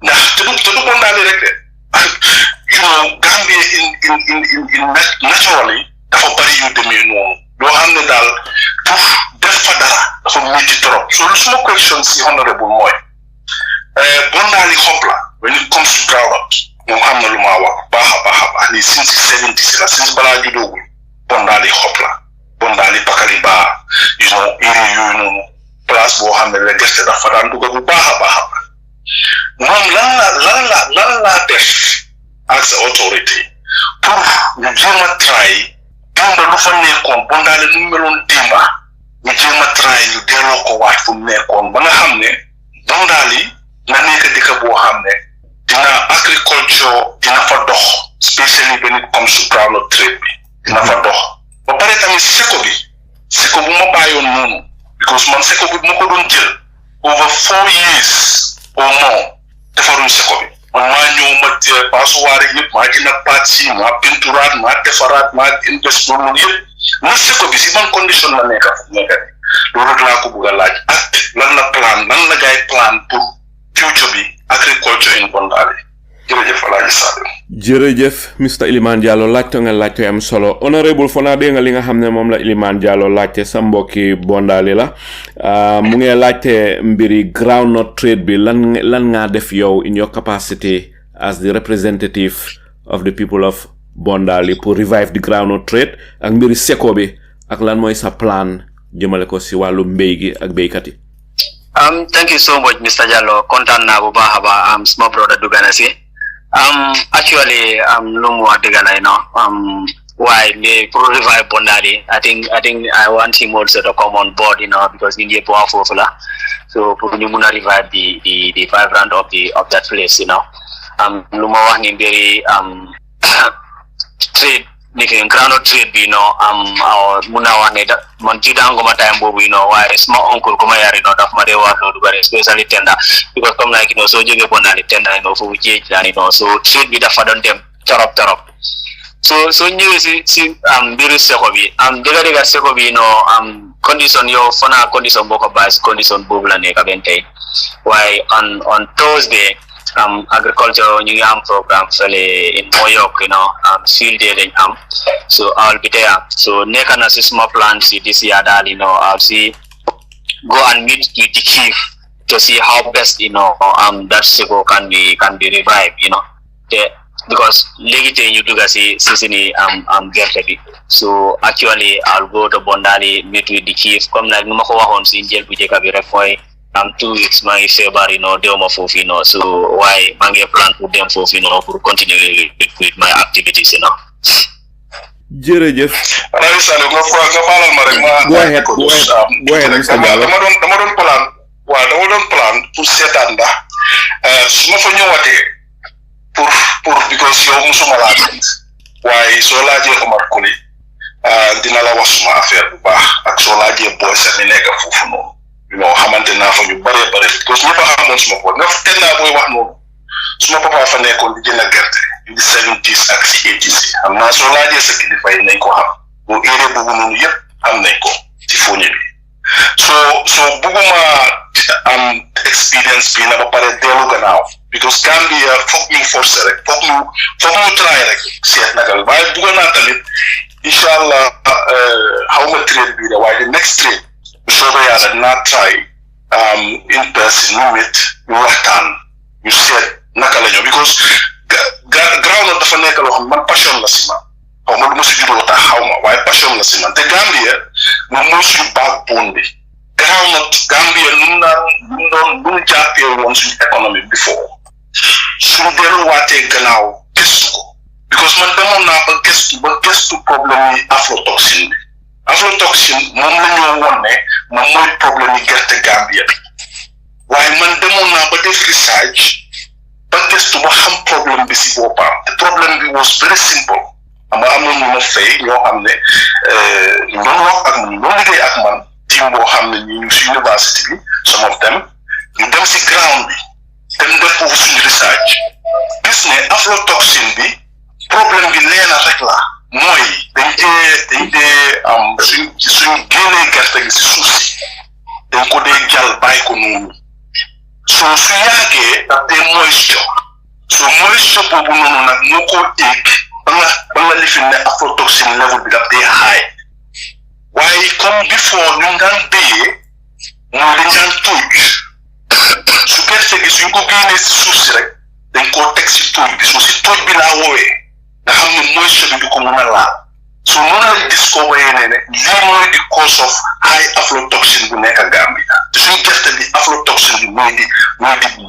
ndax te du Bondali rek de Gambia in naturally dafa bari yu demee noonu yoo xam ne daal pour def fa dara dafa métti trop so lu suma question si honorable mooy Bondali xob la when it comes to groundnut moom xam na lu ma wax baax a baax ni since 70s la since balaa judoogul Bondali xob la Bondali bakali baa area yooyu noonu place boo xam ne la gerte dafa daan dugg bu baax a baax moom lan la def as authority pour ñu jéem a try démba lu fa nekkoon Bondali nu meloon démba ñu jéem a try ñu delloo ko waat fu mu nekkoon ba nga xam ne Bondali na nekk dëkk boo xam ne dina agriculture dina fa dox especially when it comes to groundnut trade bi dina fa dox ba pare tamit seko bu ma bàyyoon noonu because man seko bi ma ko doon jël over 4 years or more defaruñ seko bi man maa ñëw ma paasuwaare yëpp maa jënd paat si maa pinturaat maa defaraat maa invest loolu yëpp na seko bi si ban condition la nekk loolu rek laa ko bëgg a laaj ak lan la gaay plan pour future bi agriculture in Bondali jërëjëf Alaaji Saliou jërëjëf Mr Iliman Diallo laajte nga laajte am solo honorable Fona dégg nga li nga xam ne moom la Iliman Diallo laajte sa mbokki Bondali la mu ngi laajte mbiri groundnut trade bi lan nga def yow in your capacity as the representative of the people of Bondali pour revive the groundnut trade ak mbiri seko bi ak lan mooy sa plan jëmale ko si wàllu mbéy gi ak béykat yi thank you so much Mr Diallo kontaan naa bu baax a baax small brother dugana si actually lu mu wax dëgg la why they revive Bondali I think I want him also to come on board because in the powerful so for ñu mëna revive the vibrant of that place lu ma wax ni very trade making groundnut trade bi mëna wax ne man ci dango ma time bobu why small uncle kuma yari daf ma de wax do bari especially tender because come like so jóge Bondali tender fu jeej la so trade bi dafa don dem torop so ñëwé si biru seko bi dega seko bi condition yo fana condition boko base condition bobu la nekk ben tay why on Thursday agriculture ñu ngi am programme fele in Moyok field day lañ am so I'll be there so nekk na si small plan si this year dal I'll see go and meet with the chief to see how best that seko can be revived because legite you do si sini gerte bi so actually I'll go to Bondali meet with the chief comme like numa ko waxon si njel bu jeka bi rek foy 2 weeks my febar deoma fofu so why mangi plan pour dem fofu pour continue with my activities jërëjëf Alaaji Saliou nga balal ma rek ma go ahead Mr Diallo dama doon plan pour seetaan ndax suma fa ñëwatee pour because yow musuma laa gis waaye soo laajee Omar Kuli dina la wax suma affaire bu baax ak soo laajee boy sax mi nekk foofu noonu xamante naa fa ñu bare because ñëpp a xamoon suma boy nga teg naa booy wax noonu suma papa fa nekkoon di jënd gerte in the 70s ak si 80s xam naa soo laajee sa kilifa yi nañ ko xam boo area boobu noonu yëpp am nañ ko ci Foni bi so bugguma am experience bi na ba pare dellu gannaaw because Gambia foog ñu forcé rek foog ñu try rek seet naka la waaye bugga naa tamit inshallah xaw ma trade bi de waaye the next trade bu soobee yàlla dinaa try in person ñu wét ñu waxtaan ñu seet naka la ñëw because groundnut dafa nekk loo xam man passion la si man xaw ma du ma si juddoo tax xaw ma waaye passion la si man te Gambia moom mooy suñu backbone bi groundnut Gambia nu mu doon bu ñu jàppee woon suñu économie before suñu delluwaatee gannaaw gëstu ko because man demoon naa ba gëstu problème yi aflatoxine bi aflatoxine moom la ñoo won ne moom mooy problème yi gerte Gambia bi waaye man demoon naa ba def research ba gëstu ba xam problème bi si boppam te problème bi was very simple ama am na ñu ma fay ñoo xam ne ñoo wax ak man ñoo liggéey ak man team boo xam ne ñu si university bi some of them ñu dem si ground bi dem def foofu suñu research gis ne aflatoxine bi problème bi leena rek la mooy dañ dee am suñu génnee gerte gi si suuf si dañ ko dee jàll bàyyi ko noonu soo su yàggee daf dee moisture soo moisture boobu noonu nag moo ko éeg ba nga lifin ne aflatoxine level bi daf dee high waaye comme before ñu daan béyee mooy dañ daan tóoj su gerte gi suñ ko génnee si suuf si rek dañ koo teg si tóoj bi soo si tóoj bi laa woowee nga xam ne moisture bi du ko mën a laal so noonu lañ discover ne lii mooy di cause of high aflatoxine bu nekk Gambia te suñu gerte bi aflatoxine bi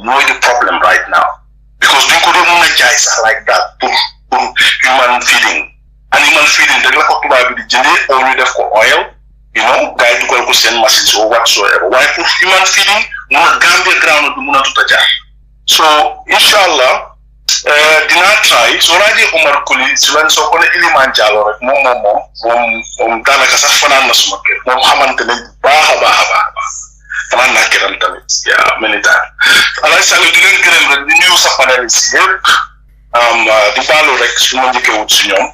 mooy di problem right now because duñ ko dee mën a jaay sax like that pour human feeding animal feeding rek la ko tubaab bi di jëndee oo ñu def ko oil gars yi dugal ko seen machine so whatsoever waaye pour human feeding mun a Gambia ground bi mun a tut a jaar so inshallah dinaa try soo laajee Omar Kuli si lan soo ko ne Iliman Jallow rek moom daanaka sax fanaan na suma kër moom xamante ne baax a fanaan naa këram tamit many time alay sali di leen gërëm rek di nuyu sa panélistes yëpp di baalu rek su ma njëkkee wut si ñoom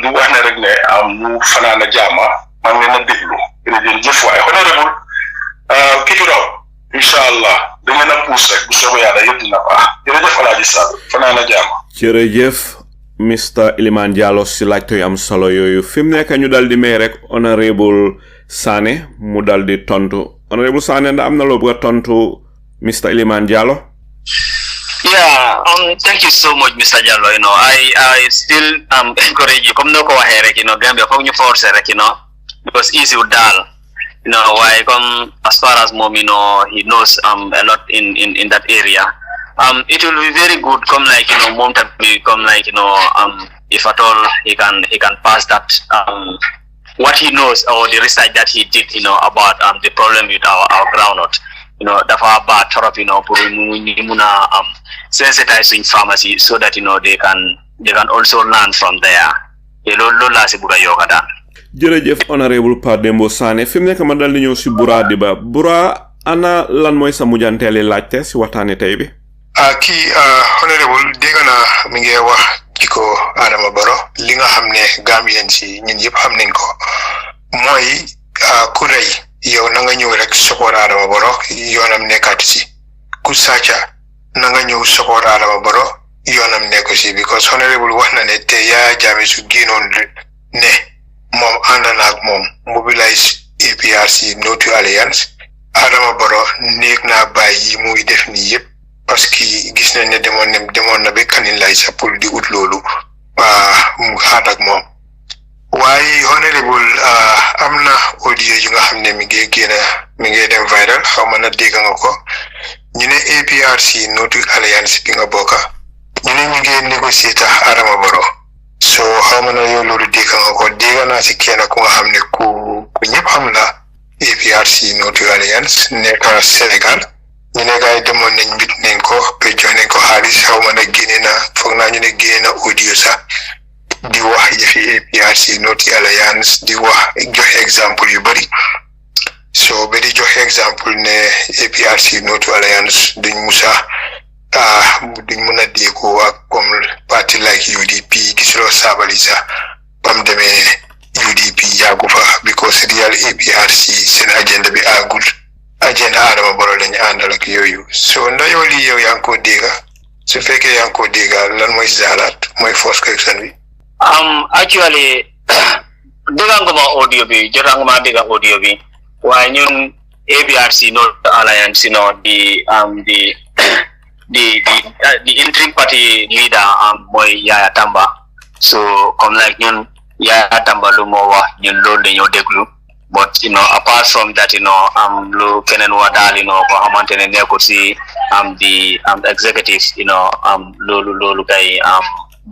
di wax ne rek ne ñu fanaan a jaama maa ngi leen a déglu jërëjëf waaye honorable kii raw inshallah da ngeen a puus rek bu soobee yàlla yëpp dina baax jërëjëf Alaaji Sall fanaan a jaama jërëjëf Mr Iliman Jallow si laajte yu am solo yooyu fi mu nekk ñu dal di may rek Honourable Sanneh mu dal di tontu Honourable Sanneh ndax am na loo bëgg a tontu Mr Iliman Jallow. Yeah, thank you so much, Mr. Jallow. I still encourage you. Come no ko wahe rek, Gambia fog ñu force rek, because easy with dal. Why come as far as mom, he knows a lot in that area. It will be very good. Come like mom to become like if at all he can pass that what he knows or the research that he did about the problem with our groundnut. Dafa ba torop pour ñu mëna sensitize in pharmacy so that they can also learn from there. Loolu la ci bëgg yoka dal. jërëjëf Honourable Pa Dembo Sanneh fi mu nekk ma dal di ñëw si Bura Diba Bura ana lan mooy sa mujjanteeli laajte si waxtaani tey bi. kii honorable dégg naa mi ngi wax jiko Adama Barrow li nga xam ne Gambien si ñun yëpp xam nañ ko mooy ku rey yow na nga ñëw rek support Adama Barrow yoonam nekkaat si ku sàcca na nga ñëw support Adama Barrow yoonam nekku si because honorable wax na ne te Yaya Jammeh su génnoon ne moom ànd na ak moom mobilize APRC No to Alliance Adama Barrow néeg naa bàyyi yi muy def nii yëpp parce que gis nañ ne demoon na ba kanin lay sa pour di ut loolu mu xaat ak moom waaye honorable am na audio yu nga xam ne mi ngi dem viral xaw ma na dégg nga ko ñu ne APRC No to Alliance bi nga bokka ñu ne ñu ngi négocier tax Adama Barrow so xaw ma na yow loolu dégg nga ko dégg naa si kenn ku nga xam ne ku ñëpp xam la APRC No to Alliance nekk Sénégal ñu ne gars yi demoon nañ mbit nañ ko ba jox nañ ko xaalis xaw ma na génne na foog naa ñu ne génne na audio sax di wax yëfi APRC No to Alliance di wax joxe exemple yu bëri so ba di joxe exemple ne APRC No to Alliance duñ mun a déggoo ak comme parti like UDP gisuloo Sabally sax bam demee UDP yàggu fa because real APRC seen agenda bi àggul agenda Adama Barrow lañu àndal ak yooyu so ndax yow lii yow yaa ngi ko dégg su fekkee yaa ngi ko dégg lan mooy zaalaat mooy first question bi. Actually déganguma audio bi jotanguma dégg audio bi waaye ñun APRC No Alliance the interim party leader mooy Yaya Tamba so comme like ñun Yaya Tamba lu moo wax ñun loolu dañoo déglu but apart from that lu kenen wa dal ko xamantene nekko ci the executive lolu kay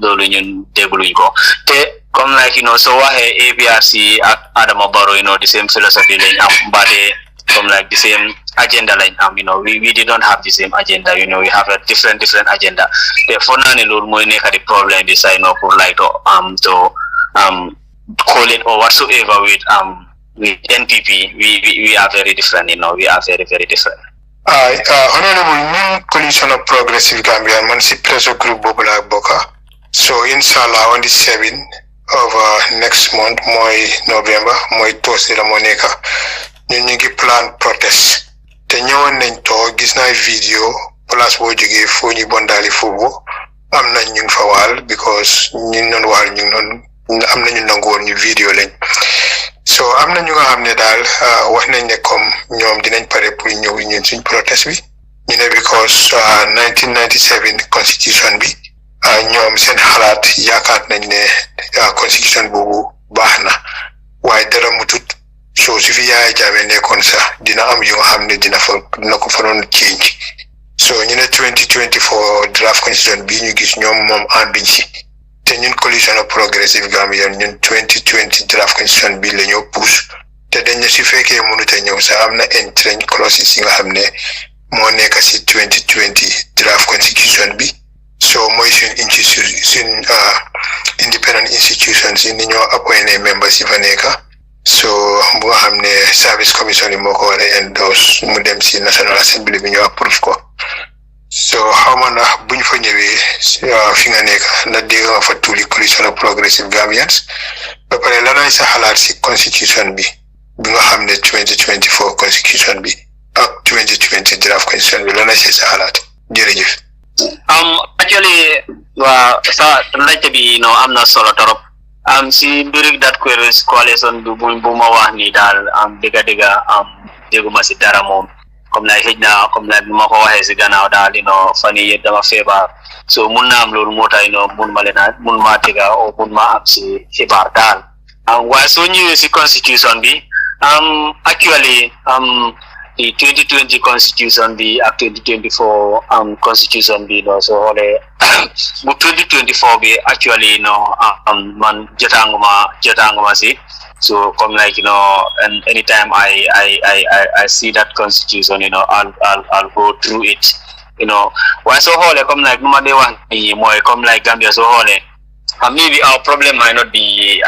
lolu ñun dégluñ ko te comme like so waxe APRC ak Adama Barrow the same philosophy lañ am bade comme like the same agenda lañ am we did not have the same agenda we have a different agenda te fonane lolu moy nekk di problem di say pour like to call it or whatsoever with NPP we are very different we are very very different. Honorable Coalition of Progressive Gambia man si pressure group bobu la boka so inshallah on the 7 of next month moy November moy Thursday la mo neka ñu ngi plan protest te ñewon nañ to gis na video place bo joge Foni Bondali fofu am nañ ñu fa wal because ñu non wal ñu non am nañu nangor ñu video lañ so am na ñu nga xamne dal wax nañ ne comme ñoom dinañ paré pour ñew ñun suñ protest bi ñu ne because 1997 constitution bi ñoom seen xalaat yaakaar nañ ne constitution boobu baax na waaye dara mu tut so su fi yaay jaame nekkoon sax dina am yu nga xam ne dina ko fa doon change so ñu ne 2024 draft constitution bi ñu gis ñoom moom ànduñ si te ñun coalition of progressive Gambia ñun 2020 draft constitution bi la ñoo pousse te dañ ne su fekkee mënut a ñëw sax am na entrench clauses yi nga xam ne moo nekk si 2020 draft constitution bi so mooy suñ independent institutions yi ni ñoo appointé members yi fa nekk so bu nga xam ne service commission yi moo ko war a endorse mu dem si National Assembly bi ñu approve ko so xaw ma ndax buñ fa ñëwee fi nga nekk na dégg nga fa tuuli coalition of progressive Gambians ba pare lanay sa xalaat si constitution bi nga xam ne 2024 constitution bi ak 2020 draft constitution bi lanay sa xalaat jërëjëf. Actually sa laajte bi am na solo torop si mbiri that coalition bu ma wax ni daal dëgga dégguma si dara moom comme lay xëj na comme lay bi ma ko waxee si gannaaw daal fan yi dama feebar so mun na am loolu moo tax mun ma dégga o mun ma am si xibaar daal waaye soo ñëwee si constitution bi actually the 2020 constitution bi ak 2024 constitution bi so xoolee bu 2024 bi actually man jotanguma si so come like and anytime I see that constitution I'll go through it why so xoolee comme like numa dee wax ni mooy comme like Gambia so xoolee maybe our problem might not be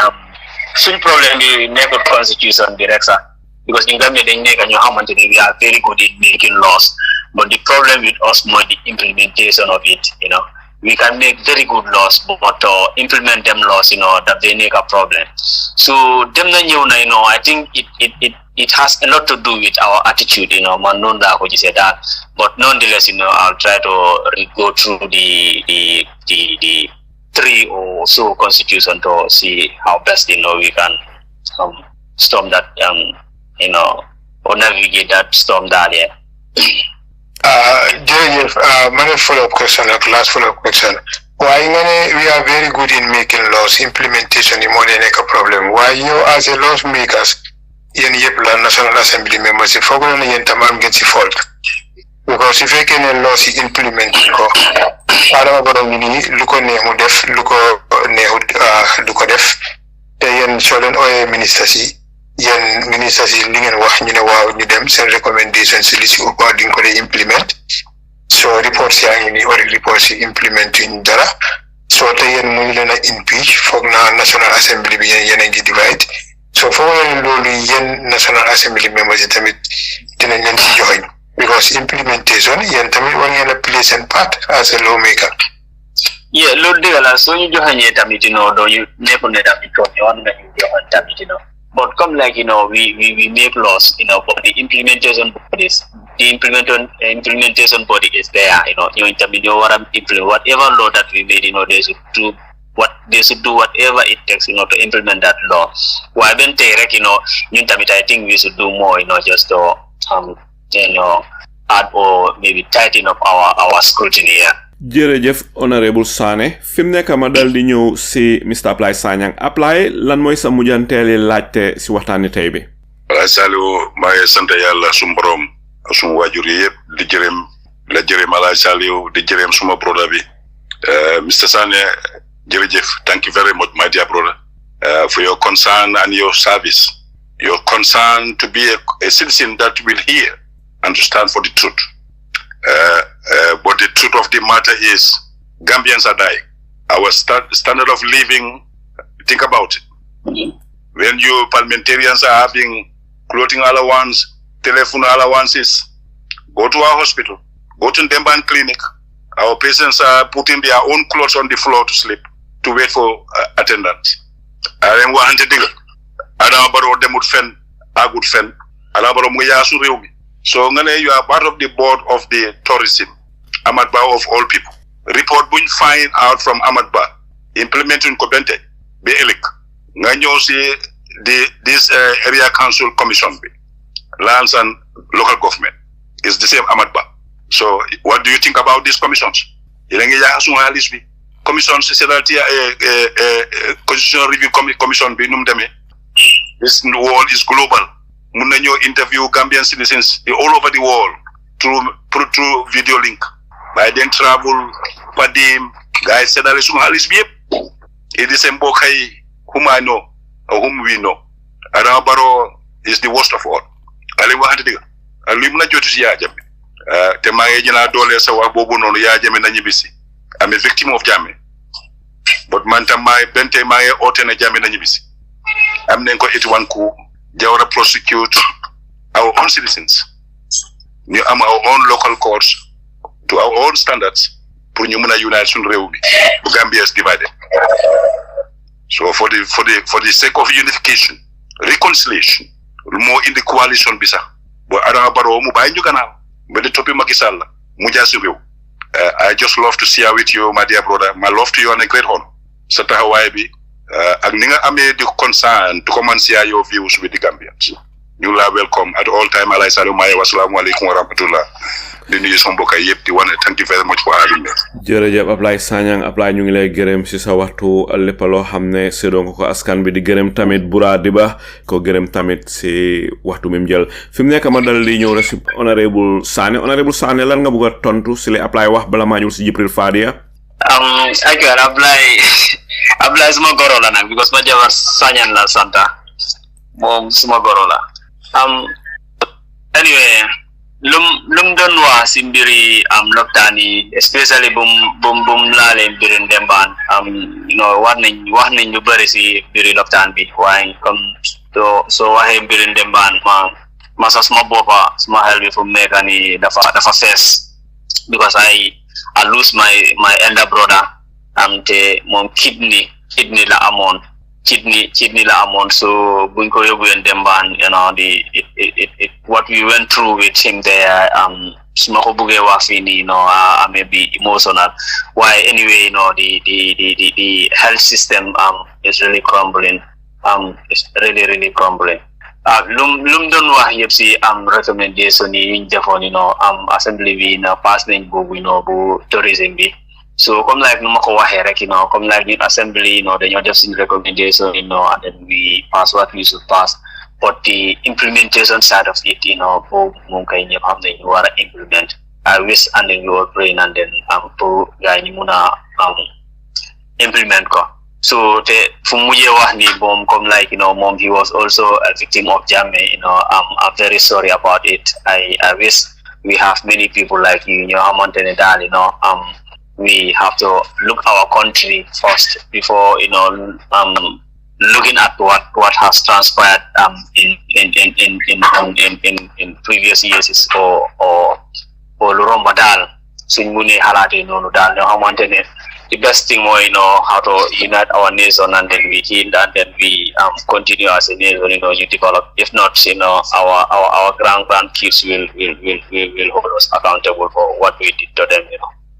suñ problème bi nekkul constitution bi rek sax because in Gambia they we are very good in making laws, but the problem with us more the implementation of it. We can make very good laws, but to implement them laws, that they make a problem. So them I think it has a lot to do with our attitude. Man know that what you said that, but nonetheless, I'll try to go through the 3 or so constitution to see how best we can storm that. Or navigate that storm down here. Jërëjëf, my follow-up question, last follow-up question. Why we are very good in making laws, implementation is more than a problem. Why as a laws makers, in the National Assembly members, if we're going to get fault. Because if you can laws implement Adama Barrow luko nehu def, luko def, yen solen oye ministers yen ministers yi li ngeen wax ñu ne waaw ñu dem seen recommendation si li si ëpp di nga ko dee implement so reports yaa ngi nii audit reports yi implement yuñ dara so te yéen mu ngi leen a impeach foog naa National Assembly bi yéen a ngi divide so foog leen loolu yéen National Assembly members yi tamit dinañ leen si joxoñ because implementation yéen tamit war ngeen a play seen part as a lawmaker. Yeah, loolu dëgg la soo ñu joxañee tamit doo ñu nekkul ne tamit toog ñu war nga ñu joxoñ tamit but come like we make laws but the implementation body is there you want to implement whatever law that we made they should do whatever it takes to implement that law why ben direct I think we should do more just to add or maybe tighten up our scrutiny here. Jërëjëf Honourable Sanneh fi mu nekk ma dal di ñëw si Mr. Apply Sanyang Apply lan mooy sa mujjanteeli laajte si waxtaani tey bi. wala Saliou maa ngi sant yàlla sum borom sum waajur yëpp di jërëm ala Saliou di jërëm suma brother bi Mr. Sanneh jërëjëf thank you very much my dear brother for your concern and your service, your concern to be a citizen that will hear and to stand for the truth. But the truth of the matter is Gambians are dying. Our standard of living, think about it. When you parliamentarians are having clothing allowance, telephone allowances, go to our hospital, go to Demban clinic. Our patients are putting their own clothes on the floor to sleep, to wait for attendance. Adam waxante diga Adam baro demut fen agut fen Adam baro mu yaasu rew mi so ngane you are part of the board of the tourism Ahmad Ba of all people report buñ find out from Ahmad Ba implementing ko bente be elik nga ñew ci this area council commission bi lands and local government is the same Ahmad Ba. So what do you think about these commissions? Ila ngi yaasu halis bi commission c'est la constitutional review commission bi num demé this world is global mun nañu interview Gambian citizens all over the world through video link by then travel padim guys sédalé suma halis bi yépp et di sem bokay whom I know or whom we know Adama Barrow is the worst of all ali waxante diga ali mun na jotu ci ya jame te ma ngi ñina dolé sa wax bobu nonu ya jame na ñibisi I'm a victim of Jammeh. But mantam my bente my ote na Jammeh na ñibisi. Am nañ ko 81 coup jawra prosecute our own citizens. Ñu am our own local courts to our own standards pour ñu mëna unite sun réew bi. Gambia is divided. So for the sake of unification, reconciliation, more in the coalition bi sax. Bo Adama Barrow mu bay ñu gannaaw ba di topi Macky Sall mu jassu réew. I just love to share with you, my dear brother. My love to you and a great honor. Sa taxawaay bi ak ni nga amee di concern to come and share your views with the Gambians. You are welcome at all time. Alay Saliou Maye wasalaamu aleykum wa rahmatullah. Di nuyu sama mbokk yëpp di wane thank you very much for having me. jërëjëf Ablaye Sanyang Ablaye ñu ngi lay gërëm ci sa waxtu lépp loo xam ne séddoo nga ko askan bi di gërëm tamit Bura Diba ko gërëm tamit ci waxtu mi mu jël fi mu nekk ma dal di ñëw rek ci Honourable Sanneh lan nga bëgg a tontu ci li Ablaye wax bala maa ñëw ci Jibril Fadia. Akbar Ablaye suma goro la nag because ma jabar Sanyang la santa moom suma goro la anyway lum don wa si mbiri lockdown yi especially bum laale mbiri Ndembaan wax nañ lu bëri si mbiri lockdown bi waaye comme so waxee mbiri Ndembaan ma sax suma boppa suma xel bi fu mu nekk ni dafa fees because I lose my elder brother te moom kidney la amoon kidney la amoon so buñ ko yóbbu Ndembaan what we went through with him there suma ko bëggee wax fii nii I may be emotional why anyway the health system is really crumbling it's really crumbling lum doon wax yëpp si recommendation yi ñu defoon assembly bi pass nañ boobu bu tourism bi so comme like nu ma ko waxee rek comme like ñun assembly dañoo def suñu recommendation and then we pass what we should pass but the implementation side of it boobu moom kay ñëpp xam nañ ñu war a implement I wish and then we were praying and then pour gars yi ñu mun a implement ko so te fu mujjee wax ni moom comme like moom he was also a victim of Jammeh I'm very sorry about it I wish we have many people like you ñoo xamante ne daal we have to look our country first before looking at what has transpired in previous years or lu romba daal suñ munee xalaatee noonu daal ñoo xamante ne the best thing more how to unite our nation and then we heal and then we continue as a nation you develop if not our grandkids will hold us accountable for what we did to them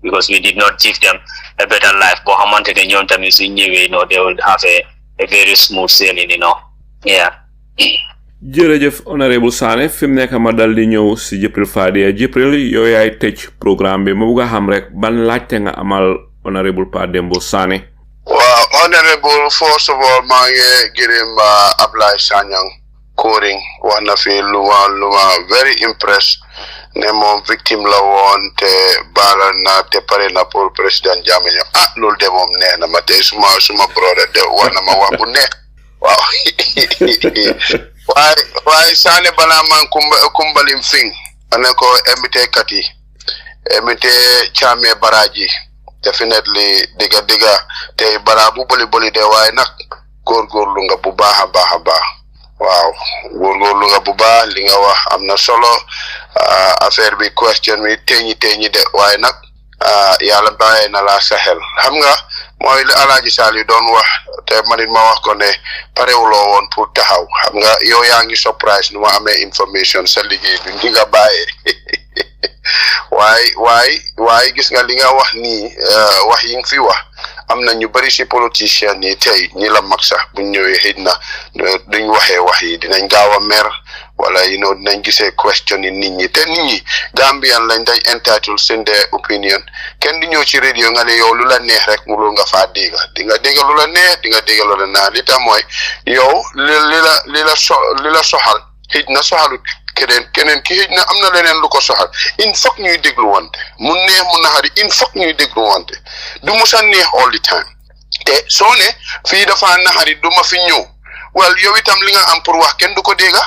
because we did not give them a better life but xamante ne ñoom tamit suñ ñëwee they will have a very smooth sailing yeah jërëjëf Honourable Sanneh fi mu nekk ma dal di ñëw si Jibril Fadia Jibril yow yaay tëj programme bi ma bëgg a xam rek ban laajte nga amal Honourable Pa Dembo Sanneh. Honourable, first of all maa ngi gërëm Ablaye Sanyang Koring wax na fi luma very impressed ne moom victime la woon te baalal na te pare na pour président Jammeh loolu de moom neex na ma tey suma brother de wax na ma wax bu neex waaw waaye Sanneh balaa man kumbalim fing ane ko emite kati emite chame baraji definitely diga te bara bu boli de waaye nag góorgóorlu nga bu baax a baax waaw góorgóorlu nga bu baax li nga wax am na solo affaire bi question mi teñi de waaye nag yàlla bàyyee na la sa xel xam nga mooy li Alaaji Saliou doon wax te manit ma wax ko ne parewuloo woon pour taxaw xam nga yow yaa ngi surprise nu ma amee information sa liggéey bi ngi nga bàyyee waaye gis nga li nga wax nii wax yi nga fi wax am na ñu bari ci politicien yi tey ñi la mag sax buñ ñëwee xëy na duñ waxee wax yi dinañ gaaw a mer wala dinañ gisee question yi nit ñi te nit ñi Gambian lañ dañ entitled seen their opinion kenn du ñëw ci radio nga ne yow lu la neex rek mu loolu nga faa dégg di nga dégg lu la neex di nga dégg lu la neex li tax mooy yow li la soxal xëy na soxalut keneen ki xëy na am na leneen lu ko soxal il faut ñuy déglu wante mu neex mu naxari il faut ñuy déglu wante du musa neex all the time te soo ne fii dafa naxari du ma fi ñëw well yow itam li nga am pour wax kenn du ko dégga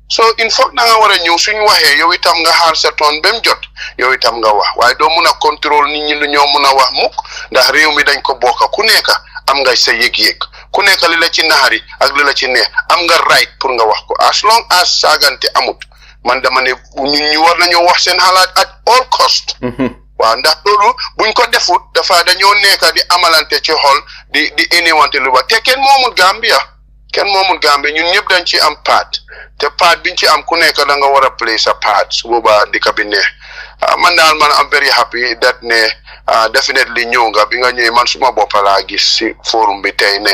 so il faut da nga war a ñëw suñu waxee yow itam nga xaar sa toon ba mu jot yow itam nga wax waaye doo mun a contrôle nit ñi lu ñoo mun a wax mukk ndax réew mi dañ ko bokka ku nekk am nga sa yëg-yëg ku nekk li la ci naxari ak li la ci neex am nga right pour nga wax ko as long as saagante amut man dama ne ñu war nañoo wax seen xalaat at all cost waaw ndax loolu buñ ko defut dafa dañoo nekk di amalante ci xol di iniwante lu ba te kenn moomul Gambia ñun ñëpp dañ ci am part te part biñ ci am ku nekk da nga war a play sa part su boobaa dika bi neex man daal man am very happy that ne definitely ñëw nga bi nga ñëwee man suma bopp laa gis si forum bi tey ne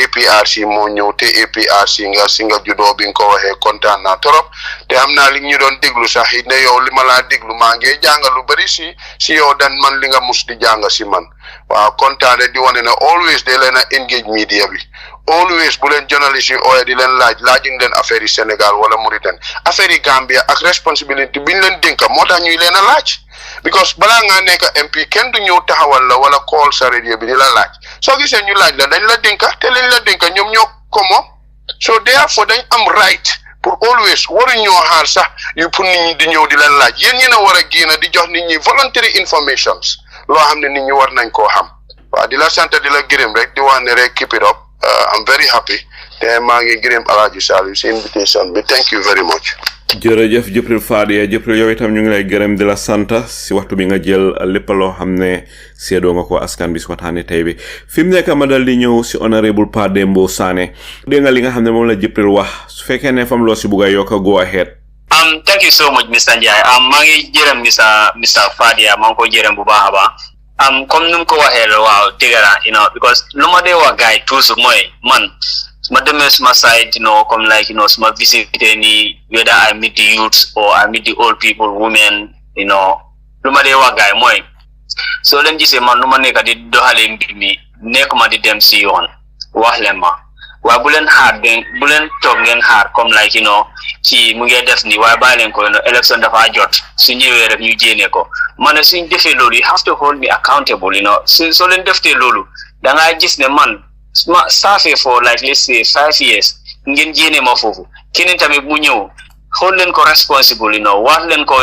APRC moo ñëw te APRC si nga juddoo bi nga ko waxee kontaan naa trop te am naa li ñu doon déglu sax it ne yow li ma laa déglu maa ngi jàngal lu bari si yow dan man li nga mus di jàng si man waaw kontaan di wane ne always de leen a engage media bi always bu leen journalist yi ooyee di leen laajuñ leen affaire yi Sénégal wala Mauritanie affaire yi Gambia ak responsibility biñ leen dénka moo tax ñuy leen a laaj because balaa ngaa nekk MP kenn du ñëw taxawal la wala call sa radio bi di la laaj soo gisee ñu laaj la dañ la dénka te liñ la dénka ñoom ñoo ko moom so therefore dañ am right pour always waru ñoo xaar sax yu pour nit ñi di ñëw di leen laaj yéen ñi a war a génn di jox nit ñi voluntary informations loo xam ne nit ñi war nañ koo xam waaw di la sant di la gërëm rek di wax ne rek keep it up I'm very happy te maa ngi gërëm Alaaji Saliou si invitation bi thank you very much. jërëjëf Jibril Fadia Jibril yow itam ñu ngi lay gërëm di la sant si waxtu bi nga jël lépp loo xam ne seedoo nga ko askan bi si waxtaane tey bi fi mu nekk ma dal di ñëw si Honourable Pa Dembo Sanneh dégg nga li nga xam ne moom la Jibril wax su fekkee ne fam loo si bugg a yokk go ahead. Thank you so much Mr. Njie maa ngi jërëm Mr. Fadia maa ngi ko jërëm bu baax a baax comme nu mu ko waxee la waaw dëgg la because lu ma dee wax gars yi toujours mooy man ma demee suma side comme like suma visité ni whether I meet the youths or I meet the old people women lu ma dee wax gars yi mooy soo leen gisee man lu ma nekk di doxalee mbir mi nekkuma di dem si yoon wax leen ma waaye bu leen toog ngeen xaar comme like ci mu ngi def ni waaye bàyyi leen ko election dafa jot su ñëwee rek ñu jéene ko ma ne suñ defee loolu you have to hold me accountable soo leen deftee loolu da ngaa gis ne man ma saafee for like let's say 5 years ngeen jéene ma foofu keneen tamit mu ñëw hold leen ko responsible wax leen ko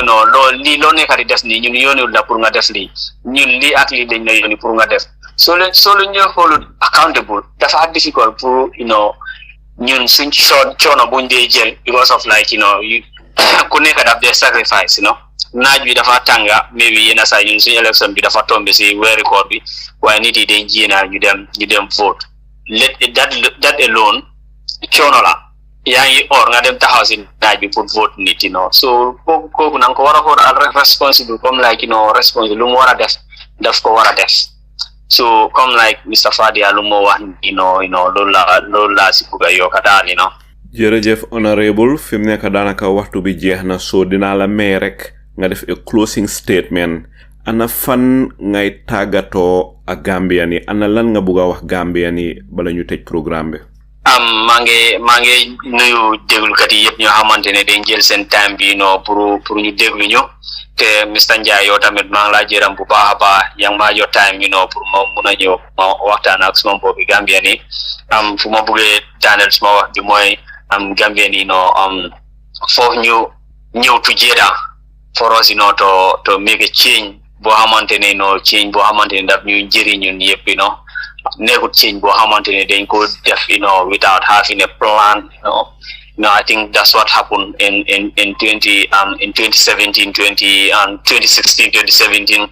lii loo nekk di def nii ñun yoonul la pour nga def lii ñun lii ak lii dañ la yooni pour nga def soo leen ñëw hold accountable dafa difficult pour ñun suñ coono buñ dee jël because of like ku nekk daf dee sacrifice naaj bi dafa tànga maybe yenn saa ñun suñu élection bi dafa tombé si weeri koor bi waaye nit yi dañ jéena ñu dem vote that alone coono la yaa ngi nga dem taxaw si naaj bi pour vote nit so kooku nanga ko war a xool responsible comme like responsible lu mu war a def daf ko war a def so comme like Mr. Fadia lu moo wax loolu laa si bugg a yokka daal jërëjëf Honourable fi mu nekk daanaka waxtu bi jeex na so dinaa la may rek nga def a closing statement ana fan ngay tàggatoo ak Gambian yi ana lan nga bugg a wax Gambian yi bala ñu tëj programme bi mange nuyu déglukat yi yëpp ñoo xamante ne dañ jël seen time bi pour ñu déglu ñu te Mr Njie yow tamit maa ngi laa jëram bu baax a baax yaa ngi maa jox time pour ma mun a ñëw ma waxtaan ak suma mbokki Gambien yi fu ma bëggee daaneel suma wax bi mooy Gambien yi foofu ñu ñëw together for us to make a change boo xamante ne change boo xamante ne daf ñuy njëriñ ñun yëpp nekkul change boo xamante ne dañ ko def without having a plan I think that's what happened in 2017 2016 2017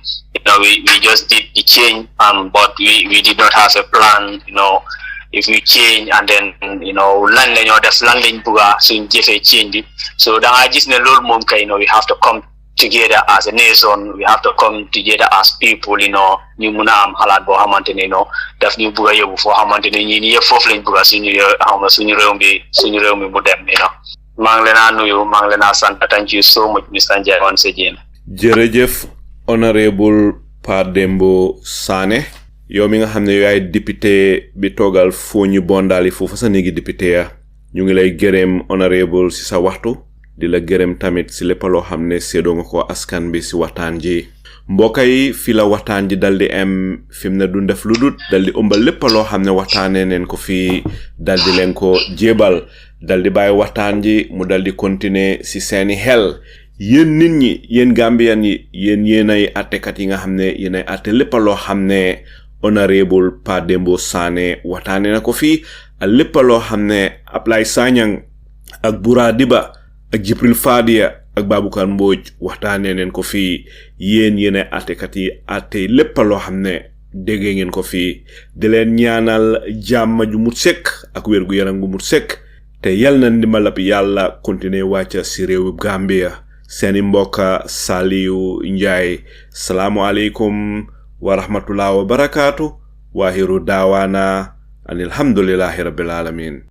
we just did the change but we did not have a plan if we change and then lan la ñoo def lan lañ bëgga suñ jëfee change bi so da nga gis ne loolu moom kay we have to come together as a nation, we have to come together as people, ñu mun a am xalaat boo xamante ne daf ñu bëgg a yóbbu foo xamante ne ñii yëpp foofu lañ bëgg a suñu réew mi mu dem maa ngi leen a nuyu maa ngi leen a sant thank you so much Mr Njie once again. jërëjëf Honourable Pa Dembo Sanneh yow mi nga xam ne yaay député bi toogal Foni Bondali foofu sa néegi député ya ñu ngi lay gërëm Honourable si sa waxtu di la gërëm tamit si lépp loo xam ne séddoo nga ko askan bi si waxtaan ji mbokk yi fi la waxtaan ji daldi am fi mu ne du def lu dut daldi ëmbal lépp loo xam ne waxtaanee neen ko fii daldi leen ko jébal daldi bàyyi waxtaan ji mu daldi continuer si seeni xel yéen nit ñi yéen Gambian yi yéenay attekat yi nga xam ne yéenay atte lépp loo xam ne Honourable Pa Dembo Sanneh waxtaanee na ko fii ak lépp loo xam ne Ablaye Sanyang ak Bura Diba ak Jibril Fadia ak Baboucar Mbodj waxtaanee neen ko fii yéenay attekat yi atte lépp loo xam ne déggee ngeen ko fii di leen ñaanal jàmm ju mu sekk ak wér gu yaram gu mu sekk te yal na ndimbalab yàlla continuer wàcca si réewu Gambia seeni mbokka Saliu Njie salaamu aleykum wa rahmatullahi wa barakaatu waahiru daawaana an alhamdulillahi rabbil alamin